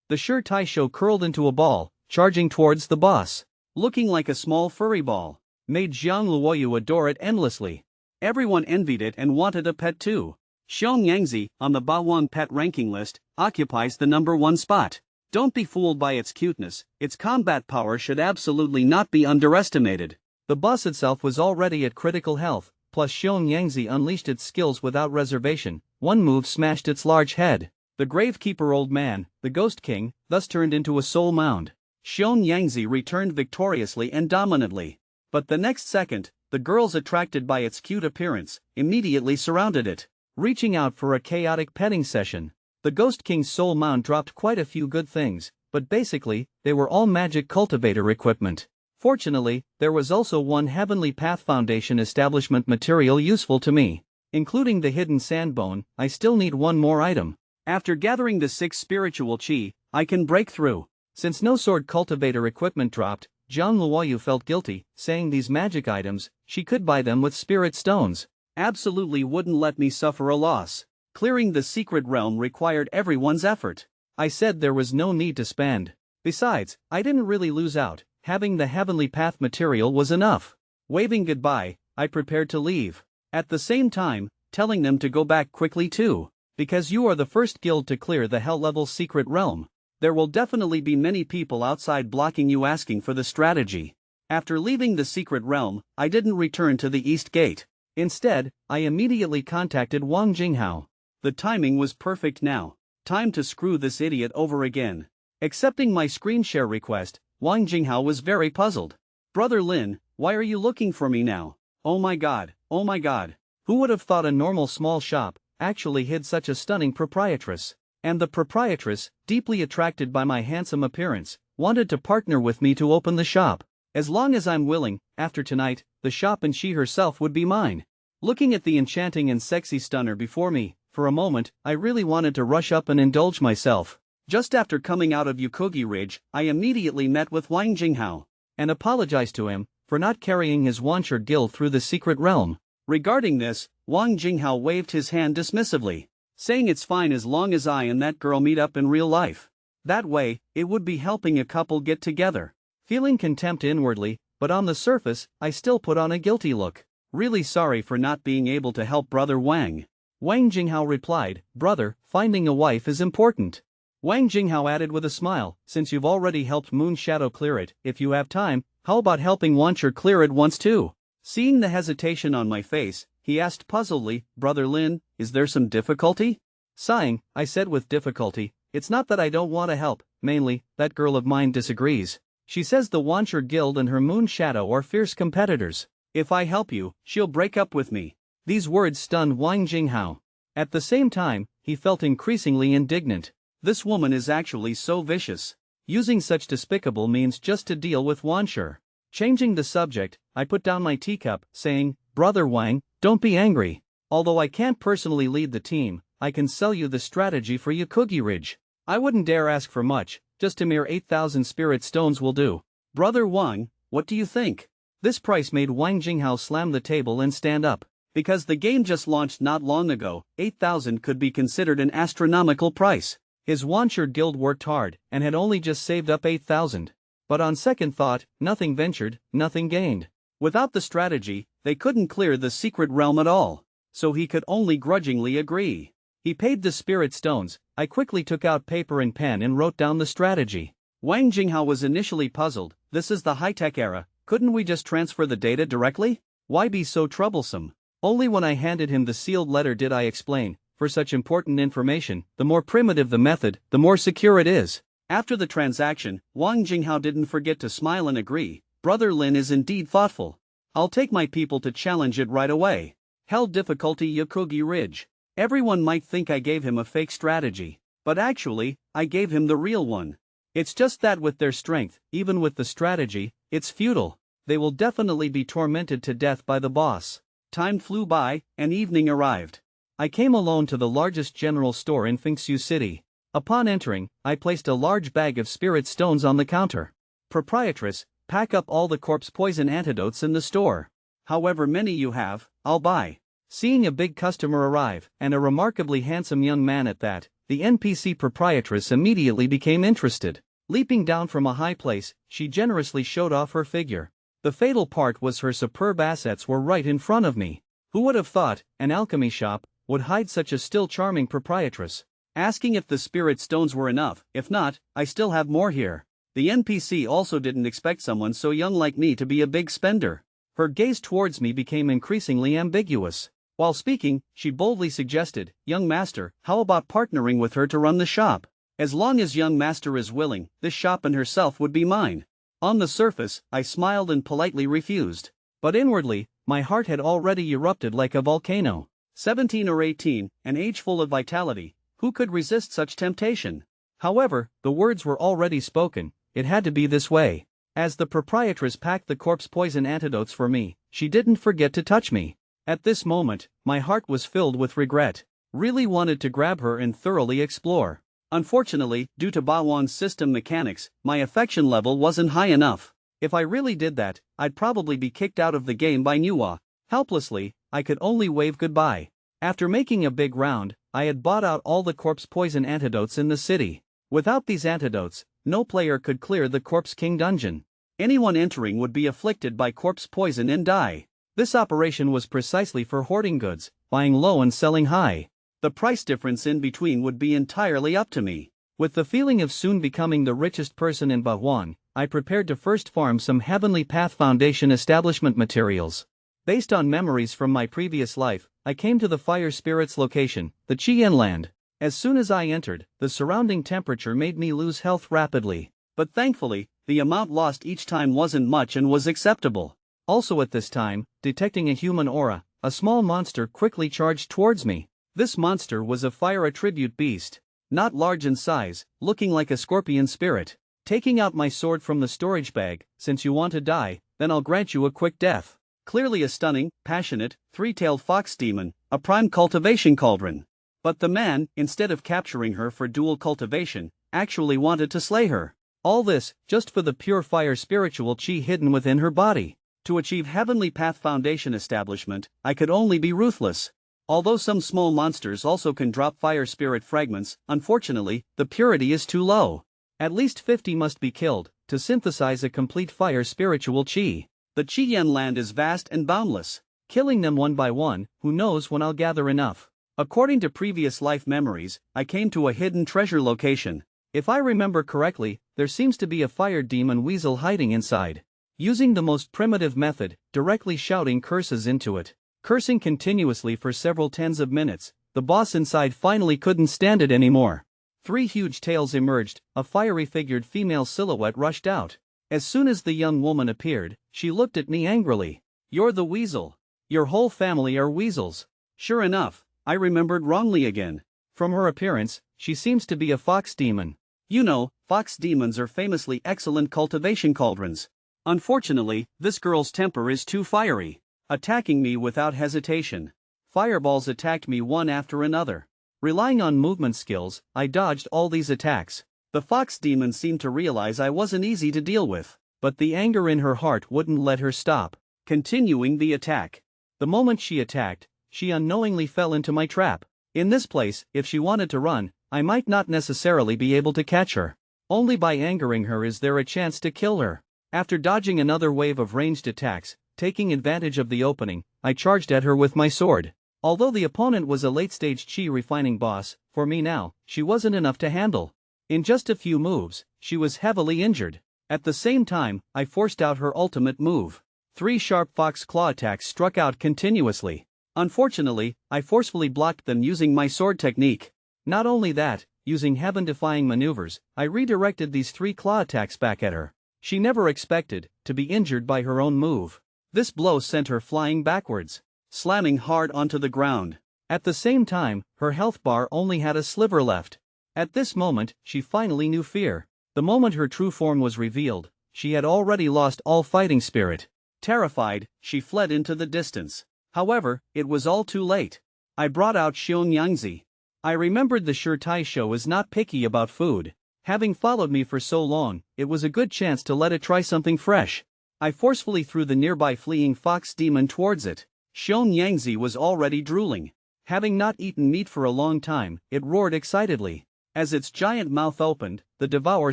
The Shi Taisho curled into a ball, charging towards the boss. Looking like a small furry ball, made Jiang Luoyu adore it endlessly. Everyone envied it and wanted a pet too. Xiong Yangzi, on the Bawang pet ranking list, occupies the number 1 spot. Don't be fooled by its cuteness, its combat power should absolutely not be underestimated. The boss itself was already at critical health, plus Xiong Yangzi unleashed its skills without reservation. One move smashed its large head. The Gravekeeper Old Man, the Ghost King, thus turned into a soul mound. Xiong Yangzi returned victoriously and dominantly. But the next second, the girls attracted by its cute appearance, immediately surrounded it, reaching out for a chaotic petting session. The Ghost King's soul mound dropped quite a few good things, but basically, they were all magic cultivator equipment. Fortunately, there was also one Heavenly Path Foundation establishment material useful to me. Including the hidden sandbone, I still need one more item. After gathering the 6 spiritual chi, I can break through. Since no sword cultivator equipment dropped, Jiang Luoyu felt guilty, saying these magic items, she could buy them with spirit stones. Absolutely wouldn't let me suffer a loss. Clearing the secret realm required everyone's effort. I said there was no need to spend. Besides, I didn't really lose out, having the Heavenly Path material was enough. Waving goodbye, I prepared to leave. At the same time, telling them to go back quickly too. Because you are the first guild to clear the Hell-level secret realm. There will definitely be many people outside blocking you asking for the strategy. After leaving the secret realm, I didn't return to the East Gate. Instead, I immediately contacted Wang Jinghao. The timing was perfect now. Time to screw this idiot over again. Accepting my screen share request, Wang Jinghao was very puzzled. Brother Lin, why are you looking for me now? Oh my god, oh my god. Who would have thought a normal small shop actually hid such a stunning proprietress? And the proprietress, deeply attracted by my handsome appearance, wanted to partner with me to open the shop. As long as I'm willing, after tonight, the shop and she herself would be mine. Looking at the enchanting and sexy stunner before me, for a moment, I really wanted to rush up and indulge myself. Just after coming out of Yukogi Ridge, I immediately met with Wang Jinghao and apologized to him for not carrying his Wancher guild through the secret realm. Regarding this, Wang Jinghao waved his hand dismissively, saying it's fine as long as I and that girl meet up in real life. That way, it would be helping a couple get together. Feeling contempt inwardly, but on the surface, I still put on a guilty look. Really sorry for not being able to help Brother Wang. Wang Jinghao replied, brother, finding a wife is important. Wang Jinghao added with a smile, since you've already helped Moon Shadow clear it, if you have time, how about helping Wancher clear it once too? Seeing the hesitation on my face, he asked puzzledly, Brother Lin, is there some difficulty? Sighing, I said with difficulty, it's not that I don't want to help, mainly, that girl of mine disagrees. She says the Wancher Guild and her Moon Shadow are fierce competitors. If I help you, she'll break up with me. These words stunned Wang Jinghao. At the same time, he felt increasingly indignant. This woman is actually so vicious, using such despicable means just to deal with Wancher. Changing the subject, I put down my teacup, saying, Brother Wang, don't be angry. Although I can't personally lead the team, I can sell you the strategy for Yukogi Ridge. I wouldn't dare ask for much, just a mere 8,000 spirit stones will do. Brother Wang, what do you think? This price made Wang Jinghao slam the table and stand up. Because the game just launched not long ago, 8,000 could be considered an astronomical price. His Wancher guild worked hard and had only just saved up 8,000. But on second thought, nothing ventured, nothing gained. Without the strategy, they couldn't clear the secret realm at all. So he could only grudgingly agree. He paid the spirit stones. I quickly took out paper and pen and wrote down the strategy. Wang Jinghao was initially puzzled. This is the high-tech era, couldn't we just transfer the data directly? Why be so troublesome? Only when I handed him the sealed letter did I explain, for such important information, the more primitive the method, the more secure it is. After the transaction, Wang Jinghao didn't forget to smile and agree. Brother Lin is indeed thoughtful. I'll take my people to challenge it right away. Hell difficulty Yukogi Ridge. Everyone might think I gave him a fake strategy, but actually, I gave him the real one. It's just that with their strength, even with the strategy, it's futile. They will definitely be tormented to death by the boss. Time flew by, and evening arrived. I came alone to the largest general store in Fengxiu City. Upon entering, I placed a large bag of spirit stones on the counter. Proprietress, pack up all the corpse poison antidotes in the store. However many you have, I'll buy. Seeing a big customer arrive, and a remarkably handsome young man at that, the NPC proprietress immediately became interested. Leaping down from a high place, she generously showed off her figure. The fatal part was her superb assets were right in front of me. Who would have thought an alchemy shop would hide such a still charming proprietress? Asking if the spirit stones were enough. If not, I still have more here. The NPC also didn't expect someone so young like me to be a big spender. Her gaze towards me became increasingly ambiguous. While speaking, she boldly suggested, "Young master, how about partnering with her to run the shop? As long as young master is willing, this shop and herself would be mine." On the surface, I smiled and politely refused. But inwardly, my heart had already erupted like a volcano. 17 or 18, an age full of vitality. Who could resist such temptation? However, the words were already spoken. It had to be this way. As the proprietress packed the corpse poison antidotes for me, she didn't forget to touch me. At this moment, my heart was filled with regret. Really wanted to grab her and thoroughly explore. Unfortunately, due to Bawan's system mechanics, my affection level wasn't high enough. If I really did that, I'd probably be kicked out of the game by Manhwa. Helplessly, I could only wave goodbye. After making a big round, I had bought out all the corpse poison antidotes in the city. Without these antidotes, no player could clear the Corpse King dungeon. Anyone entering would be afflicted by corpse poison and die. This operation was precisely for hoarding goods, buying low and selling high. The price difference in between would be entirely up to me. With the feeling of soon becoming the richest person in Bawan, I prepared to first farm some Heavenly Path Foundation establishment materials. Based on memories from my previous life, I came to the fire spirit's location, the Chien land. As soon as I entered, the surrounding temperature made me lose health rapidly. But thankfully, the amount lost each time wasn't much and was acceptable. Also at this time, detecting a human aura, a small monster quickly charged towards me. This monster was a fire attribute beast. Not large in size, looking like a scorpion spirit. Taking out my sword from the storage bag, "Since you want to die, then I'll grant you a quick death." Clearly a stunning, passionate, three-tailed fox demon, a prime cultivation cauldron. But the man, instead of capturing her for dual cultivation, actually wanted to slay her. All this, just for the pure fire spiritual chi hidden within her body. To achieve Heavenly Path Foundation establishment, I could only be ruthless. Although some small monsters also can drop fire spirit fragments, unfortunately, the purity is too low. At least 50 must be killed, to synthesize a complete fire spiritual chi. The Chien land is vast and boundless. Killing them one by one, who knows when I'll gather enough. According to previous life memories, I came to a hidden treasure location. If I remember correctly, there seems to be a fire demon weasel hiding inside. Using the most primitive method, directly shouting curses into it. Cursing continuously for several tens of minutes, the boss inside finally couldn't stand it anymore. 3 huge tails emerged, a fiery-figured female silhouette rushed out. As soon as the young woman appeared, she looked at me angrily. "You're the weasel. Your whole family are weasels." Sure enough, I remembered wrongly again. From her appearance, she seems to be a fox demon. You know, fox demons are famously excellent cultivation cauldrons. Unfortunately, this girl's temper is too fiery. Attacking me without hesitation. Fireballs attacked me one after another. Relying on movement skills, I dodged all these attacks. The fox demon seemed to realize I wasn't easy to deal with, but the anger in her heart wouldn't let her stop. Continuing the attack. The moment she attacked, she unknowingly fell into my trap. In this place, if she wanted to run, I might not necessarily be able to catch her. Only by angering her is there a chance to kill her. After dodging another wave of ranged attacks, taking advantage of the opening, I charged at her with my sword. Although the opponent was a late-stage chi refining boss, for me now, she wasn't enough to handle. In just a few moves, she was heavily injured. At the same time, I forced out her ultimate move. 3 sharp fox claw attacks struck out continuously. Unfortunately, I forcefully blocked them using my sword technique. Not only that, using heaven-defying maneuvers, I redirected these 3 claw attacks back at her. She never expected to be injured by her own move. This blow sent her flying backwards, slamming hard onto the ground. At the same time, her health bar only had a sliver left. At this moment, she finally knew fear. The moment her true form was revealed, she had already lost all fighting spirit. Terrified, she fled into the distance. However, it was all too late. I brought out Xiong Yangzi. I remembered the Sure Tai show is not picky about food. Having followed me for so long, it was a good chance to let it try something fresh. I forcefully threw the nearby fleeing fox demon towards it. Xiong Yangzi was already drooling. Having not eaten meat for a long time, it roared excitedly. As its giant mouth opened, the devour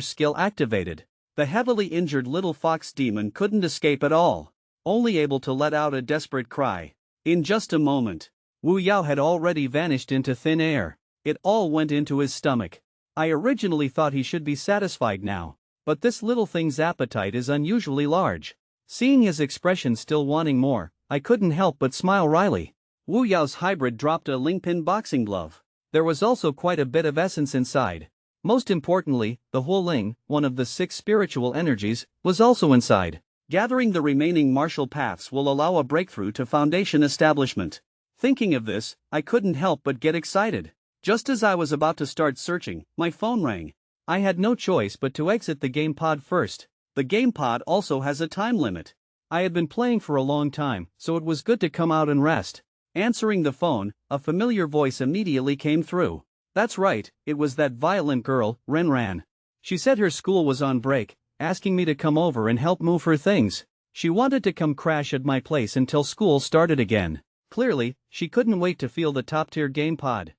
skill activated. The heavily injured little fox demon couldn't escape at all, only able to let out a desperate cry. In just a moment, Wu Yao had already vanished into thin air. It all went into his stomach. I originally thought he should be satisfied now, but this little thing's appetite is unusually large. Seeing his expression still wanting more, I couldn't help but smile wryly. Wu Yao's hybrid dropped a Lingpin boxing glove. There was also quite a bit of essence inside. Most importantly, the Huoling, one of the 6 spiritual energies, was also inside. Gathering the remaining martial paths will allow a breakthrough to foundation establishment. Thinking of this, I couldn't help but get excited. Just as I was about to start searching, my phone rang. I had no choice but to exit the game pod first. The game pod also has a time limit. I had been playing for a long time, so it was good to come out and rest. Answering the phone, a familiar voice immediately came through. That's right, it was that violent girl, Renran. She said her school was on break, asking me to come over and help move her things. She wanted to come crash at my place until school started again. Clearly, she couldn't wait to feel the top-tier game pod.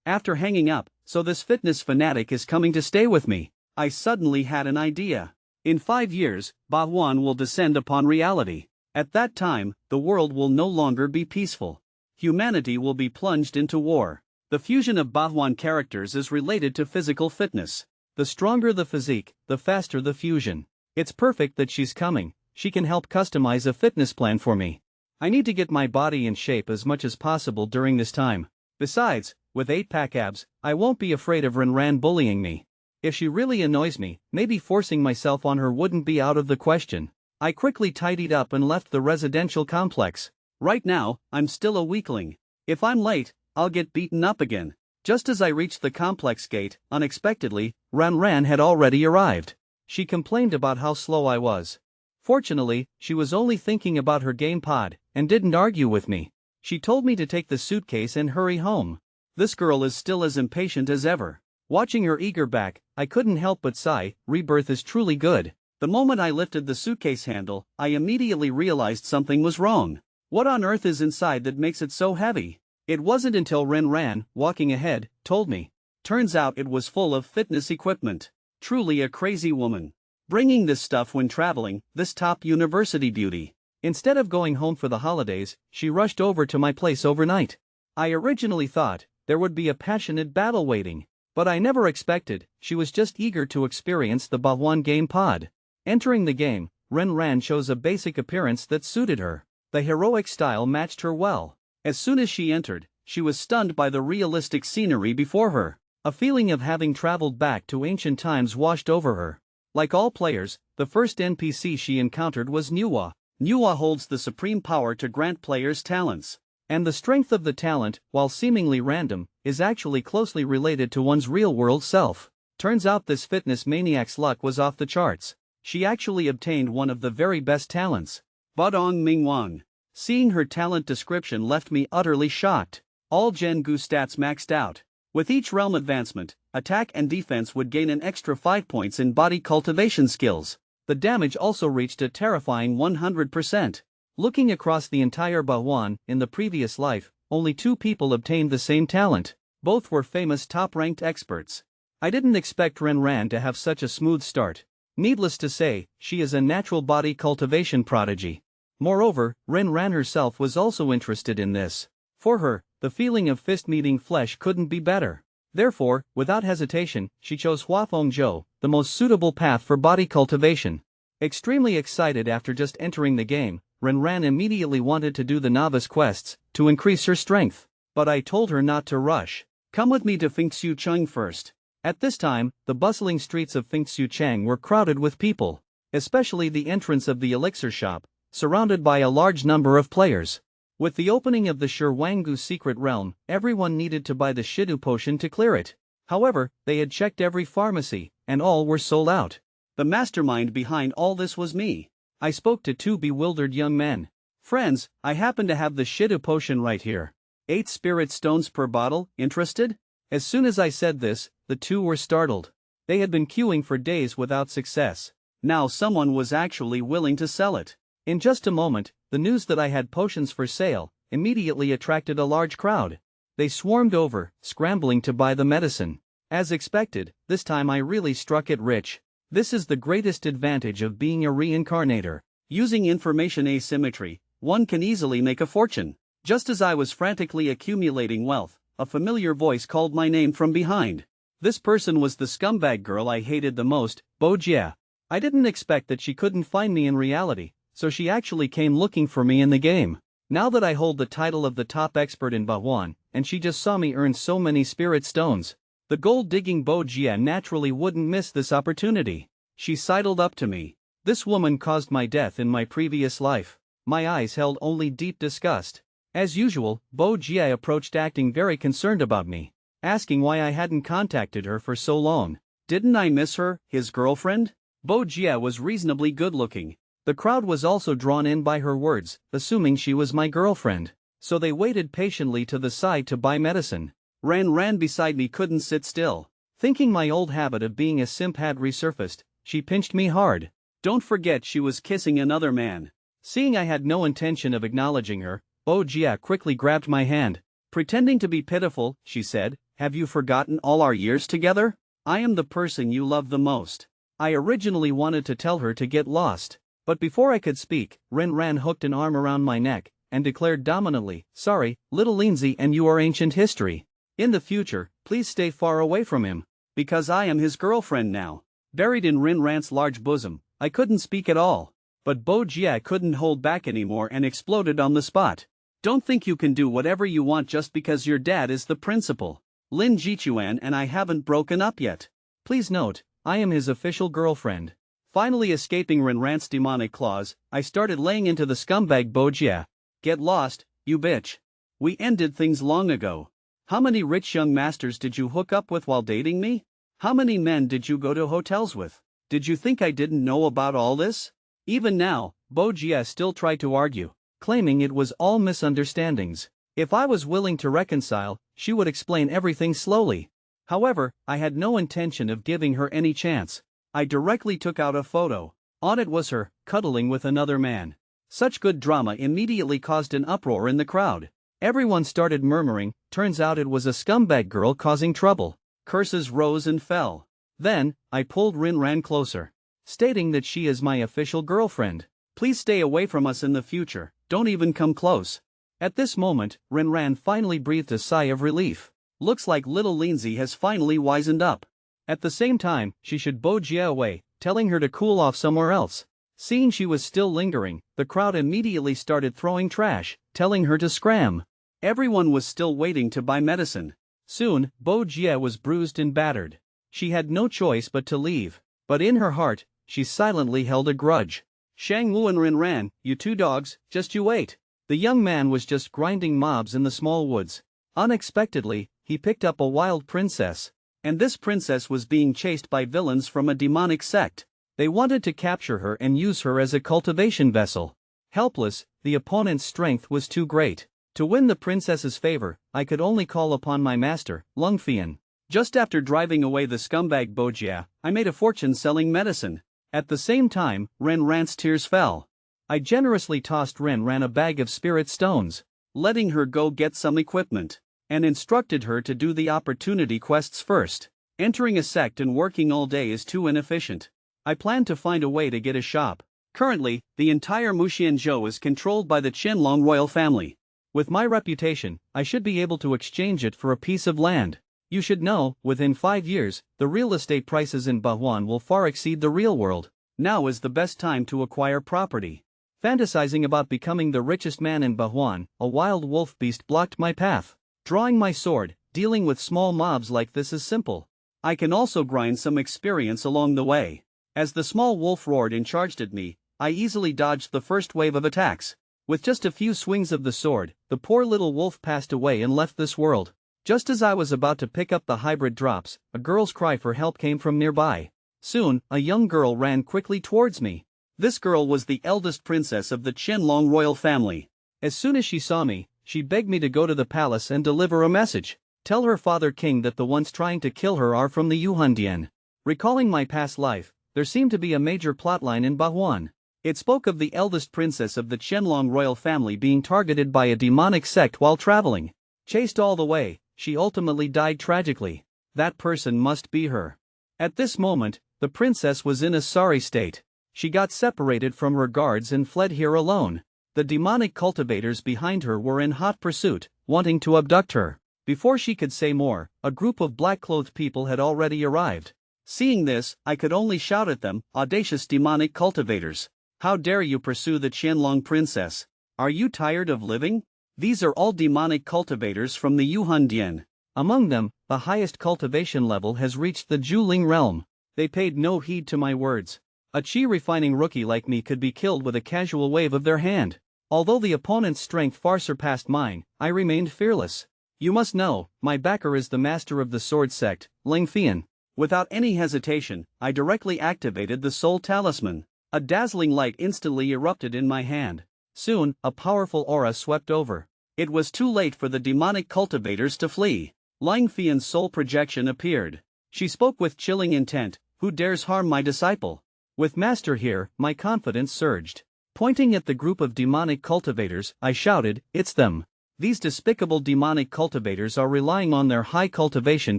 After hanging up, so this fitness fanatic is coming to stay with me. I suddenly had an idea. In 5 years, Bahuan will descend upon reality. At that time, the world will no longer be peaceful. Humanity will be plunged into war. The fusion of Bahuan characters is related to physical fitness. The stronger the physique, the faster the fusion. It's perfect that she's coming. She can help customize a fitness plan for me. I need to get my body in shape as much as possible during this time. Besides, with 8-pack abs, I won't be afraid of Renran bullying me. If she really annoys me, maybe forcing myself on her wouldn't be out of the question. I quickly tidied up and left the residential complex. Right now, I'm still a weakling. If I'm late, I'll get beaten up again. Just as I reached the complex gate, unexpectedly, Renran had already arrived. She complained about how slow I was. Fortunately, she was only thinking about her game pod, and didn't argue with me. She told me to take the suitcase and hurry home. This girl is still as impatient as ever. Watching her eager back, I couldn't help but sigh. Rebirth is truly good. The moment I lifted the suitcase handle, I immediately realized something was wrong. What on earth is inside that makes it so heavy? It wasn't until Renran, walking ahead, told me. Turns out it was full of fitness equipment. Truly a crazy woman. Bringing this stuff when traveling, this top university beauty. Instead of going home for the holidays, she rushed over to my place overnight. I originally thought there would be a passionate battle waiting. But I never expected, she was just eager to experience the Bahuan game pod. Entering the game, Renran chose a basic appearance that suited her. The heroic style matched her well. As soon as she entered, she was stunned by the realistic scenery before her. A feeling of having traveled back to ancient times washed over her. Like all players, the first NPC she encountered was Manhwa. Manhwa holds the supreme power to grant players talents. And the strength of the talent, while seemingly random, is actually closely related to one's real-world self. Turns out this fitness maniac's luck was off the charts. She actually obtained one of the very best talents. Badong Mingwang. Seeing her talent description left me utterly shocked. All Gen Gu stats maxed out. With each realm advancement, attack and defense would gain an extra 5 points in body cultivation skills. The damage also reached a terrifying 100%. Looking across the entire Bahuan, in the previous life, only 2 people obtained the same talent. Both were famous top-ranked experts. I didn't expect Renran to have such a smooth start. Needless to say, she is a natural body cultivation prodigy. Moreover, Renran herself was also interested in this. For her, the feeling of fist-meeting flesh couldn't be better. Therefore, without hesitation, she chose Huafeng Zhou, the most suitable path for body cultivation. Extremely excited after just entering the game, Renran immediately wanted to do the novice quests, to increase her strength. But I told her not to rush. Come with me to Fengxiucheng first. At this time, the bustling streets of Fengxiucheng were crowded with people. Especially the entrance of the elixir shop, surrounded by a large number of players. With the opening of the Shihuanggu secret realm, everyone needed to buy the Shidu potion to clear it. However, they had checked every pharmacy, and all were sold out. The mastermind behind all this was me. I spoke to 2 bewildered young men. Friends, I happen to have the Shidu potion right here. 8 spirit stones per bottle, interested? As soon as I said this, the 2 were startled. They had been queuing for days without success. Now someone was actually willing to sell it. In just a moment, the news that I had potions for sale immediately attracted a large crowd. They swarmed over, scrambling to buy the medicine. As expected, this time I really struck it rich. This is the greatest advantage of being a reincarnator. Using information asymmetry, one can easily make a fortune. Just as I was frantically accumulating wealth, a familiar voice called my name from behind. This person was the scumbag girl I hated the most, Bo Jia. I didn't expect that she couldn't find me in reality, so she actually came looking for me in the game. Now that I hold the title of the top expert in Bahuan, and she just saw me earn so many spirit stones, the gold-digging Bo Jia naturally wouldn't miss this opportunity. She sidled up to me. This woman caused my death in my previous life. My eyes held only deep disgust. As usual, Bo Jia approached acting very concerned about me, asking why I hadn't contacted her for so long. Didn't I miss her, his girlfriend? Bo Jia was reasonably good-looking. The crowd was also drawn in by her words, assuming she was my girlfriend. So they waited patiently to the side to buy medicine. Ran beside me couldn't sit still. Thinking my old habit of being a simp had resurfaced, she pinched me hard. Don't forget she was kissing another man. Seeing I had no intention of acknowledging her, Bo Jia quickly grabbed my hand. Pretending to be pitiful, she said, "Have you forgotten all our years together? I am the person you love the most." I originally wanted to tell her to get lost. But before I could speak, Ran hooked an arm around my neck and declared dominantly, "Sorry, little Lindsay, and you are ancient history. In the future, please stay far away from him, because I am his girlfriend now." Buried in Ran's large bosom, I couldn't speak at all. But Bo Jia couldn't hold back anymore and exploded on the spot. "Don't think you can do whatever you want just because your dad is the principal. Lin Jichuan and I haven't broken up yet. Please note, I am his official girlfriend." Finally escaping Ran's demonic claws, I started laying into the scumbag Bo Jia. "Get lost, you bitch. We ended things long ago. How many rich young masters did you hook up with while dating me? How many men did you go to hotels with? Did you think I didn't know about all this?" Even now, Bo Jia still tried to argue, claiming it was all misunderstandings. If I was willing to reconcile, she would explain everything slowly. However, I had no intention of giving her any chance. I directly took out a photo. On it was her, cuddling with another man. Such good drama immediately caused an uproar in the crowd. Everyone started murmuring, turns out it was a scumbag girl causing trouble. Curses rose and fell. Then, I pulled Ran closer, stating that she is my official girlfriend. "Please stay away from us in the future, don't even come close." At this moment, Ran finally breathed a sigh of relief. Looks like little Lindsay has finally wisened up. At the same time, she should Bo Jia away, telling her to cool off somewhere else. Seeing she was still lingering, the crowd immediately started throwing trash, telling her to scram. Everyone was still waiting to buy medicine. Soon, Bo Jia was bruised and battered. She had no choice but to leave. But in her heart, she silently held a grudge. "Shang Wu and Ran, you two dogs, just you wait." The young man was just grinding mobs in the small woods. Unexpectedly, he picked up a wild princess. And this princess was being chased by villains from a demonic sect. They wanted to capture her and use her as a cultivation vessel. Helpless, the opponent's strength was too great. To win the princess's favor, I could only call upon my master, Lungfian. Just after driving away the scumbag Bo Jia, I made a fortune selling medicine. At the same time, Ran's tears fell. I generously tossed Ran a bag of spirit stones, letting her go get some equipment, and instructed her to do the opportunity quests first. Entering a sect and working all day is too inefficient. I plan to find a way to get a shop. Currently, the entire Muxianzhou is controlled by the Qianlong royal family. With my reputation, I should be able to exchange it for a piece of land. You should know, within 5 years, the real estate prices in Bahuan will far exceed the real world. Now is the best time to acquire property. Fantasizing about becoming the richest man in Bahuan, a wild wolf beast blocked my path. Drawing my sword, dealing with small mobs like this is simple. I can also grind some experience along the way. As the small wolf roared and charged at me, I easily dodged the first wave of attacks. With just a few swings of the sword, the poor little wolf passed away and left this world. Just as I was about to pick up the hybrid drops, a girl's cry for help came from nearby. Soon, a young girl ran quickly towards me. This girl was the eldest princess of the Qianlong royal family. As soon as she saw me, she begged me to go to the palace and deliver a message. Tell her father king that the ones trying to kill her are from the Yuhandian. Recalling my past life, there seemed to be a major plotline in Bahuan. It spoke of the eldest princess of the Qianlong royal family being targeted by a demonic sect while traveling. Chased all the way, she ultimately died tragically. That person must be her. At this moment, the princess was in a sorry state. She got separated from her guards and fled here alone. The demonic cultivators behind her were in hot pursuit, wanting to abduct her. Before she could say more, a group of black-clothed people had already arrived. Seeing this, I could only shout at them, "Audacious demonic cultivators! How dare you pursue the Qianlong princess? Are you tired of living? These are all demonic cultivators from the Yuhan Dian. Among them, the highest cultivation level has reached the Zhuling realm." They paid no heed to my words. A chi-refining rookie like me could be killed with a casual wave of their hand. Although the opponent's strength far surpassed mine, I remained fearless. You must know, my backer is the master of the sword sect, Ling Fian. Without any hesitation, I directly activated the soul talisman. A dazzling light instantly erupted in my hand. Soon, a powerful aura swept over. It was too late for the demonic cultivators to flee. Ling Fian's soul projection appeared. She spoke with chilling intent, "Who dares harm my disciple?" With Master here, my confidence surged. Pointing at the group of demonic cultivators, I shouted, "It's them. These despicable demonic cultivators are relying on their high cultivation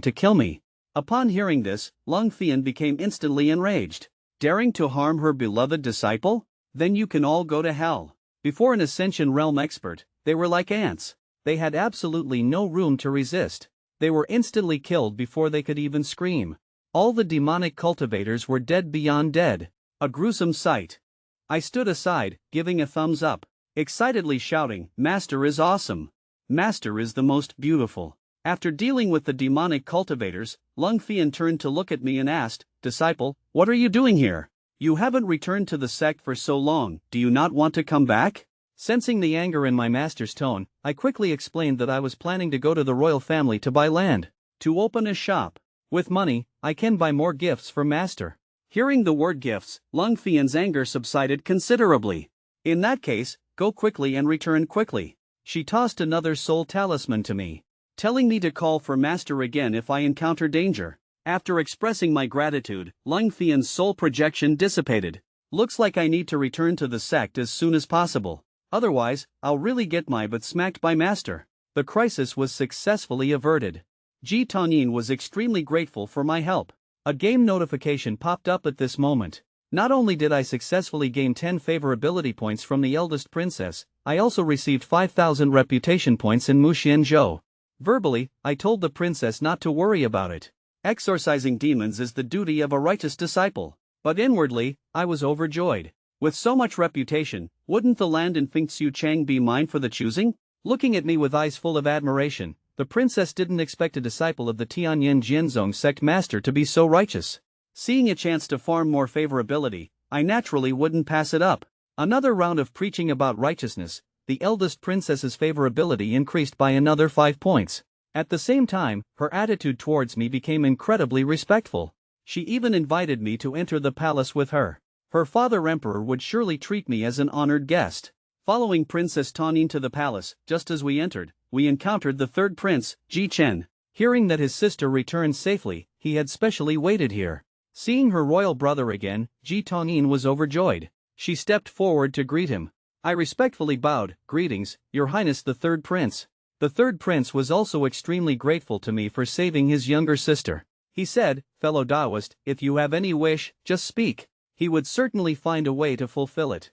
to kill me." Upon hearing this, Ling Fian became instantly enraged. Daring to harm her beloved disciple? Then you can all go to hell. Before an Ascension Realm expert, they were like ants. They had absolutely no room to resist. They were instantly killed before they could even scream. All the demonic cultivators were dead beyond dead. A gruesome sight. I stood aside, giving a thumbs up, excitedly shouting, "Master is awesome. Master is the most beautiful." After dealing with the demonic cultivators, Ling Fian turned to look at me and asked, "Disciple, what are you doing here? You haven't returned to the sect for so long, do you not want to come back?" Sensing the anger in my master's tone, I quickly explained that I was planning to go to the royal family to buy land, to open a shop. With money, I can buy more gifts for master. Hearing the word gifts, Ling Fian's anger subsided considerably. In that case, go quickly and return quickly. She tossed another soul talisman to me, telling me to call for master again if I encounter danger. After expressing my gratitude, Ling Fian's soul projection dissipated. Looks like I need to return to the sect as soon as possible. Otherwise, I'll really get my butt smacked by master. The crisis was successfully averted. Ji Tongyin was extremely grateful for my help. A game notification popped up at this moment. Not only did I successfully gain 10 favorability points from the eldest princess, I also received 5,000 reputation points in Muxianzhou. Verbally, I told the princess not to worry about it. Exorcising demons is the duty of a righteous disciple. But inwardly, I was overjoyed. With so much reputation, wouldn't the land in Fengxiuchang be mine for the choosing? Looking at me with eyes full of admiration, the princess didn't expect a disciple of the Tianyin Jianzong sect master to be so righteous. Seeing a chance to farm more favorability, I naturally wouldn't pass it up. Another round of preaching about righteousness, the eldest princess's favorability increased by another 5 points. At the same time, her attitude towards me became incredibly respectful. She even invited me to enter the palace with her. Her father emperor would surely treat me as an honored guest. Following Princess Tongyin to the palace, just as we entered, we encountered the third prince, Ji Chen. Hearing that his sister returned safely, he had specially waited here. Seeing her royal brother again, Ji Tongyin was overjoyed. She stepped forward to greet him. I respectfully bowed, "Greetings, Your Highness the third prince." The third prince was also extremely grateful to me for saving his younger sister. He said, "Fellow Taoist, if you have any wish, just speak. He would certainly find a way to fulfill it."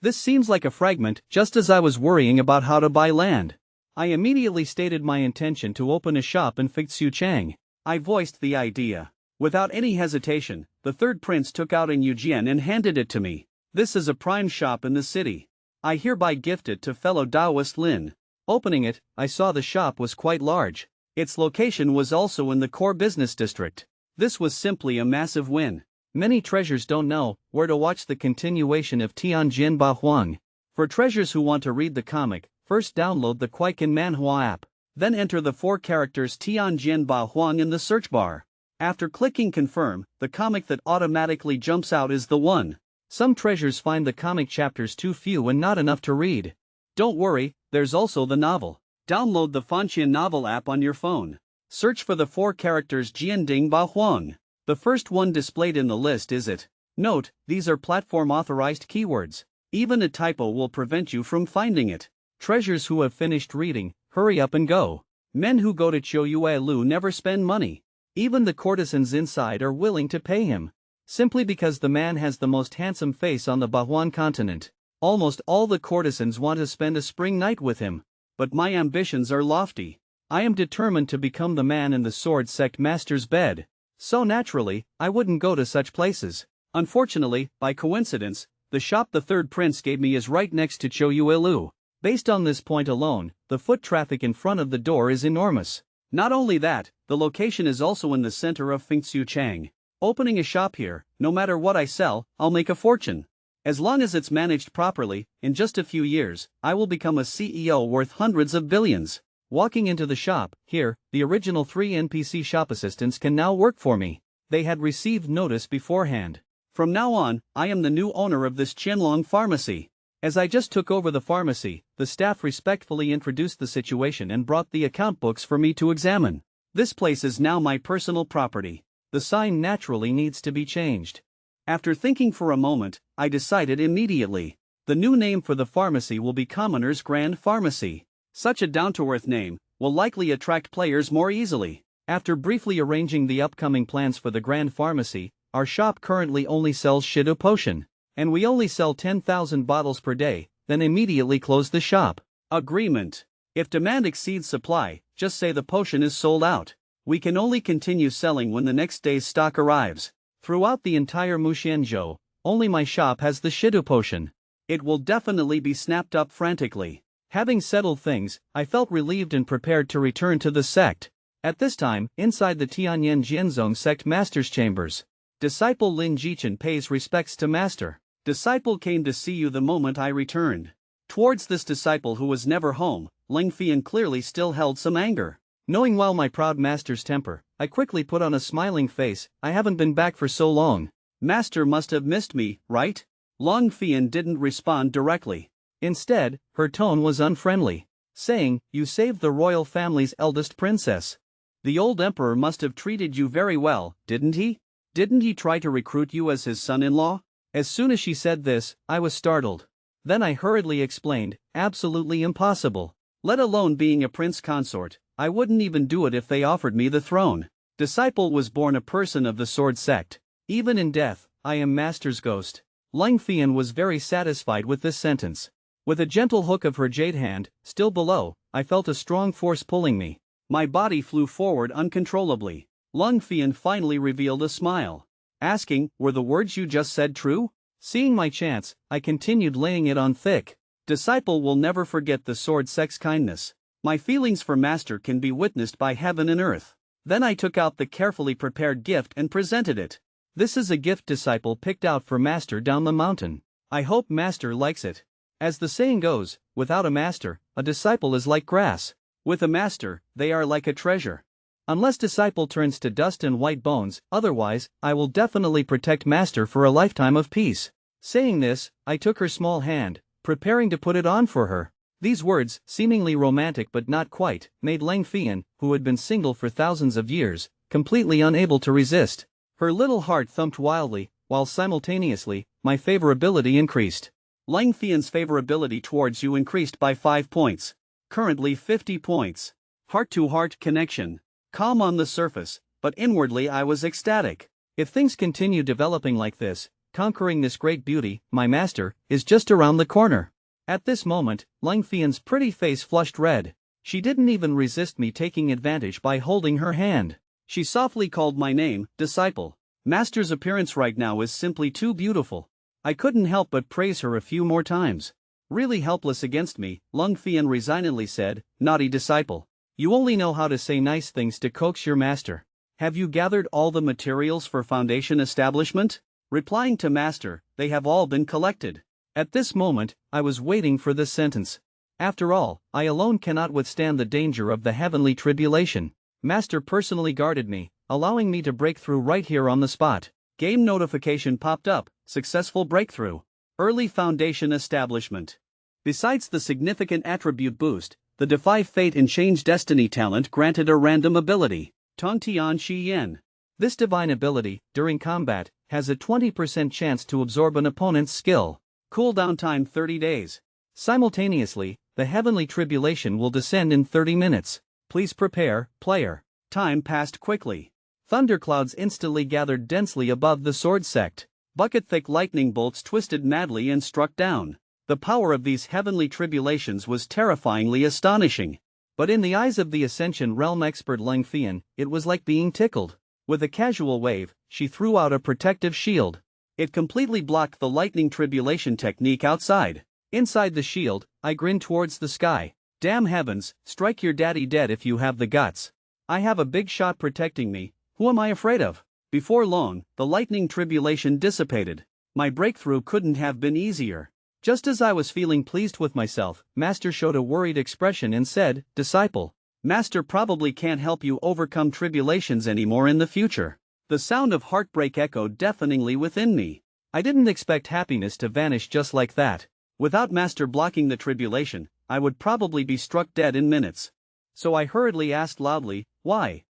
This seems like a fragment, just as I was worrying about how to buy land. I immediately stated my intention to open a shop in Fengxiuchang. I voiced the idea. Without any hesitation, the third prince took out an yujian and handed it to me. "This is a prime shop in the city. I hereby gift it to fellow Taoist Lin." Opening it, I saw the shop was quite large. Its location was also in the core business district. This was simply a massive win. Many treasures don't know where to watch the continuation of Tianjin Bahuang. For treasures who want to read the comic, first download the Kwaikan Manhwa app. Then enter the 4 characters Tianjin Bahuang in the search bar. After clicking confirm, the comic that automatically jumps out is the one. Some treasures find the comic chapters too few and not enough to read. Don't worry, there's also the novel. Download the Fanqian novel app on your phone. Search for the 4 characters Jianding Bahuang. The first one displayed in the list is it. Note, these are platform-authorized keywords. Even a typo will prevent you from finding it. Treasures who have finished reading, hurry up and go. Men who go to Choyue never spend money. Even the courtesans inside are willing to pay him. Simply because the man has the most handsome face on the Bahuan continent. Almost all the courtesans want to spend a spring night with him. But my ambitions are lofty. I am determined to become the man in the sword sect master's bed. So naturally, I wouldn't go to such places. Unfortunately, by coincidence, the shop the third prince gave me is right next to Choyue. Based on this point alone, the foot traffic in front of the door is enormous. Not only that, the location is also in the center of Chang. Opening a shop here, no matter what I sell, I'll make a fortune. As long as it's managed properly, in just a few years, I will become a CEO worth hundreds of billions. Walking into the shop, here, the original 3 NPC shop assistants can now work for me. They had received notice beforehand. From now on, I am the new owner of this Qianlong pharmacy. As I just took over the pharmacy, the staff respectfully introduced the situation and brought the account books for me to examine. This place is now my personal property. The sign naturally needs to be changed. After thinking for a moment, I decided immediately. The new name for the pharmacy will be Commoner's Grand Pharmacy. Such a down-to-earth name will likely attract players more easily. After briefly arranging the upcoming plans for the Grand Pharmacy, our shop currently only sells Shido Potion, and we only sell 10,000 bottles per day, then immediately close the shop. Agreement. If demand exceeds supply, just say the potion is sold out. We can only continue selling when the next day's stock arrives. Throughout the entire Muxianzhou, only my shop has the Shido Potion. It will definitely be snapped up frantically. Having settled things, I felt relieved and prepared to return to the sect. At this time, inside the Tianyan Jianzong sect master's chambers, Disciple Lin Jichen pays respects to master. Disciple came to see you the moment I returned. Towards this disciple who was never home, Ling Fian clearly still held some anger. Knowing well my proud master's temper, I quickly put on a smiling face. I haven't been back for so long. Master must have missed me, right? Long Fian didn't respond directly. Instead, her tone was unfriendly, saying, "You saved the royal family's eldest princess. The old emperor must have treated you very well, didn't he? Didn't he try to recruit you as his son-in-law?" As soon as she said this, I was startled. Then I hurriedly explained, "Absolutely impossible. Let alone being a prince consort, I wouldn't even do it if they offered me the throne. Disciple was born a person of the sword sect. Even in death, I am master's ghost." Ling Fian was very satisfied with this sentence. With a gentle hook of her jade hand, still below, I felt a strong force pulling me. My body flew forward uncontrollably. Ling Fian finally revealed a smile, asking, "Were the words you just said true?" Seeing my chance, I continued laying it on thick. Disciple will never forget the sword sect's kindness. My feelings for master can be witnessed by heaven and earth. Then I took out the carefully prepared gift and presented it. "This is a gift disciple picked out for master down the mountain. I hope master likes it. As the saying goes, without a master, a disciple is like grass. With a master, they are like a treasure. Unless disciple turns to dust and white bones, otherwise, I will definitely protect master for a lifetime of peace." Saying this, I took her small hand, preparing to put it on for her. These words, seemingly romantic but not quite, made Ling Fian, who had been single for thousands of years, completely unable to resist. Her little heart thumped wildly, while simultaneously, my favorability increased. Ling Fian's favorability towards you increased by 5 points. Currently 50 points. Heart-to-heart connection. Calm on the surface, but inwardly I was ecstatic. If things continue developing like this, conquering this great beauty, my master, is just around the corner. At this moment, Ling Fian's pretty face flushed red. She didn't even resist me taking advantage by holding her hand. She softly called my name, "Disciple." Master's appearance right now is simply too beautiful. I couldn't help but praise her a few more times. Really helpless against me, Ling Fian resignedly said, "Naughty disciple. You only know how to say nice things to coax your master. Have you gathered all the materials for foundation establishment?" Replying to master, "They have all been collected." At this moment, I was waiting for this sentence. After all, I alone cannot withstand the danger of the heavenly tribulation. Master personally guarded me, allowing me to break through right here on the spot. Game notification popped up, "Successful breakthrough. Early foundation establishment." Besides the significant attribute boost, the Defy Fate and Change Destiny talent granted a random ability, Tongtian Shi Yen. This divine ability, during combat, has a 20% chance to absorb an opponent's skill. Cooldown time 30 days. Simultaneously, the heavenly tribulation will descend in 30 minutes. Please prepare, player. Time passed quickly. Thunderclouds instantly gathered densely above the sword sect. Bucket-thick lightning bolts twisted madly and struck down. The power of these heavenly tribulations was terrifyingly astonishing. But in the eyes of the Ascension Realm expert Ling Fian, it was like being tickled. With a casual wave, she threw out a protective shield. It completely blocked the lightning tribulation technique outside. Inside the shield, I grinned towards the sky. Damn heavens, strike your daddy dead if you have the guts. I have a big shot protecting me, who am I afraid of? Before long, the lightning tribulation dissipated. My breakthrough couldn't have been easier. Just as I was feeling pleased with myself, Master showed a worried expression and said, "Disciple, Master probably can't help you overcome tribulations anymore in the future." The sound of heartbreak echoed deafeningly within me. I didn't expect happiness to vanish just like that. Without Master blocking the tribulation, I would probably be struck dead in minutes. So I hurriedly asked loudly, "Why?